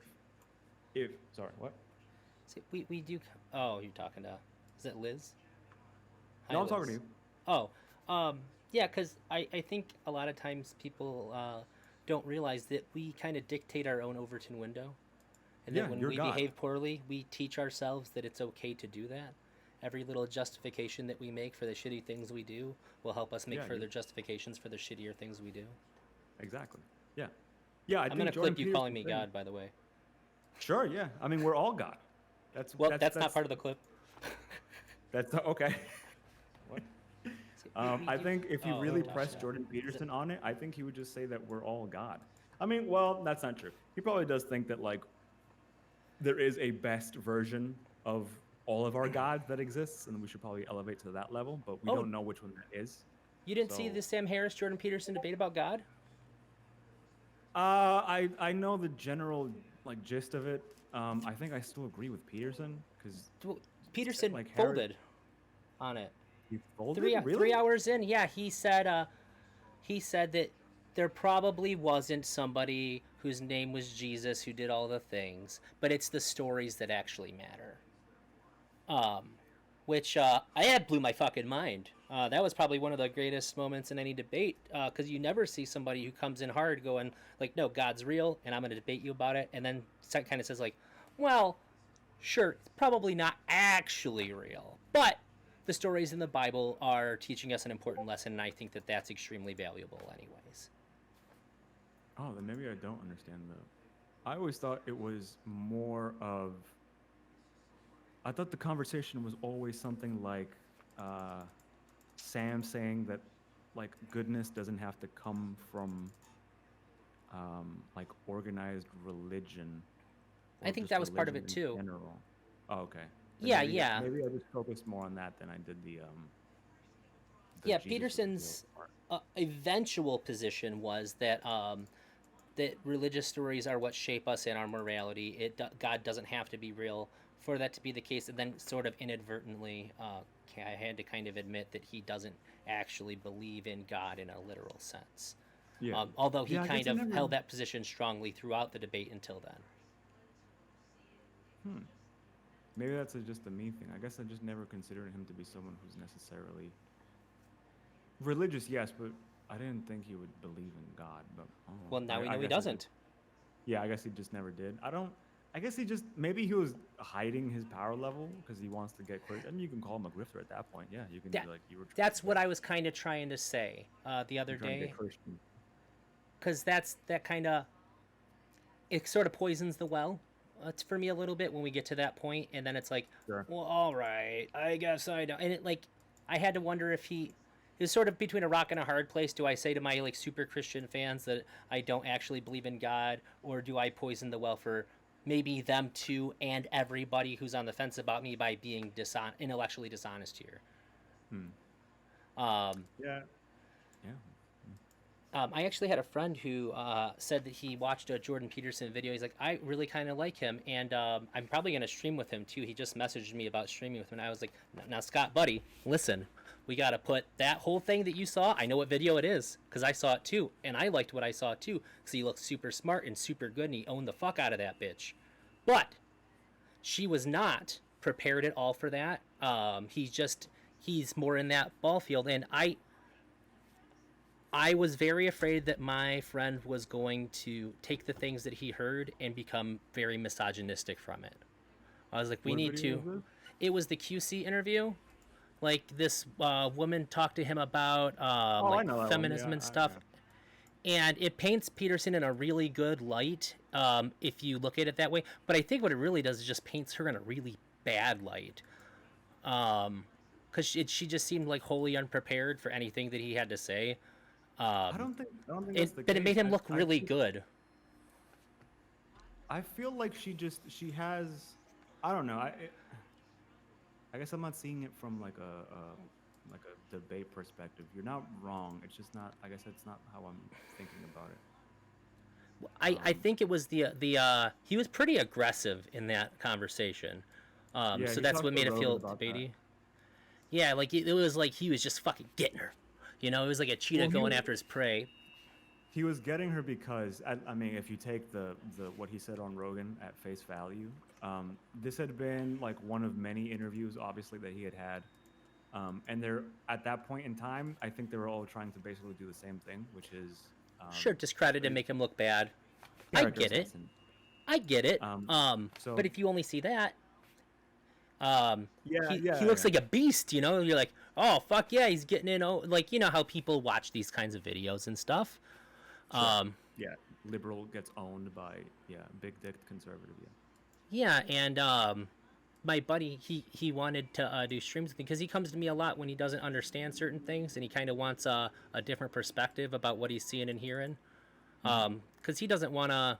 [SPEAKER 2] sorry, what?
[SPEAKER 1] See, we do. Oh, you're talking to. Is it Liz? Hi,
[SPEAKER 2] No, I'm talking to
[SPEAKER 1] Liz.
[SPEAKER 2] you.
[SPEAKER 1] Oh, yeah, because I think a lot of times people don't realize that we kind of dictate our own Overton window. And
[SPEAKER 2] Yeah,
[SPEAKER 1] then when
[SPEAKER 2] you're
[SPEAKER 1] we
[SPEAKER 2] God.
[SPEAKER 1] behave poorly, we teach ourselves that it's okay to do that. Every little justification that we make for the shitty things we do will help us make
[SPEAKER 2] Yeah, you
[SPEAKER 1] further justifications for the shittier things we do.
[SPEAKER 2] exactly. Yeah. Yeah, I
[SPEAKER 1] I'm
[SPEAKER 2] think
[SPEAKER 1] gonna
[SPEAKER 2] Jordan
[SPEAKER 1] clip you calling
[SPEAKER 2] Peterson's
[SPEAKER 1] me
[SPEAKER 2] thing.
[SPEAKER 1] God, by the way.
[SPEAKER 2] Sure, yeah. I mean, we're all God. That's
[SPEAKER 1] Well,
[SPEAKER 2] that's
[SPEAKER 1] that's not
[SPEAKER 2] that's
[SPEAKER 1] part of the clip.
[SPEAKER 2] that's okay. What?
[SPEAKER 1] See,
[SPEAKER 2] I think if you
[SPEAKER 1] Oh,
[SPEAKER 2] really
[SPEAKER 1] you're talking
[SPEAKER 2] press
[SPEAKER 1] about.
[SPEAKER 2] Jordan
[SPEAKER 1] Is it?
[SPEAKER 2] Peterson on it, I think he would just say that we're all God. I mean, well, that's not true. He probably does think that like there is a best version of all of our gods that exists, and we should probably elevate to that level, but we
[SPEAKER 1] Oh,
[SPEAKER 2] don't know which one that is.
[SPEAKER 1] you didn't see
[SPEAKER 2] So,
[SPEAKER 1] the Sam Harris Jordan Peterson debate about God?
[SPEAKER 2] I know the general like gist of it. I think I still agree with Peterson because
[SPEAKER 1] Well, Peterson
[SPEAKER 2] like Harris,
[SPEAKER 1] folded on it.
[SPEAKER 2] he folded.
[SPEAKER 1] Three
[SPEAKER 2] Really?
[SPEAKER 1] hours in, yeah, he said that there probably wasn't somebody whose name was Jesus who did all the things, but it's the stories that actually matter. Um, which I had blew my fucking mind. That was probably one of the greatest moments in any debate because you never see somebody who comes in hard going like, "No, God's real, and I'm going to debate you about it," and then kind of says like, "Well, sure, it's probably not actually real, but the stories in the Bible are teaching us an important lesson, and I think that that's extremely valuable, anyways."
[SPEAKER 2] Oh, then maybe I don't understand the. I always thought it was more of. I thought the conversation was always something like uh, Sam saying that like goodness doesn't have to come from like organized religion
[SPEAKER 1] I
[SPEAKER 2] or
[SPEAKER 1] think
[SPEAKER 2] just
[SPEAKER 1] that was part of
[SPEAKER 2] religion
[SPEAKER 1] it
[SPEAKER 2] in
[SPEAKER 1] too.
[SPEAKER 2] general. Oh, okay. Then
[SPEAKER 1] Yeah, yeah,
[SPEAKER 2] maybe I just focused more on that than I did the
[SPEAKER 1] yeah.
[SPEAKER 2] Jesus was real
[SPEAKER 1] Peterson's
[SPEAKER 2] part.
[SPEAKER 1] eventual position was that that religious stories are what shape us in our morality. God doesn't have to be real for that to be the case, and then sort of inadvertently, I had to kind of admit that he doesn't actually believe in God in a literal sense.
[SPEAKER 2] Yeah.
[SPEAKER 1] Although he
[SPEAKER 2] Yeah, I
[SPEAKER 1] kind
[SPEAKER 2] guess I
[SPEAKER 1] of
[SPEAKER 2] never.
[SPEAKER 1] held that position strongly throughout the debate until then.
[SPEAKER 2] Hmm. Maybe that's just a me thing. I guess I just never considered him to be someone who's necessarily religious, yes, but I didn't think he would believe in God. But oh,
[SPEAKER 1] Well, now we
[SPEAKER 2] I
[SPEAKER 1] know he
[SPEAKER 2] guess he just,
[SPEAKER 1] doesn't.
[SPEAKER 2] yeah, I guess he just never did. I don't. I guess he just maybe he was hiding his power level because he wants to get clear. I mean, you can call him a grifter at that point. Yeah, you can
[SPEAKER 1] That
[SPEAKER 2] be like you were trying to
[SPEAKER 1] that's what I was kind of trying to say the other
[SPEAKER 2] you're trying to
[SPEAKER 1] day,
[SPEAKER 2] get Christian.
[SPEAKER 1] because that's that kind of it sort of poisons the well. It's for me a little bit when we get to that point, and then it's like,
[SPEAKER 2] Sure.
[SPEAKER 1] well, all right, I guess I don't. And it like, I had to wonder if he is sort of between a rock and a hard place. Do I say to my like super Christian fans that I don't actually believe in God, or do I poison the well for maybe them too and everybody who's on the fence about me by being intellectually dishonest here?
[SPEAKER 2] Hmm.
[SPEAKER 1] Um,
[SPEAKER 2] Yeah. Yeah.
[SPEAKER 1] I actually had a friend who said that he watched a Jordan Peterson video. He's like, I really kind of like him, and I'm probably going to stream with him too. He just messaged me about streaming with him, and I was like, now, Scott, buddy, listen, we got to put that whole thing that you saw. I know what video it is because I saw it too, and I liked what I saw too because he looked super smart and super good, and he owned the fuck out of that bitch. But she was not prepared at all for that. He's more in that ball field, and I was very afraid that my friend was going to take the things that he heard and become very misogynistic from it. I was like, we
[SPEAKER 2] What
[SPEAKER 1] need
[SPEAKER 2] video
[SPEAKER 1] to.
[SPEAKER 2] is this?
[SPEAKER 1] It was the QC interview. Like this woman talked to him about
[SPEAKER 2] Oh, I know that one.
[SPEAKER 1] feminism
[SPEAKER 2] Yeah,
[SPEAKER 1] and stuff. And it paints Peterson in a really good light if you look at it that way. But I think what it really does is just paints her in a really bad light. Because she just seemed like wholly unprepared for anything that he had to say.
[SPEAKER 2] I don't think that's the case.
[SPEAKER 1] But it made him
[SPEAKER 2] I-
[SPEAKER 1] look
[SPEAKER 2] I
[SPEAKER 1] really
[SPEAKER 2] feel-
[SPEAKER 1] good.
[SPEAKER 2] I feel like she has, I don't know. I guess I'm not seeing it from like a debate perspective. You're not wrong. It's just not. I guess that's not how I'm thinking about it.
[SPEAKER 1] I think it was the he was pretty aggressive in that conversation.
[SPEAKER 2] Yeah,
[SPEAKER 1] So
[SPEAKER 2] he
[SPEAKER 1] that's
[SPEAKER 2] talked
[SPEAKER 1] what
[SPEAKER 2] to
[SPEAKER 1] made it
[SPEAKER 2] Rogan
[SPEAKER 1] feel
[SPEAKER 2] about that.
[SPEAKER 1] debatey. Yeah, like it was like he was just fucking getting her. You know, it was like a cheetah
[SPEAKER 2] Well, he
[SPEAKER 1] going
[SPEAKER 2] was-
[SPEAKER 1] after his prey.
[SPEAKER 2] He was getting her because I mean, if you take the what he said on Rogan at face value, this had been like one of many interviews, obviously, that he had had, and they're at that point in time, I think they were all trying to basically do the same thing, which is
[SPEAKER 1] Sure, discredit and make him look bad. I
[SPEAKER 2] character
[SPEAKER 1] get it.
[SPEAKER 2] assassin.
[SPEAKER 1] I get it.
[SPEAKER 2] So-
[SPEAKER 1] But if you only see that,
[SPEAKER 2] Yeah,
[SPEAKER 1] he looks like a beast. You know, you're like, oh fuck yeah, he's getting in. Oh, like you know how people watch these kinds of videos and stuff.
[SPEAKER 2] Yeah, liberal gets owned by big dick conservative.
[SPEAKER 1] Yeah, and my buddy, he wanted to do streams with me because he comes to me a lot when he doesn't understand certain things and he kind of wants a different perspective about what he's seeing and hearing. Because he doesn't want to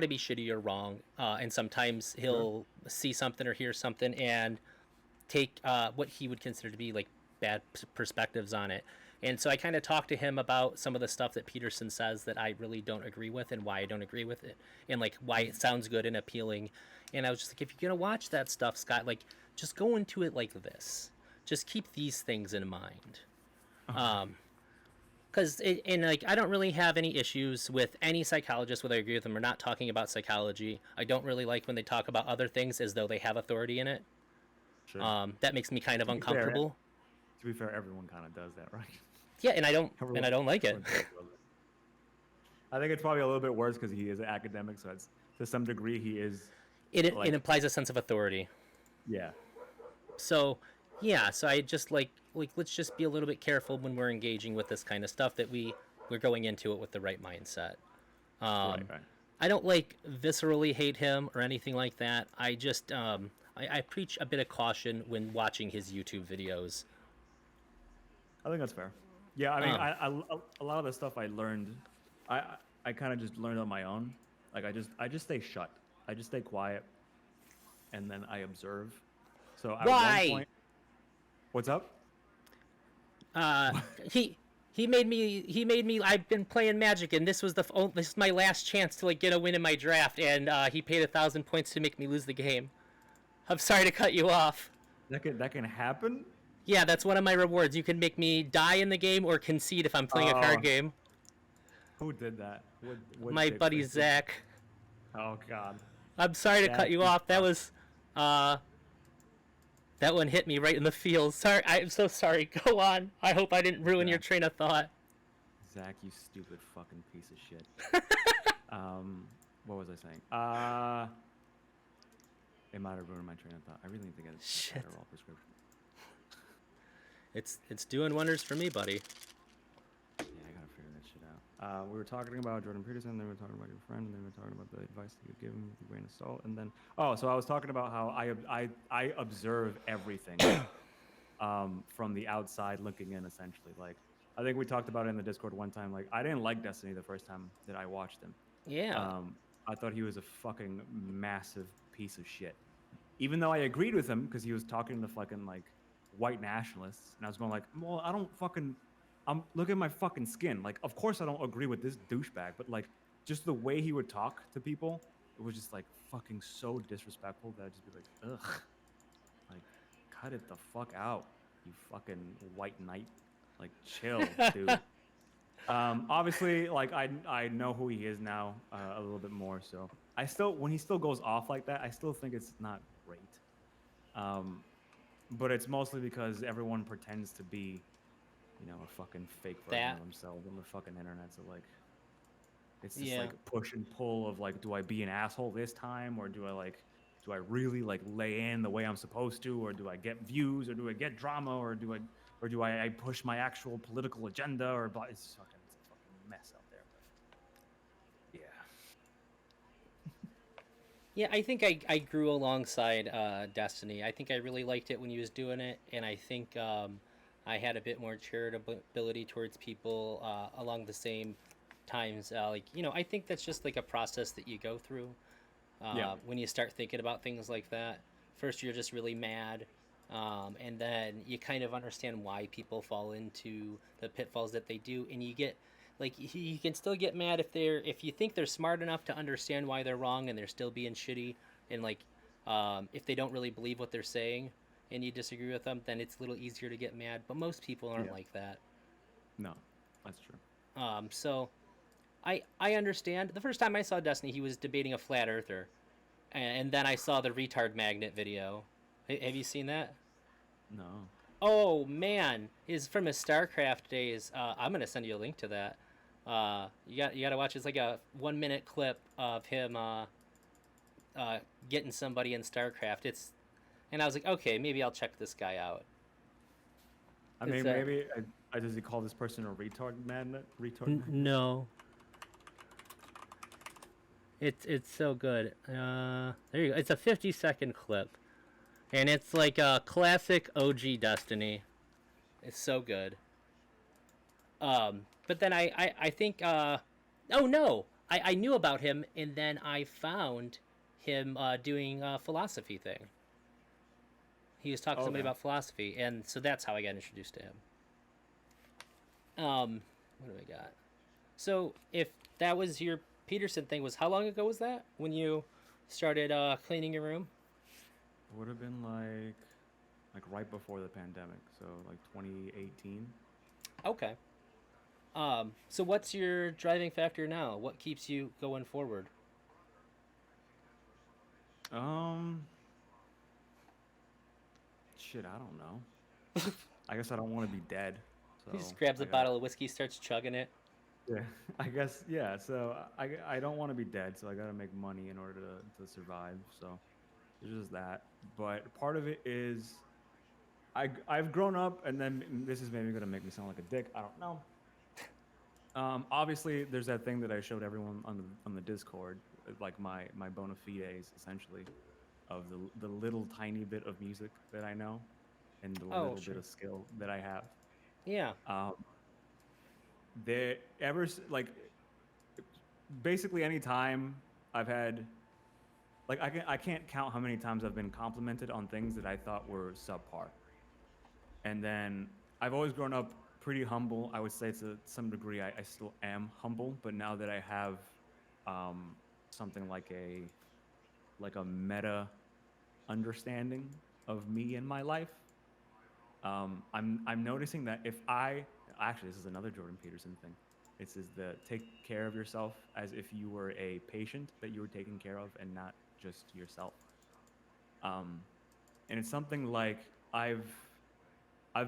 [SPEAKER 1] be shitty or wrong, and sometimes he'll see something or hear something and take what he would consider to be like bad perspectives on it. And so I kind of talked to him about some of the stuff that Peterson says that I really don't agree with and why I don't agree with it and like why it sounds good and appealing. And I was just like, if you're going to watch that stuff, Scott, like just go into it like this. Just keep these things in mind. Because I don't really have any issues with any psychologist, whether I agree with them or not, talking about psychology. I don't really like when they talk about other things as though they have authority in it.
[SPEAKER 2] Sure.
[SPEAKER 1] That makes me kind of
[SPEAKER 2] To be fair,
[SPEAKER 1] uncomfortable.
[SPEAKER 2] To be fair, everyone kind of does that, right?
[SPEAKER 1] Yeah, and I don't like it.
[SPEAKER 2] Everyone does it. I think it's probably a little bit worse because he is an academic, so it's to some degree he is.
[SPEAKER 1] It
[SPEAKER 2] like-
[SPEAKER 1] implies a sense of authority.
[SPEAKER 2] Yeah.
[SPEAKER 1] So, yeah, so I just like let's just be a little bit careful when we're engaging with this kind of stuff that we're going into it with the right mindset.
[SPEAKER 2] Right.
[SPEAKER 1] I don't like viscerally hate him or anything like that. I just I preach a bit of caution when watching his YouTube videos.
[SPEAKER 2] I think that's fair. Yeah, I mean, a lot of the stuff I learned, I kind of just learned on my own. Like I just stay shut. I just stay quiet, and then I observe. So at
[SPEAKER 1] Why?
[SPEAKER 2] one point, what's up?
[SPEAKER 1] He made me. I've been playing Magic, and this is my last chance to like get a win in my draft, and he paid 1,000 points to make me lose the game. I'm sorry to cut you off.
[SPEAKER 2] That can happen.
[SPEAKER 1] Yeah, that's one of my rewards. You can make me die in the game or concede if I'm playing a card game.
[SPEAKER 2] Who did that? What
[SPEAKER 1] My
[SPEAKER 2] dick
[SPEAKER 1] buddy
[SPEAKER 2] face did-
[SPEAKER 1] Zach.
[SPEAKER 2] Oh God.
[SPEAKER 1] I'm sorry to cut you
[SPEAKER 2] Zach.
[SPEAKER 1] off. That was, that one hit me right in the feels. Sorry, I'm so sorry. Go on. I hope I didn't ruin your
[SPEAKER 2] Yeah.
[SPEAKER 1] train of thought.
[SPEAKER 2] Zach, you stupid fucking piece of shit. What was I saying? It might have ruined my train of thought. I really need to get a
[SPEAKER 1] Shit.
[SPEAKER 2] Adderall prescription.
[SPEAKER 1] It's doing wonders for me, buddy.
[SPEAKER 2] Yeah, I gotta figure that shit We were talking about Jordan Peterson, then we were talking about your friend, and then we were talking about the advice that you give him with a grain of salt, and then so I was talking about how I observe everything from the outside looking in, essentially. Like I think we talked about it in the Discord one time. Like I didn't like Destiny the first time that I watched him.
[SPEAKER 1] Yeah.
[SPEAKER 2] I thought he was a fucking massive piece of shit. Even though I agreed with him because he was talking to fucking like white nationalists, and I was going like, well, I don't fucking. Look at my fucking skin. Like, of course I don't agree with this douchebag, but like, just the way he would talk to people, it was just like fucking so disrespectful that I'd just be like, ugh, like, cut it the fuck out, you fucking white knight. Like, chill, dude. Obviously, like I know who he is now a little bit more, so I still when he still goes off like that, I still think it's not great. But it's mostly because everyone pretends to be, you know, a fucking fake version of themselves on the fucking internet. So like, it's just like a push and pull of like, do I be an asshole this time, or do I really like lay in the way I'm supposed to, or do I get views, or do I get drama, or do I push my actual political agenda, or it's a fucking mess out there. But
[SPEAKER 1] yeah, I think I grew alongside Destiny. I think I really liked it when he was doing it, and I think I had a bit more charitability towards people along the same times. Like, you know, I think that's just like a process that you go through when you start thinking about things like that. First, you're just really mad, and then you kind of understand why people fall into the pitfalls that they do, and you get like you can still get mad if you think they're smart enough to understand why they're wrong and they're still being shitty, and like if they don't really believe what they're saying and you disagree with them, then it's a little easier to get mad. But most people aren't like that.
[SPEAKER 2] No, that's true.
[SPEAKER 1] So I understand. The first time I saw Destiny, he was debating a flat earther, and then I saw the retard magnet video. Have you seen that?
[SPEAKER 2] No.
[SPEAKER 1] Oh man, is from his StarCraft days. I'm gonna send you a link to that. You gotta watch. It's like a 1 minute clip of him getting somebody in StarCraft. And I was like, okay, maybe I'll check this guy out.
[SPEAKER 2] I mean, maybe does he call this person a retard magnet?
[SPEAKER 1] No. It's so good. There you go. It's a 50-second clip, and it's like a classic OG Destiny. It's so good. But then I think oh no, I knew about him, and then I found him doing a philosophy thing. He was talking to somebody about philosophy, and so that's how I got introduced to him. What do we got? So if that was your Peterson thing, how long ago was that when you started cleaning your room?
[SPEAKER 2] It would have been like right before the pandemic, so like 2018.
[SPEAKER 1] Okay. So what's your driving factor now? What keeps you going forward?
[SPEAKER 2] Shit, I don't know. I guess I don't want to be dead. So
[SPEAKER 1] he just grabs a bottle of whiskey, starts chugging it.
[SPEAKER 2] Yeah, I guess, yeah. So I don't want to be dead, so I got to make money in order to survive. So it's just that. But part of it is I've grown up, and then this is maybe going to make me sound like a dick. I don't know. Obviously, there's that thing that I showed everyone on the Discord, like my bona fides, essentially, of the little tiny bit of music that I know, and the little bit of skill that I have.
[SPEAKER 1] Yeah.
[SPEAKER 2] Basically any time I've had, like I can't count how many times I've been complimented on things that I thought were subpar. And then I've always grown up pretty humble. I would say to some degree I still am humble, but now that I have something like a meta understanding of me and my life, I'm noticing that if actually this is another Jordan Peterson thing. It says the take care of yourself as if you were a patient that you were taking care of and not just yourself. And it's something like I've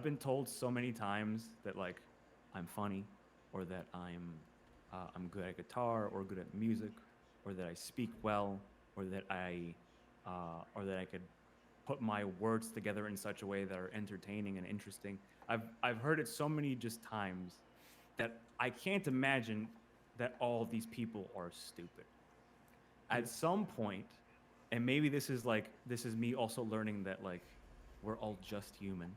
[SPEAKER 2] been told so many times that like I'm funny, or that I'm good at guitar or good at music, or that I speak well, or that I could put my words together in such a way that are entertaining and interesting. I've heard it so many just times that I can't imagine that all of these people are stupid. At some point, and maybe this is me also learning that like we're all just human.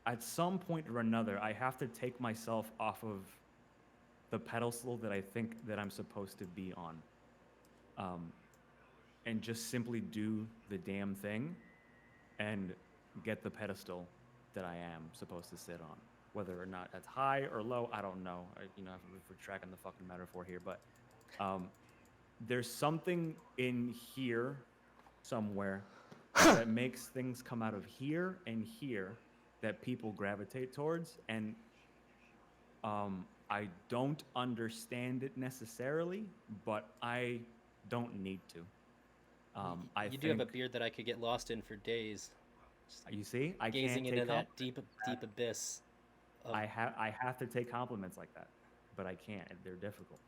[SPEAKER 2] At some point or another, I have to take myself off of the pedestal that I think that I'm supposed to be on, and just simply do the damn thing and get the pedestal that I am supposed to sit on. Whether or not that's high or low, I don't know. If we're tracking the fucking metaphor here, but there's something in here somewhere that makes things come out of here and here that people gravitate towards, and I don't understand it necessarily, but I don't need to.
[SPEAKER 1] You do have a beard that I could get lost in for days.
[SPEAKER 2] You see, I
[SPEAKER 1] gazing
[SPEAKER 2] can't
[SPEAKER 1] into
[SPEAKER 2] take
[SPEAKER 1] that deep abyss.
[SPEAKER 2] I have to take compliments like that, but I can't. They're difficult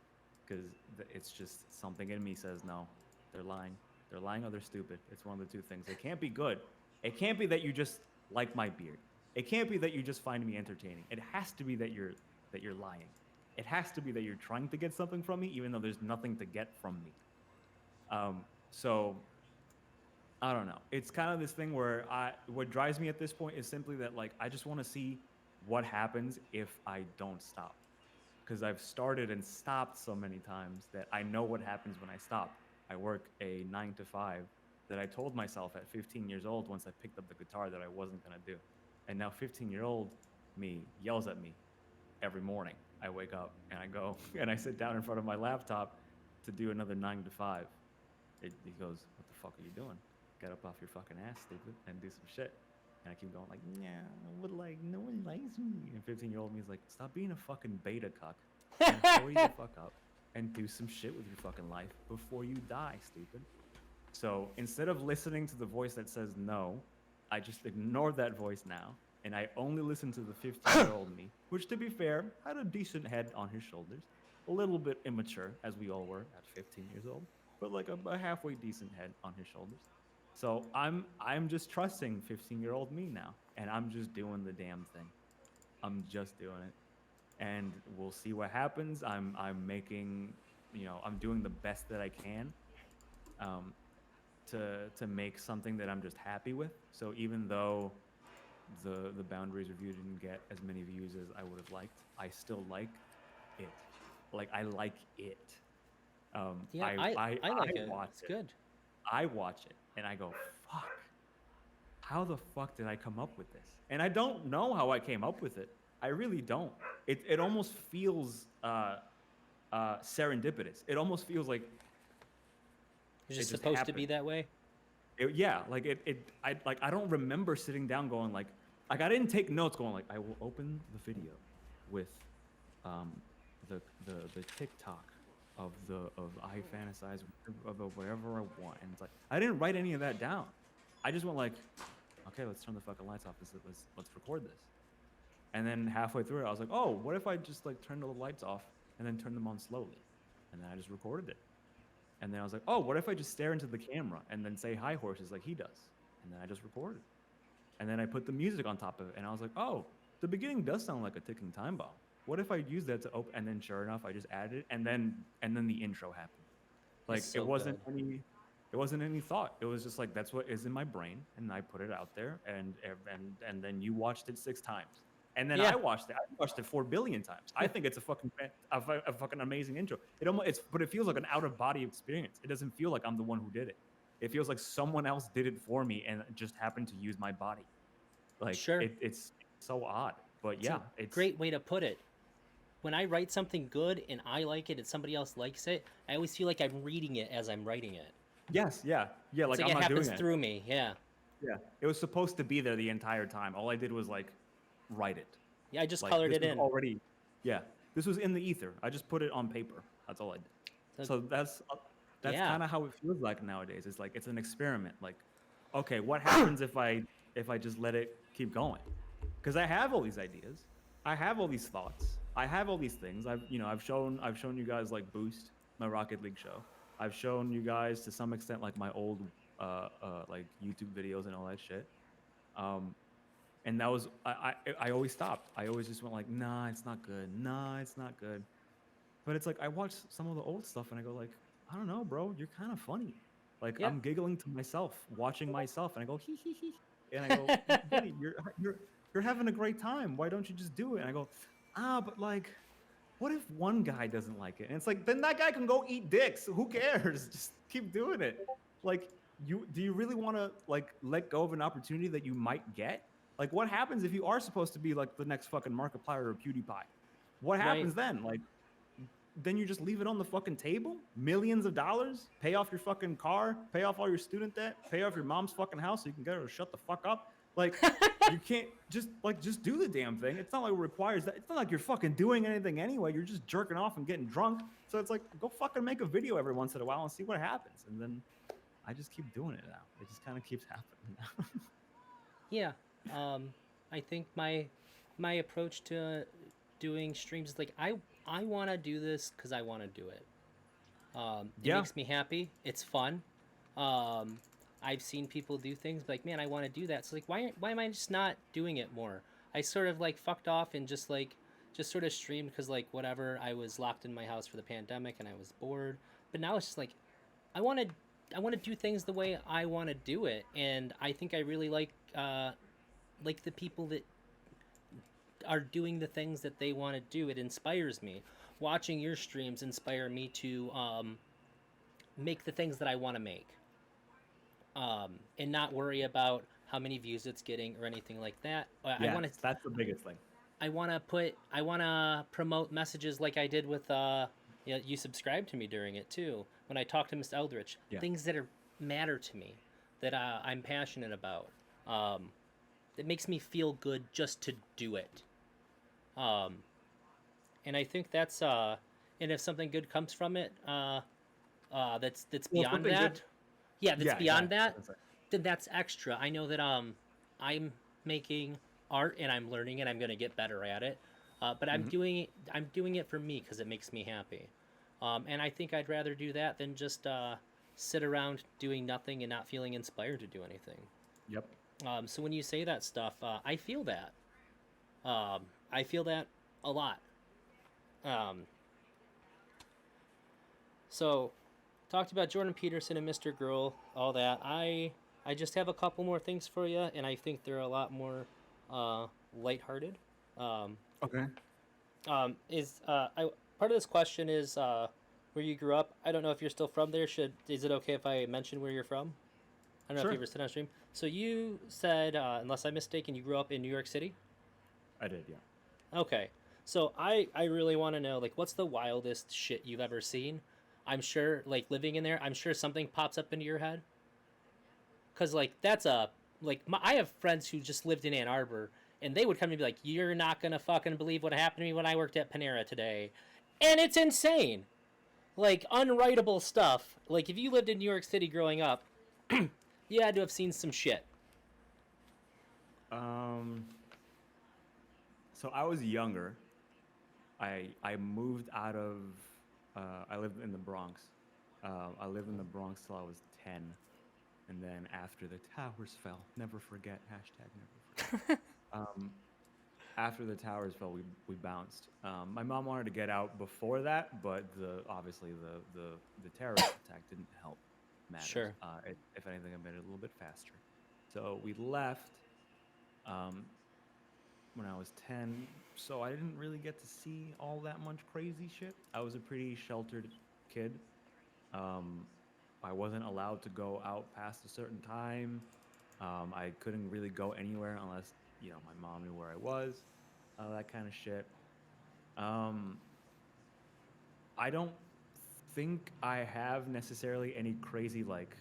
[SPEAKER 2] because it's just something in me says no. They're lying. They're lying or they're stupid. It's one of the two things. It can't be good. It can't be that you just like my beard. It can't be that you just find me entertaining. It has to be that you're lying. It has to be that you're trying to get something from me, even though there's nothing to get from me. So I don't know. It's kind of this thing where what drives me at this point is simply that like I just want to see what happens if I don't stop. Because I've started and stopped so many times that I know what happens when I stop. I work a 9 to 5 that I told myself at 15 years old once I picked up the guitar that I wasn't going to do. And now 15-year-old me yells at me every morning. I wake up and I go and I sit down in front of my laptop to do another 9 to 5. He goes, "What the fuck are you doing? Get up off your fucking ass, stupid, and do some shit." And I keep going like, "Yeah, but like no one likes me." And 15-year-old me is like, "Stop being a fucking beta cuck and hurry the fuck up and do some shit with your fucking life before you die, stupid." So instead of listening to the voice that says no, I just ignore that voice now, and I only listen to the 15-year-old me, which, to be fair, had a decent head on his shoulders, a little bit immature, as we all were at 15 years old, but like a halfway decent head on his shoulders. So I'm just trusting 15-year-old me now, and I'm just doing the damn thing. I'm just doing it, and we'll see what happens. I'm making, I'm doing the best that I can, to make something that I'm just happy with. So even though the Boundaries review didn't get as many views as I would have liked, I still like it. Like I like it.
[SPEAKER 1] Yeah, I like it. It's good.
[SPEAKER 2] I watch it and I go, fuck, how the fuck did I come up with this? And I don't know how I came up with it. I really don't. It almost feels serendipitous. It almost feels like
[SPEAKER 1] it's just supposed to be that way.
[SPEAKER 2] I don't remember sitting down going like I didn't take notes going like I will open the video with the TikTok of I fantasize of whatever I want, and it's like I didn't write any of that down. I just went like, okay, let's turn the fucking lights off. Let's record this. And then halfway through it, I was like, oh, what if I just like turned the lights off and then turned them on slowly, and then I just recorded it. And then I was like, oh, what if I just stare into the camera and then say hi horses like he does, and then I just recorded. And then I put the music on top of it, and I was like, oh, the beginning does sound like a ticking time bomb. What if I use that to open? And then sure enough, I just added it, and then the intro happened. Like
[SPEAKER 1] so
[SPEAKER 2] it wasn't any thought. It was just like that's what is in my brain, and I put it out there, and then you watched it 6 times, and then I watched it 4 billion times. I think it's a fucking amazing intro. But it feels like an out of body experience. It doesn't feel like I'm the one who did it. It feels like someone else did it for me and just happened to use my body. Like
[SPEAKER 1] sure.
[SPEAKER 2] It's so odd, but it's
[SPEAKER 1] a great way to put it. When I write something good and I like it and somebody else likes it, I always feel like I'm reading it as I'm writing it.
[SPEAKER 2] Yes, yeah. Like I'm
[SPEAKER 1] it
[SPEAKER 2] not
[SPEAKER 1] happens
[SPEAKER 2] doing it.
[SPEAKER 1] through me, yeah.
[SPEAKER 2] Yeah, it was supposed to be there the entire time. All I did was like write it.
[SPEAKER 1] Yeah, I just colored it in.
[SPEAKER 2] Already, yeah. This was in the ether. I just put it on paper. That's all I did. So that's kind of how it feels like nowadays. It's like it's an experiment. Like, okay, what happens if I just let it keep going? Because I have all these ideas. I have all these thoughts. I have all these things. I've shown you guys like Boost, my Rocket League show. I've shown you guys to some extent like my old like YouTube videos and all that shit. And that was I always stopped. I always just went like, nah, it's not good. Nah, it's not good. But it's like I watch some of the old stuff and I go like, I don't know, bro, you're kind of funny. Like
[SPEAKER 1] Yeah.
[SPEAKER 2] I'm giggling to myself, watching myself, and I go hee hee hee, and I go, buddy, you're having a great time. Why don't you just do it? And I go, but like, what if one guy doesn't like it? And it's like, then that guy can go eat dicks. Who cares? Just keep doing it. Like, do you really want to like let go of an opportunity that you might get? Like, what happens if you are supposed to be like the next fucking Markiplier or PewDiePie? What
[SPEAKER 1] Right.
[SPEAKER 2] happens then? Like, then you just leave it on the fucking table? Millions of dollars? Pay off your fucking car? Pay off all your student debt? Pay off your mom's fucking house so you can get her to shut the fuck up? Like, you can't just do the damn thing. It's not like it requires that. It's not like you're fucking doing anything anyway. You're just jerking off and getting drunk. So it's like, go fucking make a video every once in a while and see what happens. And then I just keep doing it now. It just kind of keeps happening now.
[SPEAKER 1] Yeah. I think my approach to doing streams is like I want to do this because I want to do it. It makes me happy. It's fun. I've seen people do things like, man, I want to do that. So like, why am I just not doing it more? I sort of like fucked off and just sort of streamed because like whatever. I was locked in my house for the pandemic and I was bored. But now it's just like, I want to do things the way I want to do it, and I think I really like the people that are doing the things that they want to do. It inspires me. Watching your streams inspire me to make the things that I want to make, and not worry about how many views it's getting or anything like that.
[SPEAKER 2] Yeah, that's the biggest thing.
[SPEAKER 1] I want to promote messages like I did with you subscribed to me during it too when I talked to Miss Eldritch.
[SPEAKER 2] Yeah.
[SPEAKER 1] Things that matter to me, that I'm passionate about. It makes me feel good just to do it. And I think that's and if something good comes from it, that's beyond that.
[SPEAKER 2] Good.
[SPEAKER 1] Yeah, that's beyond that.
[SPEAKER 2] That's right.
[SPEAKER 1] Then that's extra. I know that I'm making art and I'm learning and I'm gonna get better at it. But I'm doing it for me because it makes me happy. And I think I'd rather do that than just sit around doing nothing and not feeling inspired to do anything.
[SPEAKER 2] Yep.
[SPEAKER 1] So when you say that stuff, I feel that. I feel that a lot. So, talked about Jordan Peterson and Mr. Girl, all that. I just have a couple more things for you, and I think they're a lot more lighthearted.
[SPEAKER 2] Okay.
[SPEAKER 1] Part of this question is where you grew up. I don't know if you're still from there. Is it okay if I mention where you're from? I don't know if you ever said on stream. So you said, unless I'm mistaken, you grew up in New York City?
[SPEAKER 2] I did, yeah.
[SPEAKER 1] Okay. So I really want to know, like, what's the wildest shit you've ever seen? I'm sure, like, living in there, I'm sure something pops up into your head. Because, like, I have friends who just lived in Ann Arbor, and they would come to me and be like, you're not going to fucking believe what happened to me when I worked at Panera today. And it's insane. Like, unwritable stuff. Like, if you lived in New York City growing up, you had to have seen some shit.
[SPEAKER 2] So I was younger. I moved out of. I lived in the Bronx. I lived in the Bronx till I was 10, and then after the towers fell, never forget. Hashtag never forget. After the towers fell, we bounced. My mom wanted to get out before that, but obviously the terrorist attack didn't help matters.
[SPEAKER 1] Sure.
[SPEAKER 2] If anything, it made it a little bit faster. So we left when I was 10, so I didn't really get to see all that much crazy shit. I was a pretty sheltered kid. I wasn't allowed to go out past a certain time. I couldn't really go anywhere unless, my mom knew where I was, that kind of shit. I don't think I have necessarily any crazy like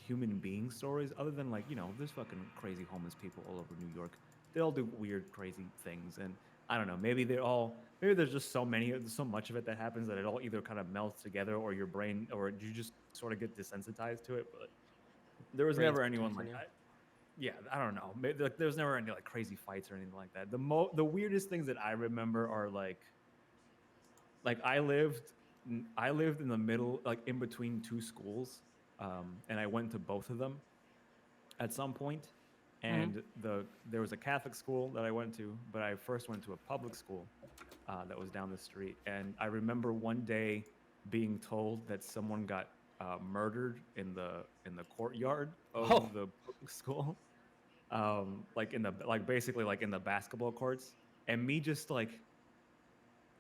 [SPEAKER 2] human being stories other than there's fucking crazy homeless people all over New York. They all do weird, crazy things, and I don't know. Maybe there's just so much of it that happens that it all either kind of melts together, or your brain, or you just sort of get desensitized to it. But there was never anyone like that. Yeah, I don't know. Maybe, there was never any crazy fights or anything like that. The weirdest things that I remember are like I lived in the middle, in between two schools, and I went to both of them at some point. And there was a Catholic school that I went to, but I first went to a public school. that was down the street. And I remember one day being told that someone got murdered in the courtyard
[SPEAKER 1] Oh,
[SPEAKER 2] of the public school, like in the basically like in the basketball courts. And me just like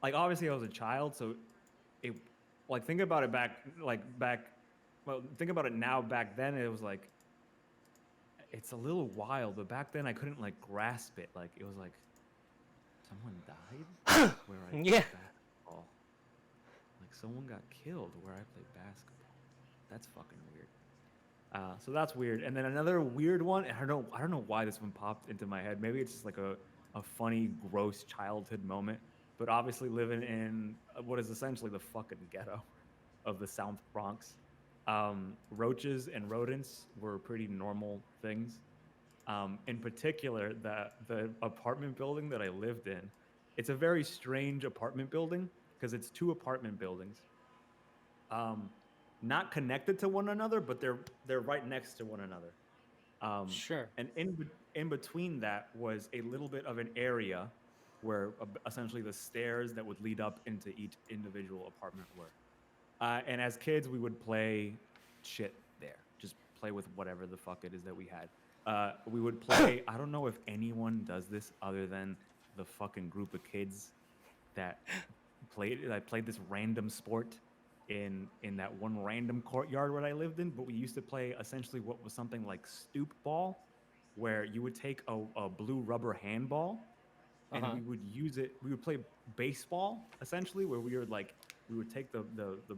[SPEAKER 2] obviously I was a child, so it like think about it back well think about it now. Back then it was like it's a little wild, but back then I couldn't like grasp it. Like it was like someone died where I played
[SPEAKER 1] yeah.
[SPEAKER 2] basketball. Like someone got killed where I played basketball. That's fucking weird. So that's weird. And then another weird one. I don't know why this one popped into my head. Maybe it's just like a funny, gross childhood moment. But obviously, living in what is essentially the fucking ghetto of the South Bronx, roaches and rodents were pretty normal things. In particular, the apartment building that I lived in, it's a very strange apartment building because it's two apartment buildings, um, not connected to one another, but they're right next to one another. Um,
[SPEAKER 1] Sure.
[SPEAKER 2] and in between that was a little bit of an area where essentially the stairs that would lead up into each individual apartment were. And as kids, we would play shit there, just play with whatever the fuck it is that we had. We would play. I don't know if anyone does this other than the fucking group of kids that played this random sport in that one random courtyard where I lived in. But we used to play essentially what was something like stoop ball, where you would take a blue rubber handball and
[SPEAKER 1] Uh-huh.
[SPEAKER 2] we would use it. We would play baseball essentially, where we would take the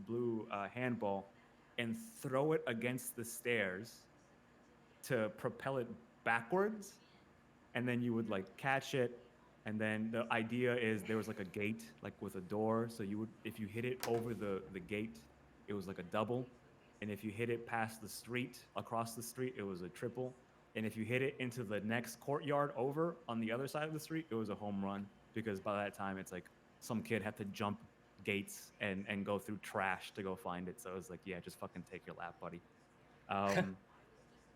[SPEAKER 2] blue handball and throw it against the stairs to propel it backwards, and then you would like catch it. And then the idea is there was like a gate like with a door, so you would if you hit it over the gate, it was like a double. And if you hit it past the street, across the street, it was a triple. And if you hit it into the next courtyard over on the other side of the street, it was a home run, because by that time it's like some kid had to jump gates and go through trash to go find it. So it was like, yeah, just fucking take your lap, buddy. Um,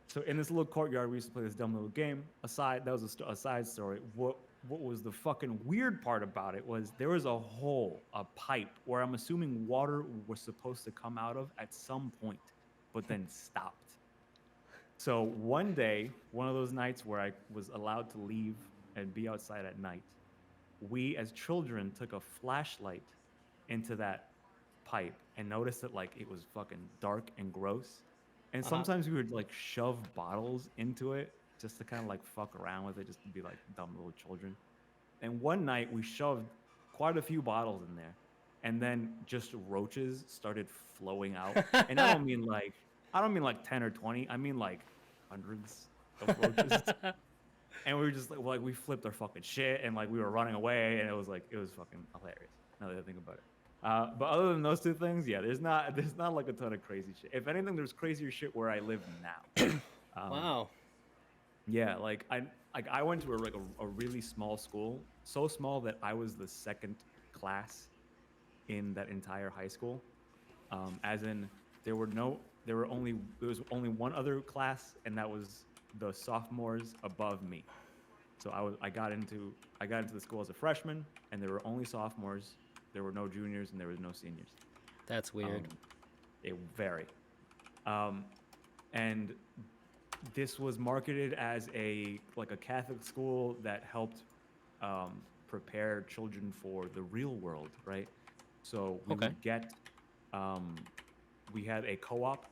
[SPEAKER 2] so in this little courtyard, we used to play this dumb little game. That was a side story. What was the fucking weird part about it was there was a hole, a pipe, where I'm assuming water was supposed to come out of at some point, but then stopped. So one day, one of those nights where I was allowed to leave and be outside at night, we as children took a flashlight into that pipe and noticed that like it was fucking dark and gross. And
[SPEAKER 1] Uh-huh.
[SPEAKER 2] sometimes we would like shove bottles into it just to kind of like fuck around with it, just to be like dumb little children. And one night we shoved quite a few bottles in there, and then just roaches started flowing out. And I don't mean like 10 or 20. I mean like hundreds of roaches. And we were just like we flipped our fucking shit, and like we were running away, and it was fucking hilarious. Now that I think about it. But other than those two things, yeah, there's not like a ton of crazy shit. If anything, there's crazier shit where I live now. Um,
[SPEAKER 1] Wow.
[SPEAKER 2] yeah, I went to a really small school, so small that I was the second class in that entire high school. As in, there was only one other class, and that was the sophomores above me. So I got into the school as a freshman, and there were only sophomores. There were no juniors, and there was no seniors.
[SPEAKER 1] That's weird.
[SPEAKER 2] Um, it varied. Um, and this was marketed as a Catholic school that helped prepare children for the real world, right? So
[SPEAKER 1] Okay.
[SPEAKER 2] um, we had a co-op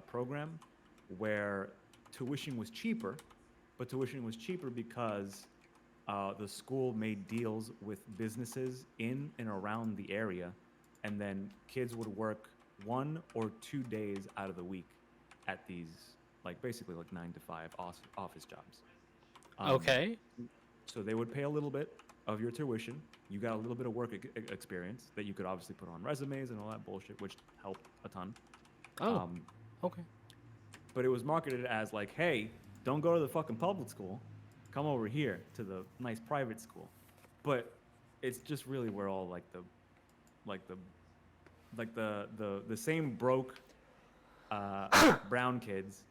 [SPEAKER 2] program where tuition was cheaper, but tuition was cheaper because the school made deals with businesses in and around the area, and then kids would work 1 or 2 days out of the week at these, like basically like 9 to 5 office jobs. Um,
[SPEAKER 1] Okay.
[SPEAKER 2] so they would pay a little bit of your tuition. You got a little bit of work experience that you could obviously put on resumes and all that bullshit, which helped a ton.
[SPEAKER 1] Oh,
[SPEAKER 2] Um,
[SPEAKER 1] okay.
[SPEAKER 2] but it was marketed as like, hey, don't go to the fucking public school, come over here to the nice private school. But it's just really where all like the the same broke brown kids,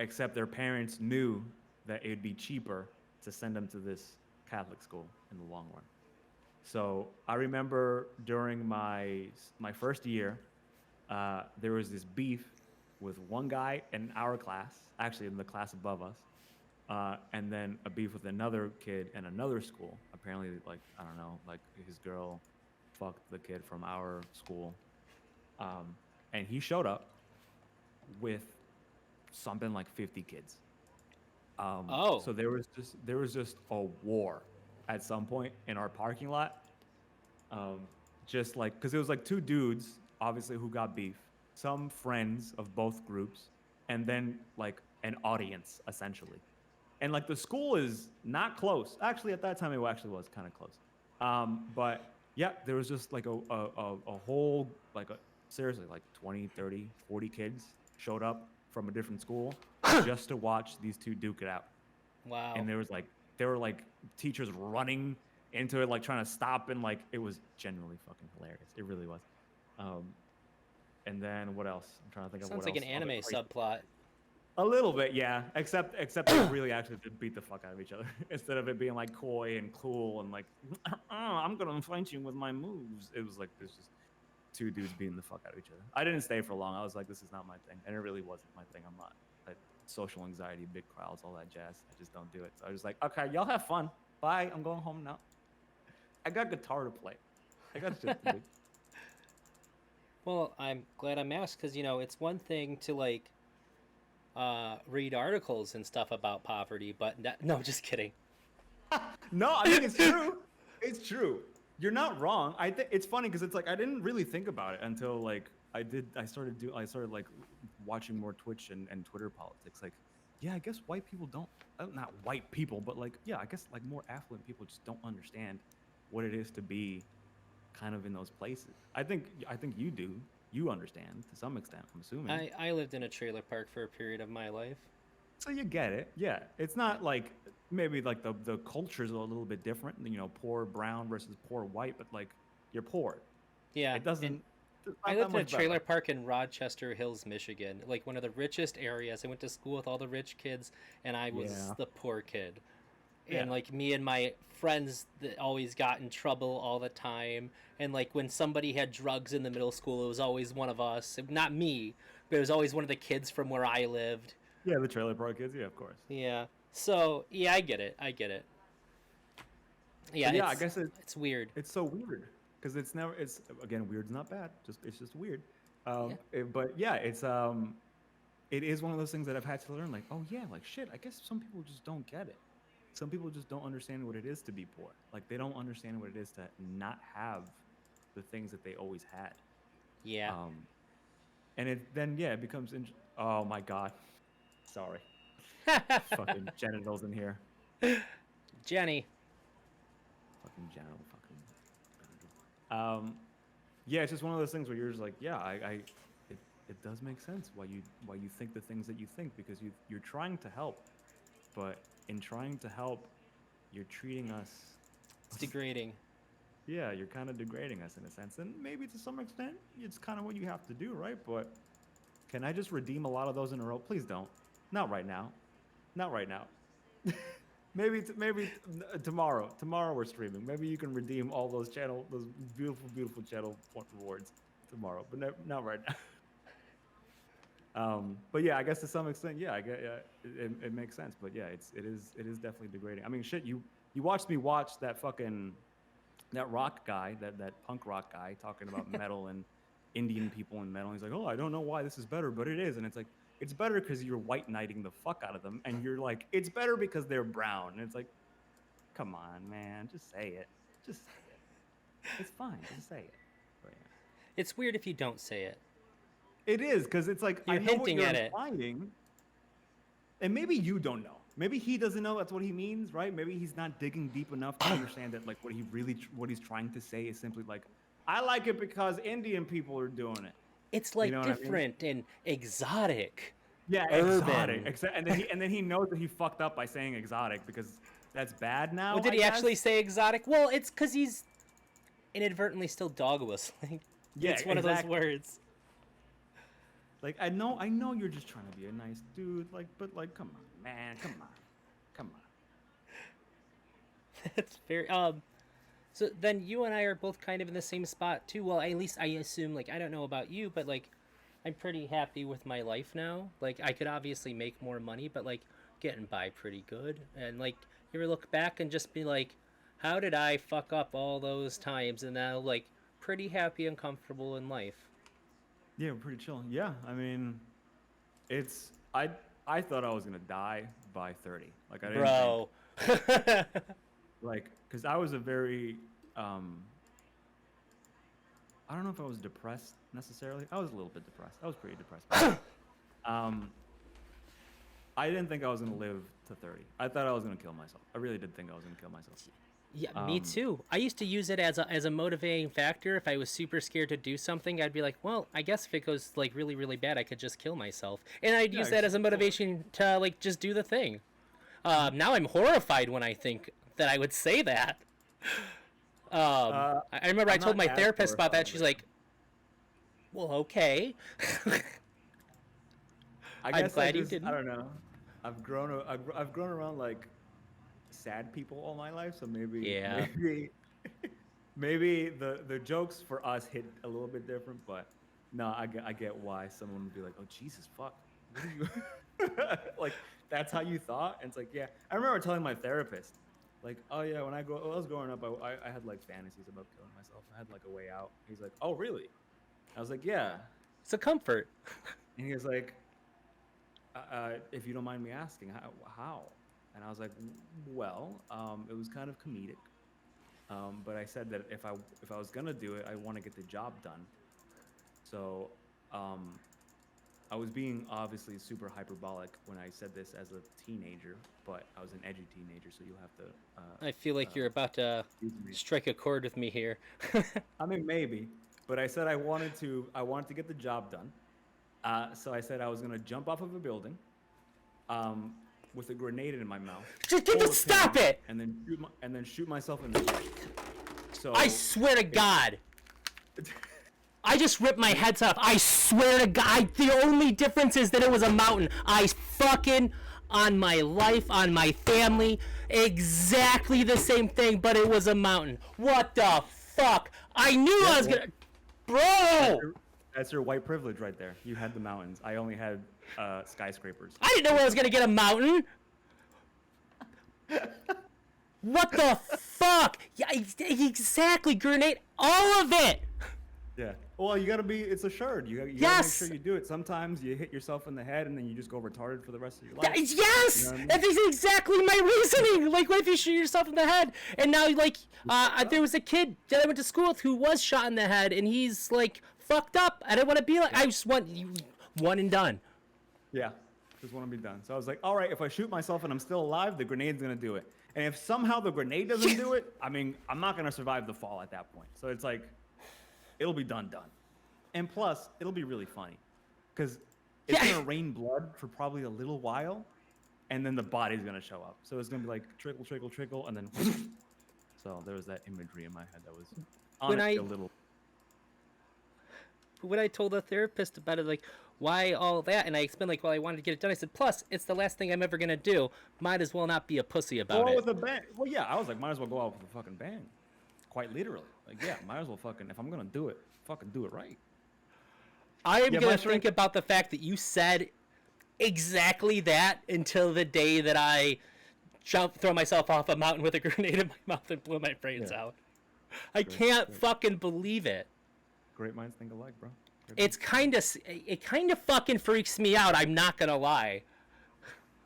[SPEAKER 2] except their parents knew that it'd be cheaper to send them to this Catholic school in the long run. So I remember during my first year, there was this beef with one guy in our class, actually in the class above us, and then a beef with another kid in another school. Apparently, like I don't know, like his girl fucked the kid from our school, and he showed up with something like 50 kids.
[SPEAKER 1] Oh,
[SPEAKER 2] So there was just a war at some point in our parking lot. Um, just like because it was like two dudes, obviously, who got beef, some friends of both groups, and then like an audience essentially. And like the school is not close. Actually, at that time, it actually was kind of close. But yeah, there was just like a whole like seriously like 20, 30, 40 kids showed up from a different school just to watch these two duke it out.
[SPEAKER 1] wow.
[SPEAKER 2] And there were like teachers running into it, like trying to stop, and like it was genuinely fucking hilarious. It really was. Um, and then what else? I'm trying to think of
[SPEAKER 1] Sounds
[SPEAKER 2] what
[SPEAKER 1] like
[SPEAKER 2] else.
[SPEAKER 1] an anime subplot.
[SPEAKER 2] A little bit, yeah. Except they really actually did beat the fuck out of each other instead of it being like coy and cool and like, oh, I'm gonna fight you with my moves. It was like there's just two dudes beating the fuck out of each other. I didn't stay for long. I was like, this is not my thing, and it really wasn't my thing. I'm not like social anxiety, big crowds, all that jazz. I just don't do it. So I was like, okay, y'all have fun. Bye. I'm going home now. I got guitar to play. I got shit to do.
[SPEAKER 1] Well, I'm glad I'm asked because it's one thing to like read articles and stuff about poverty, but no, just kidding.
[SPEAKER 2] No, I mean it's true. It's true. You're not wrong. I think it's funny because it's like I didn't really think about it until like I started like watching more Twitch and Twitter politics. Like, yeah, I guess white people don't not white people, but like yeah, I guess like more affluent people just don't understand what it is to be kind of in those places. I think you do. You understand to some extent, I'm assuming.
[SPEAKER 1] I lived in a trailer park for a period of my life.
[SPEAKER 2] So you get it. Yeah. It's not like maybe like the cultures are a little bit different, poor brown versus poor white, but like you're poor.
[SPEAKER 1] Yeah,
[SPEAKER 2] It doesn't it's
[SPEAKER 1] I
[SPEAKER 2] not that
[SPEAKER 1] lived in a
[SPEAKER 2] much better.
[SPEAKER 1] trailer park in Rochester Hills, Michigan, like one of the richest areas. I went to school with all the rich kids, and I was
[SPEAKER 2] Yeah.
[SPEAKER 1] the poor kid. And
[SPEAKER 2] Yeah.
[SPEAKER 1] like me and my friends that always got in trouble all the time. And like when somebody had drugs in the middle school, it was always one of us. Not me, but it was always one of the kids from where I lived.
[SPEAKER 2] Yeah, the trailer park kids, yeah, of course.
[SPEAKER 1] Yeah. So yeah, I get it. I get it. Yeah,
[SPEAKER 2] But yeah, I
[SPEAKER 1] it's
[SPEAKER 2] guess
[SPEAKER 1] it's weird.
[SPEAKER 2] it's so weird because it's again weird's not bad, it's just weird.
[SPEAKER 1] Yeah.
[SPEAKER 2] But yeah, it is one of those things that I've had to learn. Like, oh yeah, like shit. I guess some people just don't get it. Some people just don't understand what it is to be poor. Like they don't understand what it is to not have the things that they always had.
[SPEAKER 1] Yeah.
[SPEAKER 2] And it becomes. Oh my god, sorry, fucking genitals in here.
[SPEAKER 1] Jenny.
[SPEAKER 2] Fucking genital, fucking. Yeah, it's just one of those things where you're just like, yeah, it does make sense why you think the things that you think because you're trying to help, but in trying to help, you're treating us.
[SPEAKER 1] It's degrading.
[SPEAKER 2] Yeah, you're kind of degrading us in a sense, and maybe to some extent, it's kind of what you have to do, right? But can I just redeem a lot of those in a row? Please don't. Not right now. Not right now. maybe tomorrow. Tomorrow we're streaming. Maybe you can redeem all those beautiful, beautiful channel point rewards tomorrow, but not right now. But yeah, I guess to some extent, yeah, it makes sense. But yeah, it is definitely degrading. I mean, shit, you watched me watch that rock guy, that punk rock guy talking about metal and Indian people and metal. He's like, oh, I don't know why this is better, but it is. And it's like, it's better because you're white knighting the fuck out of them. And you're like, it's better because they're brown. And it's like, come on, man, just say it. Just say it. It's fine, just say it. But, yeah.
[SPEAKER 1] It's weird if you don't say it.
[SPEAKER 2] It is, because it's like,
[SPEAKER 1] You're
[SPEAKER 2] I know what
[SPEAKER 1] hinting
[SPEAKER 2] you're
[SPEAKER 1] at it.
[SPEAKER 2] implying. And maybe you don't know. Maybe he doesn't know that's what he means, right? Maybe he's not digging deep enough to understand that, like, what he's trying to say is simply like, I like it because Indian people are doing it.
[SPEAKER 1] It's like
[SPEAKER 2] You know what I mean?
[SPEAKER 1] different and exotic.
[SPEAKER 2] Yeah,
[SPEAKER 1] Urban.
[SPEAKER 2] exotic. And then he knows that he fucked up by saying exotic because that's bad now.
[SPEAKER 1] Well, did
[SPEAKER 2] I
[SPEAKER 1] he
[SPEAKER 2] guess?
[SPEAKER 1] actually say exotic? Well, it's because he's inadvertently still dog whistling.
[SPEAKER 2] Yeah,
[SPEAKER 1] It's one of those
[SPEAKER 2] exactly.
[SPEAKER 1] words.
[SPEAKER 2] Like I know you're just trying to be a nice dude, like, but like, come on, man, come on.
[SPEAKER 1] That's very So then you and I are both kind of in the same spot too. Well, at least I assume, like, I don't know about you, but like, I'm pretty happy with my life now. Like, I could obviously make more money, but like, getting by pretty good. And like, you ever look back and just be like, how did I fuck up all those times? And now, like, pretty happy and comfortable in life.
[SPEAKER 2] Yeah, we're pretty chill. Yeah, I mean, it's I thought I was gonna die by 30. Like I didn't
[SPEAKER 1] Bro.
[SPEAKER 2] think, like, because I was a very I don't know if I was depressed necessarily. I was a little bit depressed. I was pretty depressed. I didn't think I was gonna live to 30. I thought I was gonna kill myself. I really did think I was gonna kill myself.
[SPEAKER 1] Yeah, me too. I used to use it as a motivating factor. If I was super scared to do something, I'd be like, well, I guess if it goes like really, really bad, I could just kill myself. And I'd use that as a motivation to like just do the thing. Now I'm horrified when I think that I would say that. I remember I told my therapist about that. She's like, well, okay.
[SPEAKER 2] I guess
[SPEAKER 1] glad you didn't.
[SPEAKER 2] I don't know. I've grown around like sad people all my life, so maybe the jokes for us hit a little bit different, but no, I get why someone would be like, oh Jesus fuck, what are you like that's how you thought? And it's like, yeah, I remember telling my therapist like, oh yeah, when I was growing up, I had like fantasies about killing myself. I had like a way out. He's like, oh really? I was like, yeah.
[SPEAKER 1] It's a comfort.
[SPEAKER 2] And he was like, if you don't mind me asking, how? And I was like, well, it was kind of comedic. But I said that if I was gonna do it, I want to get the job done. So I was being obviously super hyperbolic when I said this as a teenager, but I was an edgy teenager, so you'll have to.
[SPEAKER 1] I feel like you're about to strike a chord with me here.
[SPEAKER 2] I mean, maybe, but I said I wanted to get the job done. So I said I was gonna jump off of a building, with a grenade in my mouth.
[SPEAKER 1] Just stop it!
[SPEAKER 2] And then shoot myself in the head. So
[SPEAKER 1] I swear to God. I just ripped my head off. I swear to God. The only difference is that it was a mountain. I fucking, on my life, on my family, exactly the same thing, but it was a mountain. What the fuck? I knew I was gonna... Bro!
[SPEAKER 2] That's your white privilege right there. You had the mountains. I only had skyscrapers.
[SPEAKER 1] I didn't know I was gonna get a mountain. What the fuck? Yeah, exactly. Grenade. All of it.
[SPEAKER 2] Yeah. Well, you gotta be. It's assured. You gotta make sure you do it. Sometimes you hit yourself in the head and then you just go retarded for the rest of your life.
[SPEAKER 1] Yes. You know what I mean? That is exactly my reasoning. Like, what if you shoot yourself in the head? And now, like, there was a kid that I went to school with who was shot in the head, and he's like fucked up. I don't want to be like. I just want you one and done.
[SPEAKER 2] Yeah. Just want to be done. So I was like, all right, if I shoot myself and I'm still alive, the grenade's gonna do it. And if somehow the grenade doesn't do it, I mean, I'm not gonna survive the fall at that point. So it's like, it'll be done. And plus, it'll be really funny, because it's gonna rain blood for probably a little while, and then the body's gonna show up. So it's gonna be like trickle, trickle, trickle, and then. So there was that imagery in my head that was honestly a little.
[SPEAKER 1] When I told the therapist about it, like, why all that? And I explained, like, well, I wanted to get it done. I said, plus, it's the last thing I'm ever going to do. Might as well not be a pussy about it.
[SPEAKER 2] With a bang. Well, yeah, I was like, might as well go out with a fucking bang. Quite literally. Like, yeah, might as well fucking, if I'm going to do it, fucking do it right.
[SPEAKER 1] I am going to think about the fact that you said exactly that until the day that I throw myself off a mountain with a grenade in my mouth and blew my brains out. I can't fucking believe it.
[SPEAKER 2] Great minds think alike, bro.
[SPEAKER 1] It kind of fucking freaks me out. I'm not gonna lie.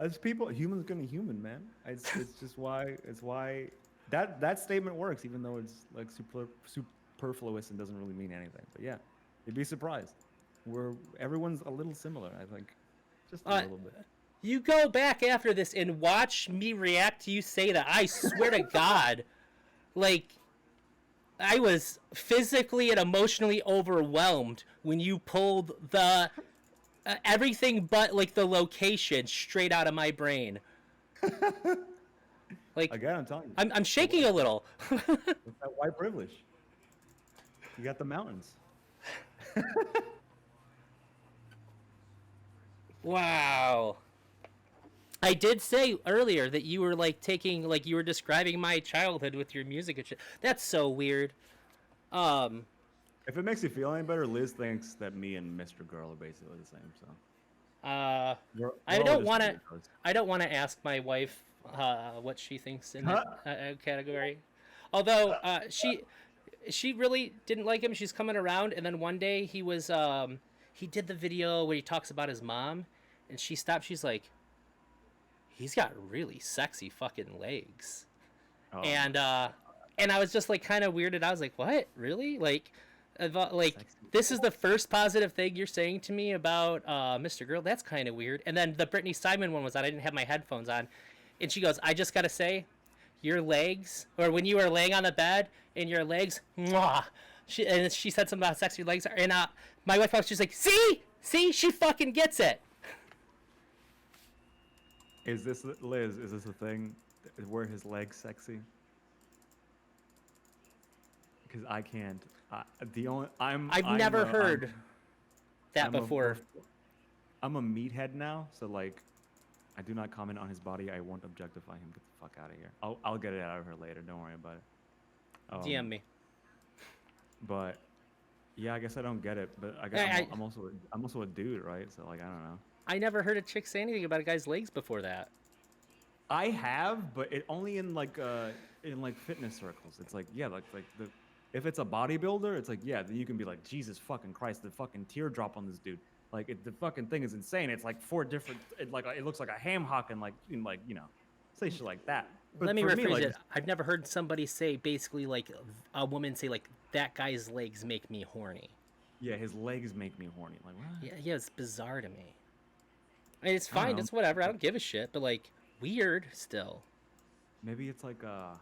[SPEAKER 2] As people, humans gonna human, man. It's just why that statement works, even though it's like superfluous and doesn't really mean anything. But yeah, you'd be surprised. Everyone's a little similar, I think, just a little bit.
[SPEAKER 1] You go back after this and watch me react to you say that. I swear to God, like. I was physically and emotionally overwhelmed when you pulled the everything but like the location straight out of my brain. Like
[SPEAKER 2] again, I'm telling you,
[SPEAKER 1] I'm shaking a little.
[SPEAKER 2] It's that white privilege. You got the mountains.
[SPEAKER 1] Wow. I did say earlier that you were like taking, like you were describing my childhood with your music and shit. That's so weird. Um,
[SPEAKER 2] If it makes you feel any better, Liz thinks that me and Mr. Girl are basically the same. So
[SPEAKER 1] uh, I
[SPEAKER 2] we're all
[SPEAKER 1] don't
[SPEAKER 2] just
[SPEAKER 1] want to.
[SPEAKER 2] weirdos.
[SPEAKER 1] I don't want to ask my wife what she thinks in
[SPEAKER 2] Huh?
[SPEAKER 1] that category. Although she really didn't like him. She's coming around, and then one day he did the video where he talks about his mom, and she stopped. She's like, he's got really sexy fucking legs.
[SPEAKER 2] Oh,
[SPEAKER 1] And I was just like kind of weirded. I was like, what, really? Like
[SPEAKER 2] sexy.
[SPEAKER 1] this is the first positive thing you're saying to me about Mr. Girl. That's kind of weird. And then the Brittany Simon one was on. I didn't have my headphones on, and she goes, I just gotta say, your legs, or when you were laying on the bed and your legs, mwah. She said something about sexy legs, and my wife was just like, see, she fucking gets it.
[SPEAKER 2] Is this Liz? Is this a thing? Were his legs sexy? Because I can't.
[SPEAKER 1] I've never heard that
[SPEAKER 2] I'm
[SPEAKER 1] before.
[SPEAKER 2] I'm a meathead now, so like, I do not comment on his body. I won't objectify him. Get the fuck out of here. I'll get it out of her later. Don't worry about it.
[SPEAKER 1] DM me.
[SPEAKER 2] But yeah, I guess I don't get it. But I guess I'm also a dude, right? So like, I don't know.
[SPEAKER 1] I never heard a chick say anything about a guy's legs before that.
[SPEAKER 2] I have, but it only in like fitness circles. It's like, yeah, like the if it's a bodybuilder, it's like, yeah, then you can be like, Jesus fucking Christ, the fucking teardrop on this dude. Like the fucking thing is insane. It's like 4 different. It looks like a ham hock and like say shit like that. But
[SPEAKER 1] Let me
[SPEAKER 2] for
[SPEAKER 1] rephrase
[SPEAKER 2] like,
[SPEAKER 1] it. I've never heard somebody say basically like a woman say like that guy's legs make me horny.
[SPEAKER 2] Yeah, his legs make me horny. Like what?
[SPEAKER 1] Yeah, it's bizarre to me. I mean, it's fine.
[SPEAKER 2] know.
[SPEAKER 1] It's whatever. I don't give a shit. But like weird still.
[SPEAKER 2] Maybe it's like a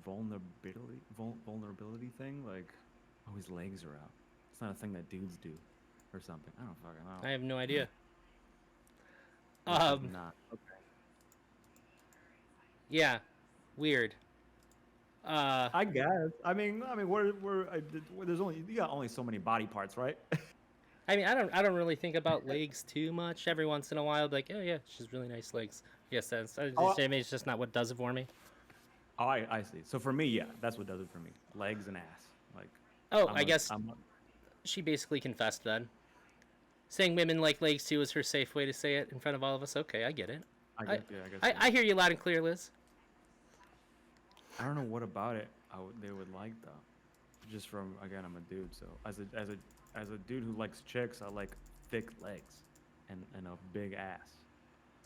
[SPEAKER 2] vulnerability thing. Like, oh, his legs are out. It's not a thing that dudes do, or something. I don't fucking know.
[SPEAKER 1] I have no idea.
[SPEAKER 2] Not okay.
[SPEAKER 1] Yeah, weird.
[SPEAKER 2] I guess. I mean, you got only so many body parts, right?
[SPEAKER 1] I mean, I don't really think about legs too much. Every once in a while, I'll be like, oh yeah, she's really nice legs. Yes, that's. I mean, it's just not what does it for me.
[SPEAKER 2] Oh, I see. So for me, yeah, that's what does it for me. Legs and ass. Like.
[SPEAKER 1] Oh, I guess she basically confessed then. Saying women like legs too is her safe way to say it in front of all of us. Okay, I get it.
[SPEAKER 2] I guess.
[SPEAKER 1] I hear you loud and clear, Liz.
[SPEAKER 2] I don't know what about it they would like though. Just from again, I'm a dude, so as a dude who likes chicks, I like thick legs and a big ass.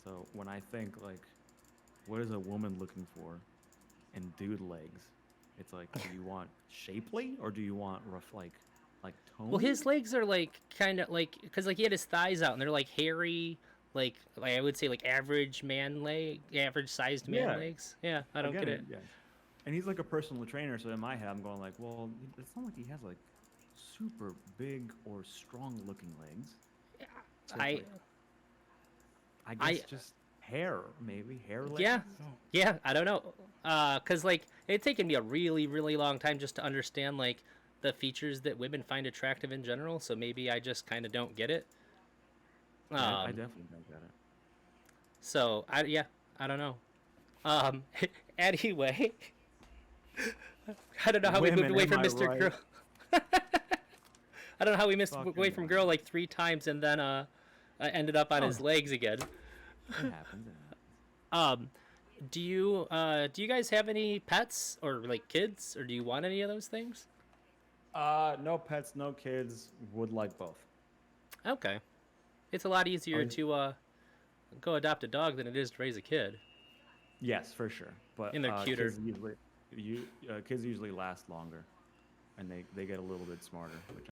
[SPEAKER 2] So when I think like, what is a woman looking for in dude legs? It's like, do you want shapely or do you want rough like toned?
[SPEAKER 1] Well, his legs are like kind of like because like he had his thighs out and they're like hairy, like I would say like average sized man legs. Yeah, I don't get it.
[SPEAKER 2] Yeah. And he's like a personal trainer, so in my head I'm going like, well, it's not like he has like super big or strong looking legs. So I guess just hair, maybe hair legs.
[SPEAKER 1] Yeah, I don't know. Cause like it's taken me a really, really long time just to understand like the features that women find attractive in general. So maybe I just kind of don't get it.
[SPEAKER 2] I definitely don't get it.
[SPEAKER 1] So I don't know. Anyway, I don't know how we moved away from Mr. Girl. I don't know how we missed away from Girl like 3 times and then ended up on his legs again.
[SPEAKER 2] It happens.
[SPEAKER 1] Do you guys have any pets or like kids, or do you want any of those things?
[SPEAKER 2] No pets, no kids. Would like both.
[SPEAKER 1] Okay, it's a lot easier to go adopt a dog than it is to raise a kid.
[SPEAKER 2] Yes, for sure. But
[SPEAKER 1] and they're cuter.
[SPEAKER 2] Kids usually last longer, and they get a little bit smarter, which